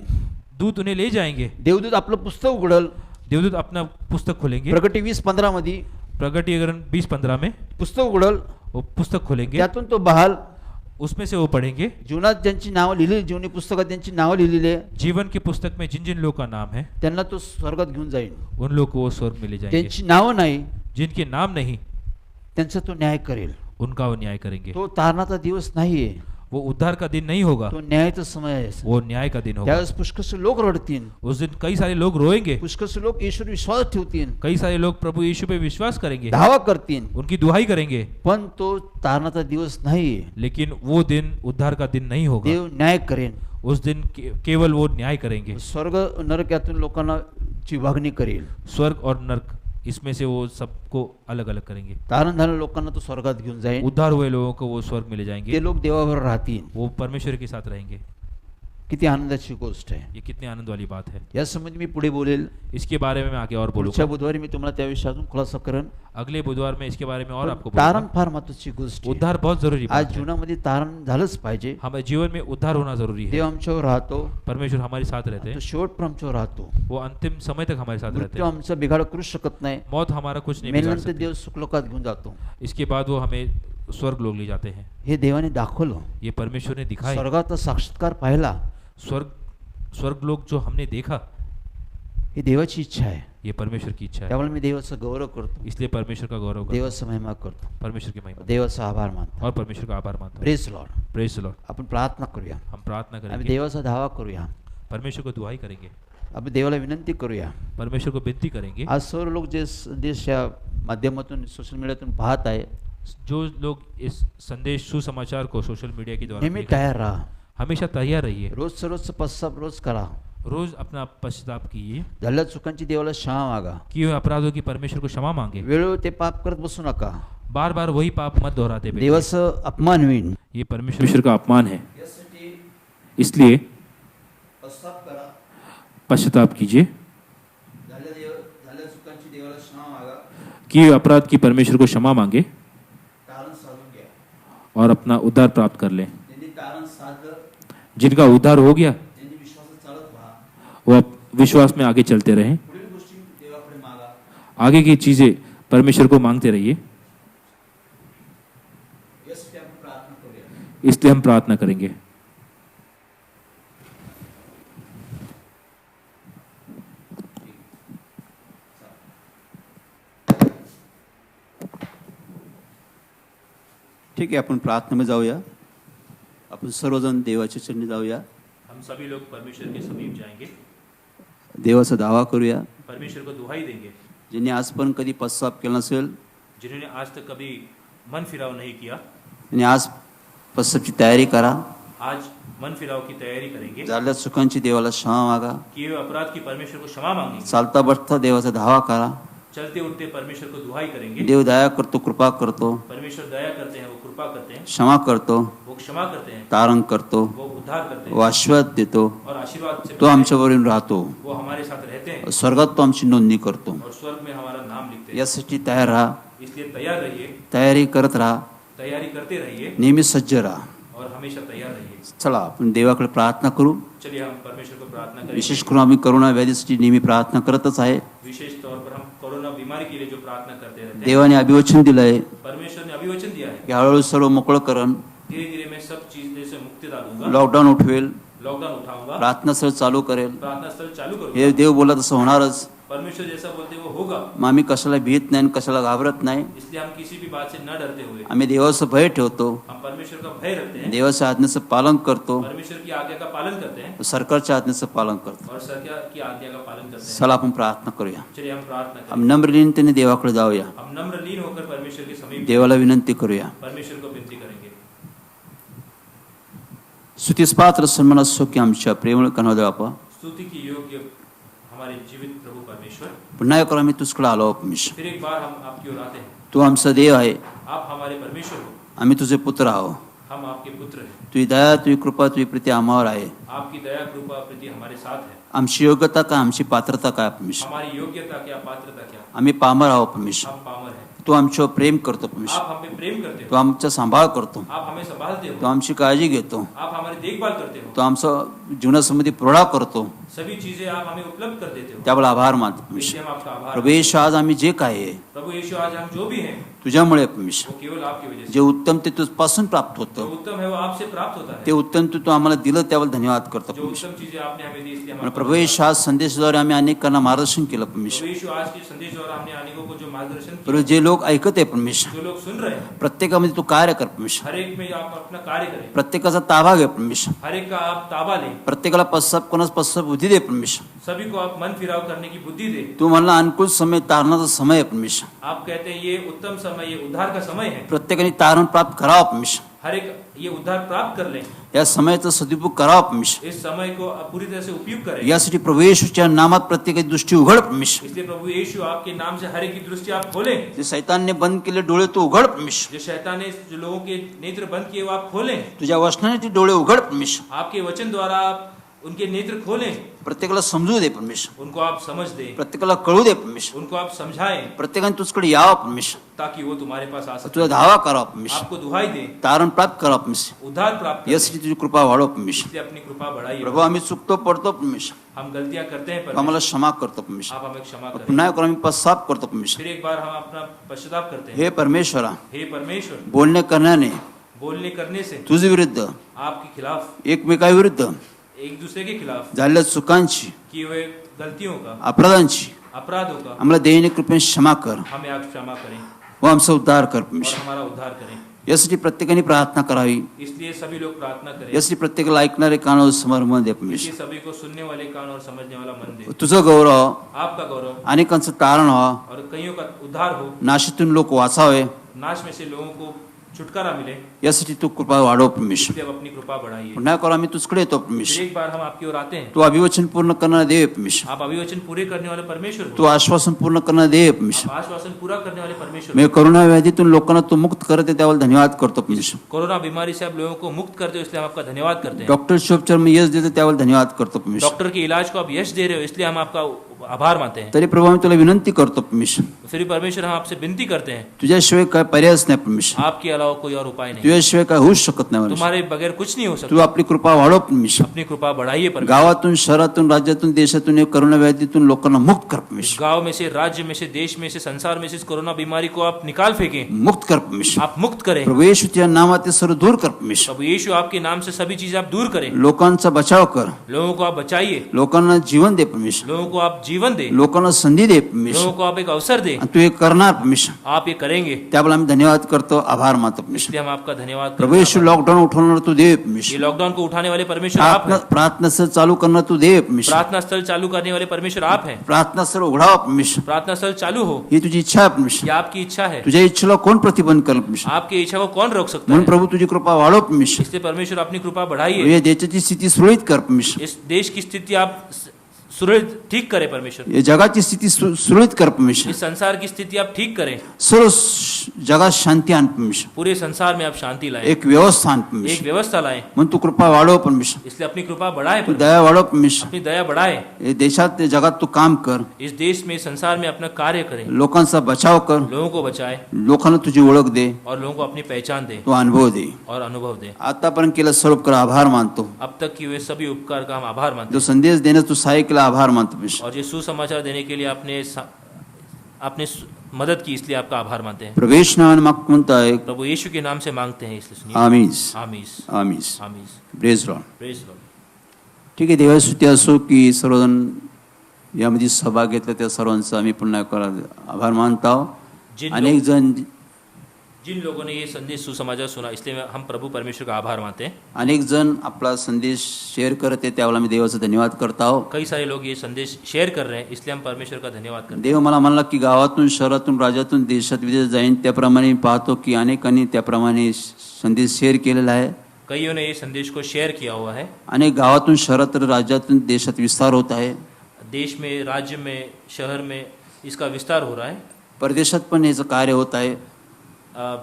दूत उन्हें ले जाएंगे. देवदूत आपलं पुस्तक उघडल. देवदूत अपना पुस्तक खोलेंगे. प्रगटी 20:15 मध्ये प्रगटीकरण 20:15 में पुस्तक उघडल. वो पुस्तक खोलेंगे. त्यातून तो बहाल उसमें से वो पढ़ेंगे. जीवनात ज्यांची नावं लिहिली, जीवनी पुस्तकात ज्यांची नावं लिहिलेली आहे, जीवन की पुस्तक में जिन जिन लोग का नाम है, त्यांना तो स्वर्गात घेऊन जाईल. उन लोग को वो स्वर्ग में ले जाएंगे. ज्यांची नावं नाही, जिनके नाम नहीं, त्यांचा तो न्याय करेल. उनका वो न्याय करेंगे. तो तारणाचा दिवस नाहीये, वो उद्धार का दिन नहीं होगा, तो न्यायाचा समय आहे. वो न्याय का दिन होगा. त्यावेळेस पुष्कळसे लोक रडतील. उस दिन कई सारे लोग रोएंगे. पुष्कळसे लोक ईश्वर विश्वास ठेवतील. कई सारे लोग प्रभु यीशु पे विश्वास करेंगे, धावा करतील. उनकी दुहाई करेंगे. पण तो तारणाचा दिवस नाहीये. लेकिन वो दिन उद्धार का दिन नहीं होगा. देव न्याय करेन. उस दिन केवल वो न्याय करेंगे. स्वर्ग नरक यातून लोकांना ची विभागणी करेल. स्वर्ग और नरक, इसमें से वो सबको अलग अलग करेंगे. तारण झालेल्या लोकांना तो स्वर्गात घेऊन जाईल. उद्धार हुए लोगों को वो स्वर्ग में ले ते जाएंगे. लोक देवावर राहतील. वो परमेश्वर के साथ रहेंगे. किती आनंदाची गोष्ट आहे. ये कितनी आनंद वाली बात है. या संबंधी मी पुढे बोलेल. इसके बारे में मैं आगे और पुढच्या बोलूंगा. बुधवारी मी तुम्हाला त्याविषयी अजून खुलासा करेन. अगले बुधवार में इसके बारे में और आपको तारण बोलूंगा. फार महत्वाची गोष्ट आहे. उद्धार बहुत जरूरी आज बात है. जीवनामध्ये तारण झालंच पाहिजे. हमारे जीवन में उद्धार होना जरूरी देव है. आमच्यावर राहतो. परमेश्वर हमारे साथ रहते तो हैं. शेवटपर्यंत आमच्यावर राहतो. वो अंतिम समय तक हमारे साथ रहते मृत्यू हैं. आमचा बिघाड करू शकत नाही. मौत हमारा कुछ नहीं बिगाड़ मेल्यानंतर सकती. देव सुखलोकात घेऊन जातो. इसके बाद वो हमें स्वर्ग लोग ले जाते हैं. हे देवाने दाखवलं. ये परमेश्वर ने दिखाया. स्वर्गाचा साक्षात्कार पाहिला. स्वर्ग लोग जो हमने देखा, ही देवाची इच्छा आहे. ये परमेश्वर की इच्छा है. त्यामुळे मी देवाचा गौरव करतो. इसलिए परमेश्वर का गौरव करता देवाचा महिमा करतो. हूं. परमेश्वर की महिमा देवाचा आभार मानतो. और परमेश्वर का आभार मानता हूं. Praise lord. Praise the lord. आपण प्रार्थना करूया. हम प्रार्थना आम्ही करेंगे, देवाचा धावा करूया. परमेश्वर को दुआई करेंगे, आपण देवाला विनंती करूया. परमेश्वर को विनती करेंगे. आज सर्व लोक जे संदेश या माध्यमातून सोशल मीडियातून पाहत आहे, जो लोग इस संदेश सुसमाचार को सोशल मीडिया के द्वारा नेहमी देख रहे हैं, तयार राहा. हमेशा तैयार रहिए. रोज सर्वच पश्चाताप रोज करा. रोज अपना पश्चाताप कीजिए. झालेल्या चुकांची देवाला क्षमा मागा. किए हुए अपराधों की परमेश्वर को क्षमा मांगे. वेळोवेळी ते पाप करत बसू नका. बार बार वही पाप मत दोहराते बैठिए. देवाचं अपमान होईल. ये परमेश्वर का अपमान है. इसलिए पश्चाताप करा. पश्चाताप कीजिए. झालेल्या चुकांची देवाला क्षमा मागा. किए हुए अपराध की परमेश्वर को क्षमा मांगे तारण साधून घ्या. और अपना उद्धार प्राप्त कर लें. त्यांनी तारण साधलं, जिनका उद्धार हो गया, त्यांनी विश्वासात चालत राहा. वो अब विश्वास में आगे चलते रहें. पुढील गोष्टी देवाकडे मागा. आगे की चीजें परमेश्वर को मांगते रहिए. यासाठी आपण प्रार्थना करूया. इसलिए हम प्रार्थना करेंगे. ठीक आहे, आपण प्रार्थनेमध्ये जाऊया. आपण सर्वजण देवाच्या चरणी जाऊया. हम सभी लोग परमेश्वर के समीप जाएंगे. देवाचा दावा करूया. परमेश्वर को दुहाई देंगे. ज्यांनी आज पण कधी पश्चाताप केला नसेल, जिन्होंने आज तक कभी मन फिराव नहीं किया, त्यांनी आज पश्चातापची तयारी करा. आज मन फिराव की तैयारी करेंगे. झालेल्या चुकांची देवाला क्षमा मागा. किए हुए अपराध की परमेश्वर को क्षमा मांगेंगे. चालता बसता देवाचा धावा करा. चलते उठते परमेश्वर को दुहाई करेंगे. देव दया करतो, कृपा करतो, परमेश्वर दया करते हैं, वो कृपा करते हैं, क्षमा करतो, वो क्षमा करते हैं, तारण करतो, वो उद्धार करते व हैं आशीर्वाद देतो. और आशीर्वाद से तो आमच्यावरून राहतो. वो हमारे साथ रहते हैं स्वर्गात तो आमची नोंदणी करतो. और स्वर्ग में हमारा नाम लिखते हैं. यासाठी तयार राहा. इसलिए तैयार रहिए, तयारी करत राहा. तैयारी करते रहिए नेहमी सज्ज राहा. और हमेशा तैयार रहिए. चला आपण देवाकडे प्रार्थना करू. चलिए हम परमेश्वर को प्रार्थना करें. विशेष करून आम्ही करोना व्याधीसाठी नेहमी प्रार्थना करतच आहे. विशेष तौर पर हम कोरोना बीमारी के लिए जो प्रार्थना करते रहते हैं, देवाने अभिवचन दिलंय परमेश्वर ने अभिवचन दिया है की हळूहळू सर्व मोकळं करण. धीरे धीरे मैं सब चीजें से मुक्ति डालूंगा. लॉकडाऊन उठवेल. लॉकडाउन उठाऊंगा, प्रार्थनास्थळ चालू करेल. प्रार्थना स्थल चालू करूंगा. हे देव बोला तसं होणारच. परमेश्वर जैसा बोलते वो होगा. मग आम्ही कशाला भीत नाही आणि कशाला घाबरत नाही. इसलिए हम किसी भी बात से न डरते हुए आम्ही देवाचं भय ठेवतो, हम परमेश्वर का भय रखते हैं, देवाच्या आज्ञेचं पालन करतो, परमेश्वर की आज्ञा का पालन करते हैं सरकारच्या आज्ञेचं पालन करतो. और सरकार की आज्ञा का पालन करते हैं. चला आपण प्रार्थना करूया. चलिए हम प्रार्थना हम करें. नम्रलीनतेने देवाकडे जाऊया, हम नम्र लीन होकर परमेश्वर के समीप देवाला विनंती करूया. परमेश्वर को विनती करेंगे. स्तुतीस पात्र सन्मानात सोकी आमच्या प्रेमळ कन्हैया बापा, स्तुति की योग्य हमारे जीवित प्रभु परमेश्वर, पुन्हा एक आम्ही तुझकडे आलो परमेश्वर. फिर एक बार हम आपकी ओर आते हैं. तू आमचा देव आहे, आप हमारे परमेश्वर हो, आम्ही तुझे पुत्र आहो. हम आपके पुत्र हैं. तुझी दया, तुझी कृपा, तुझी प्रीती आम्हावर आहे. आपकी दया कृपा प्रीति हमारे साथ है. आमची योग्यता काय, आमची पात्रता काय परमेश्वर. हमारी योग्यता क्या, पात्रता क्या, आम्ही पामर आहो परमेश्वर. हम पामर हैं. तू आमच्यावर प्रेम करतो परमेश्वर. आप हम पे प्रेम करते तू हो, आमचा सांभाळ करतो, आप हमें संभालते तू हो, आमची काळजी घेतो, आप हमारी देखभाल करते हो, तू आमचा जीवनासंबंधी पुरवठा करतो. सभी चीजें आप हमें उपलब्ध कर देते हो. त्याबद्दल आभार मानतो परमेश्वर. इसलिए हम आपका आभार. प्रभू येशू, आज आम्ही जे काय आहे प्रभु यीशु, आज हम जो भी हैं तुझ्यामुळे परमेश्वर. वो केवल आपकी वजह से. जे उत्तम ते तुझपासून प्राप्त जो होतं, उत्तम है वो आपसे प्राप्त होता ते है. उत्तम तू आम्हाला दिलं त्याबद्दल धन्यवाद करतो जो परमेश्वर. उत्तम चीजें आपने हमें दी इसलिए हम आणि आपका प्रभू येशू, आज संदेशाद्वारे आम्ही अनेकांना मार्गदर्शन केलं परमेश्वर. प्रभु यीशु, आज के संदेश द्वारा हमने अनेकों को जो मार्गदर्शन प्रभू, किया, जे लोक ऐकत आहे परमेश्वर, जो लोग सुन रहे हैं, प्रत्येकामध्ये तू कार्य कर परमेश्वर. हर एक में आप अपना कार्य करें, प्रत्येकाचा ताबा घे परमेश्वर. हर एक का आप ताबा लें, प्रत्येकाला पश्चात कोणास पश्चात बुद्धी दे परमेश्वर. सभी को आप मन फिराव करने की बुद्धि दे. तू म्हणला अनुकूल समय, तारणाचा समय आहे परमेश्वर. आप कहते हैं ये उत्तम समय, ये उद्धार का समय है. प्रत्येकाने तारण प्राप्त करावं परमेश्वर. हर एक ये उद्धार प्राप्त कर लें. या समयाचा सदुपयोग करावा परमेश्वर. इस समय को आप पूरी तरह से उपयोग करें. यासाठी प्रभू येशूच्या नामात प्रत्येकाची दृष्टी उघड परमेश्वर. इसलिए प्रभु यीशु, आपके नाम से हर एक की दृष्टि आप खोलें. जे सैतानने बंद केले डोळे तू उघड परमेश्वर. जो शैतान ने जो लोगों के नेत्र बंद किए वो आप खोलें. तुझ्या वचनाने ते डोळे उघड परमेश्वर. आपके वचन द्वारा आप उनके नेत्र खोलें. प्रत्येकाला समजू दे परमेश्वर. उनको आप समझ दें, प्रत्येकाला कळू दे परमेश्वर. उनको आप समझाएं, प्रत्येकाने तुझकडे यावं परमेश्वर. ताकि वो तुम्हारे पास आ सके, तुझा धावा करावा परमेश्वर. आपको दुहाई दे, तारण प्राप्त करावं परमेश्वर. उद्धार प्राप्त करें. यासाठी तुझी कृपा वाढव परमेश्वर. इसलिए अपनी कृपा बढ़ाइए. प्रभू, आम्ही चुकतो पडतो परमेश्वर. हम गलतियां करते हैं तू पर आम्हाला क्षमा करतो परमेश्वर. आप हमें क्षमा करें. पुन्हा एक आम्ही पश्चाताप करतो परमेश्वर. फिर एक बार हम अपना पश्चाताप करते हैं. हे परमेश्वरा, हे परमेश्वर, बोलणे करण्याने बोलने करने से तुझ विरुद्ध, आपके खिलाफ, एकमेकाविरुद्ध एक दूसरे के खिलाफ झालेल्या चुकांची, किए हुए गलतियों का, अपराधांची अपराधों का आम्हाला दैनिक कृपेने क्षमा कर हमें आप क्षमा करें व आमचा उद्धार कर और परमेश्वर. हमारा उद्धार करें. यासाठी प्रत्येकाने प्रार्थना करावी. इसलिए सभी लोग प्रार्थना करें. यासाठी प्रत्येकाला ऐकणारे कानावर समर्पण दे परमेश्वर. इसलिए सभी को सुनने वाले कान और समझने वाला मन दे. तुझं गौरव आपका गौरव अनेकांचं तारण व्हावं. और कईयों का उद्धार हो. नाशीतून लोक वाचावे, नाश में से लोगों को छुटकारा मिले. यासाठी तू कृपा वाढव परमेश्वर. इसलिए आप अपनी कृपा बढ़ाइए. पुन्हा करू आम्ही तुझकडे येतो फिर परमेश्वर. एक बार हम आपकी ओर आते हैं. तू अभिवचन पूर्ण करणारा देव आहे परमेश्वर. आप अभिवचन पूरे करने वाले परमेश्वर तू हो. आश्वासन पूर्ण करणारा देव आहे परमेश्वर. आप आश्वासन पूरा करने वाले परमेश्वर मी हो. करुणा व्याधीतून लोकांना तू मुक्त करते त्यावर धन्यवाद करतो परमेश्वर. कोरोना बीमारी से आप लोगों को मुक्त करते हो, इसलिए हम आपका धन्यवाद करते हैं. डॉक्टरचे उपचार मी यश देतो त्यावर धन्यवाद करतो परमेश्वर. डॉक्टर के इलाज को आप यश दे रहे हो, इसलिए हम आपका आभार मानते हैं. तरी प्रभू, आम्ही तुला विनंती करतो परमेश्वर. फिर भी परमेश्वर, हम आपसे विनती करते हैं, तुझ्याशिवाय काय पर्यायच नाही परमेश्वर. आपके अलावा कोई और उपाय नहीं. तुझ्याशिवाय काय होऊच शकत नाही परमेश्वर. तुम्हारे बगैर कुछ नहीं हो सकता. तू आपली कृपा वाढव परमेश्वर. अपनी कृपा बढ़ाइए परमेश्वर. गावातून, शहरातून, राज्यातून, देशातून या करुणा व्याधीतून लोकांना मुक्त कर परमेश्वर. गांव में से, राज्य में से, देश में से, संसार में से इस कोरोना बीमारी को आप निकाल फेंकें. मुक्त कर परमेश्वर. आप मुक्त करें. प्रभू येशूच्या नामात ते सर्व दूर कर परमेश्वर. प्रभु यीशु, आपके नाम से सभी चीजें आप दूर करें. लोकांचा बचाव कर. लोगों को आप बचाइए. लोकांना जीवन दे परमेश्वर. लोगों को आप जीवन दे. लोकांना संधी दे लोगों परमेश्वर. को आप एक अवसर दे. आणि तू हे करणार परमेश्वर. आप ये करेंगे, त्याबद्दल आम्ही धन्यवाद करतो, आभार मानतो परमेश्वर. इसलिए हम आपका धन्यवाद प्रभू करते येशू, हैं. लॉकडाऊन उठवणार तू देव ये परमेश्वर. लॉकडाउन को उठाने वाले परमेश्वर आप प्रार्थना हैं. प्रार्थना स्थळ चालू करणार तू देव परमेश्वर. प्रार्थना स्थल चालू करने वाले परमेश्वर आप हैं. प्रार्थना स्थळ उघडावा परमेश्वर. प्रार्थना स्थल चालू हो, ही तुझी इच्छा आहे परमेश्वर. ये आपकी इच्छा है. तुझ्या इच्छेला कोण प्रतिबंध करेल परमेश्वर. आपकी इच्छा को कौन रोक सकता म्हणून है. प्रभू तुझी कृपा वाढव परमेश्वर. इसलिए परमेश्वर, अपनी कृपा बढ़ाइए. या देशाची स्थिती सुरळीत कर परमेश्वर. इस देश की स्थिति आप सुरळीत ठीक करें परमेश्वर. या जगाची स्थिती सुरळीत कर परमेश्वर. इस संसार की स्थिति आप ठीक करें. सर्व जगात शांती आण परमेश्वर. पूरे संसार में आप शांति लाएं, एक व्यवस्था आण एक परमेश्वर. व्यवस्था लाएं. म्हणून तू कृपा वाढव परमेश्वर. इसलिए अपनी कृपा बढ़ाए तू परमेश्वर. दया वाढव परमेश्वर. अपनी दया बढ़ाए. या देशात, या जगात तू काम कर. इस देश में, संसार में अपना कार्य करें. लोकांचा बचाव कर. लोगों को बचाए लोकांना तुझी ओळख दे. और लोगों को अपनी पहचान दे तू अनुभव दे. और अनुभव दे. आतापर्यंत केला सर्व कर आभार मानतो. अब तक किए हुए सभी उपकार का हम आभार मानते जो हैं. संदेश देण्यास तू सहाय्य केला आभार मानतो परमेश्वर. और ये सुसमाचार देने के लिए आपने मदद की, इसलिए आपका आभार मानते हैं. प्रवेश नावाने मागतो म्हणताय. प्रभु यीशु के नाम से मांगते हैं, इसलिए सुनिए. आमीस आमीस, आमीस. आमीस. Praise lord. Praise lord. ठीक आहे, देवाची स्तुती असो की सर्वजण यामध्ये सहभाग घेतला त्या सर्वांचा आम्ही पुन्हा एकदा आभार मानतो. जिन अनेक जण जिन लोगों ने ये संदेश सुसमाचार सुना, इसलिए हम प्रभू परमेश्वर का आभार मानते हैं. अनेक जण आपला संदेश शेअर करते, त्यावेळेला मी देवाचा धन्यवाद करतो. कई सारे लोग ये संदेश शेयर कर रहे हैं, इसलिए हम परमेश्वर का धन्यवाद करते देव मला म्हणला की गावातून, शहरातून, राज्यातून, देशात विदेशात जाईन. त्याप्रमाणे मी पाहतो की अनेकांनी त्याप्रमाणे संदेश शेअर केलेला आहे. हैं. कईयों ने ये संदेश को शेयर किया हुआ है. अनेक गावातून, शहरात, राज्यातून, देशात विस्तार होत आहे. देश में, राज्य में, शहर में इसका विस्तार हो रहा है. परदेशात पण याचं कार्य होत आहे.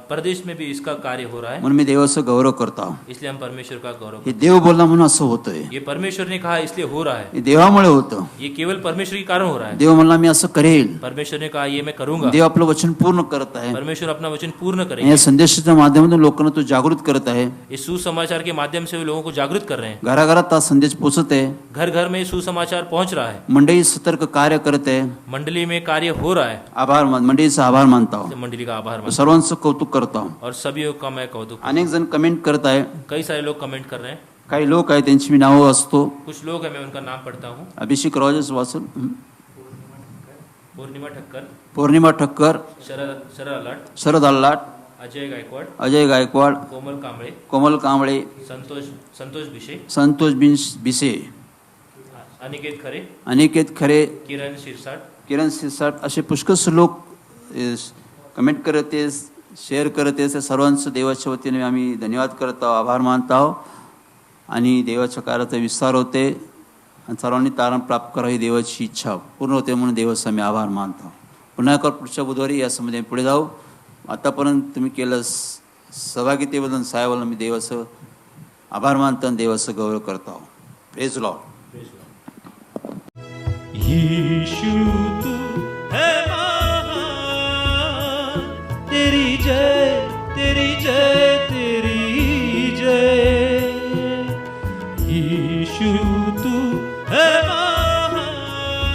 प्रदेश में भी इसका कार्य हो रहा है. म्हणून मी देवाचा गौरव करतो. इसलिए हम परमेश्वर का गौरव हे देव बोलला म्हणून असं होतंय. ये परमेश्वर ने कहा इसलिए हो रहा है. हे देवामुळे होतं. ये केवल परमेश्वर के कारण हो रहा है. देव म्हणला मी असं करेल. परमेश्वर ने कहा ये मैं करूंगा. देव आपलं वचन पूर्ण करत आहे. परमेश्वर अपना वचन पूर्ण या करेंगे. संदेशाच्या माध्यमातून लोकांना तो जागृत करत आहे. इस सुसमाचार के माध्यम से वे लोगों को जागृत कर रहे हैं. घराघरात हा संदेश पोचत आहे. घर घर में सुसमाचार पहुंच रहा है. मंडळी सतर्क कार्य करत आहे. मंडली में कार्य हो रहा है. मंडळीचा आभार मानतो. मंडली का आभार मानता सर्वांचं कौतुक करतो. और सभी का मैं कौतुक. अनेक जण कमेंट करत आहे. कई सारे लोग कमेंट कर रहे हैं. काही लोक आहेत त्यांची मी नावं वाचतो. कुछ लोग हैं, मैं उनका नाम पढ़ता हूँ. अभिषेक रॉजर्स वाचन, पूर्णिमा ठक्कर, पौर्णिमा ठक्कर, शरद अलाट, शरद अल्लाट, अजय गायकवाड, अजय गायकवाड, कोमल कांबळे, कोमल कांबळे, संतोष भिशे, संतोष बिसे, अनिकेत खरे, अनिकेत खरे, किरण शिरसाट, किरण सिरसाट असे पुष्कळ लोक कमेंट करते, शेअर करते. त्या सर्वांचं देवाच्या वतीने आम्ही धन्यवाद करतो, आभार मानतो. आणि देवाच्या कार्याचा विस्तार होते आणि सर्वांनी तारण प्राप्त करावं ही देवाची इच्छा पूर्ण होते, म्हणून देवाचा आम्ही आभार मानतो. पुन्हा एकदा पुढच्या बुधवारी यामध्ये पुढे जाऊ. आतापर्यंत तुम्ही केलं सहभागितेबद्दल साहेबांना मी देवाचं आभार मानतो आणि देवाचं गौरव करतो. Praise Lord. यीशु तू है महान, तेरी जय, तेरी जय, तेरी जय. यीशु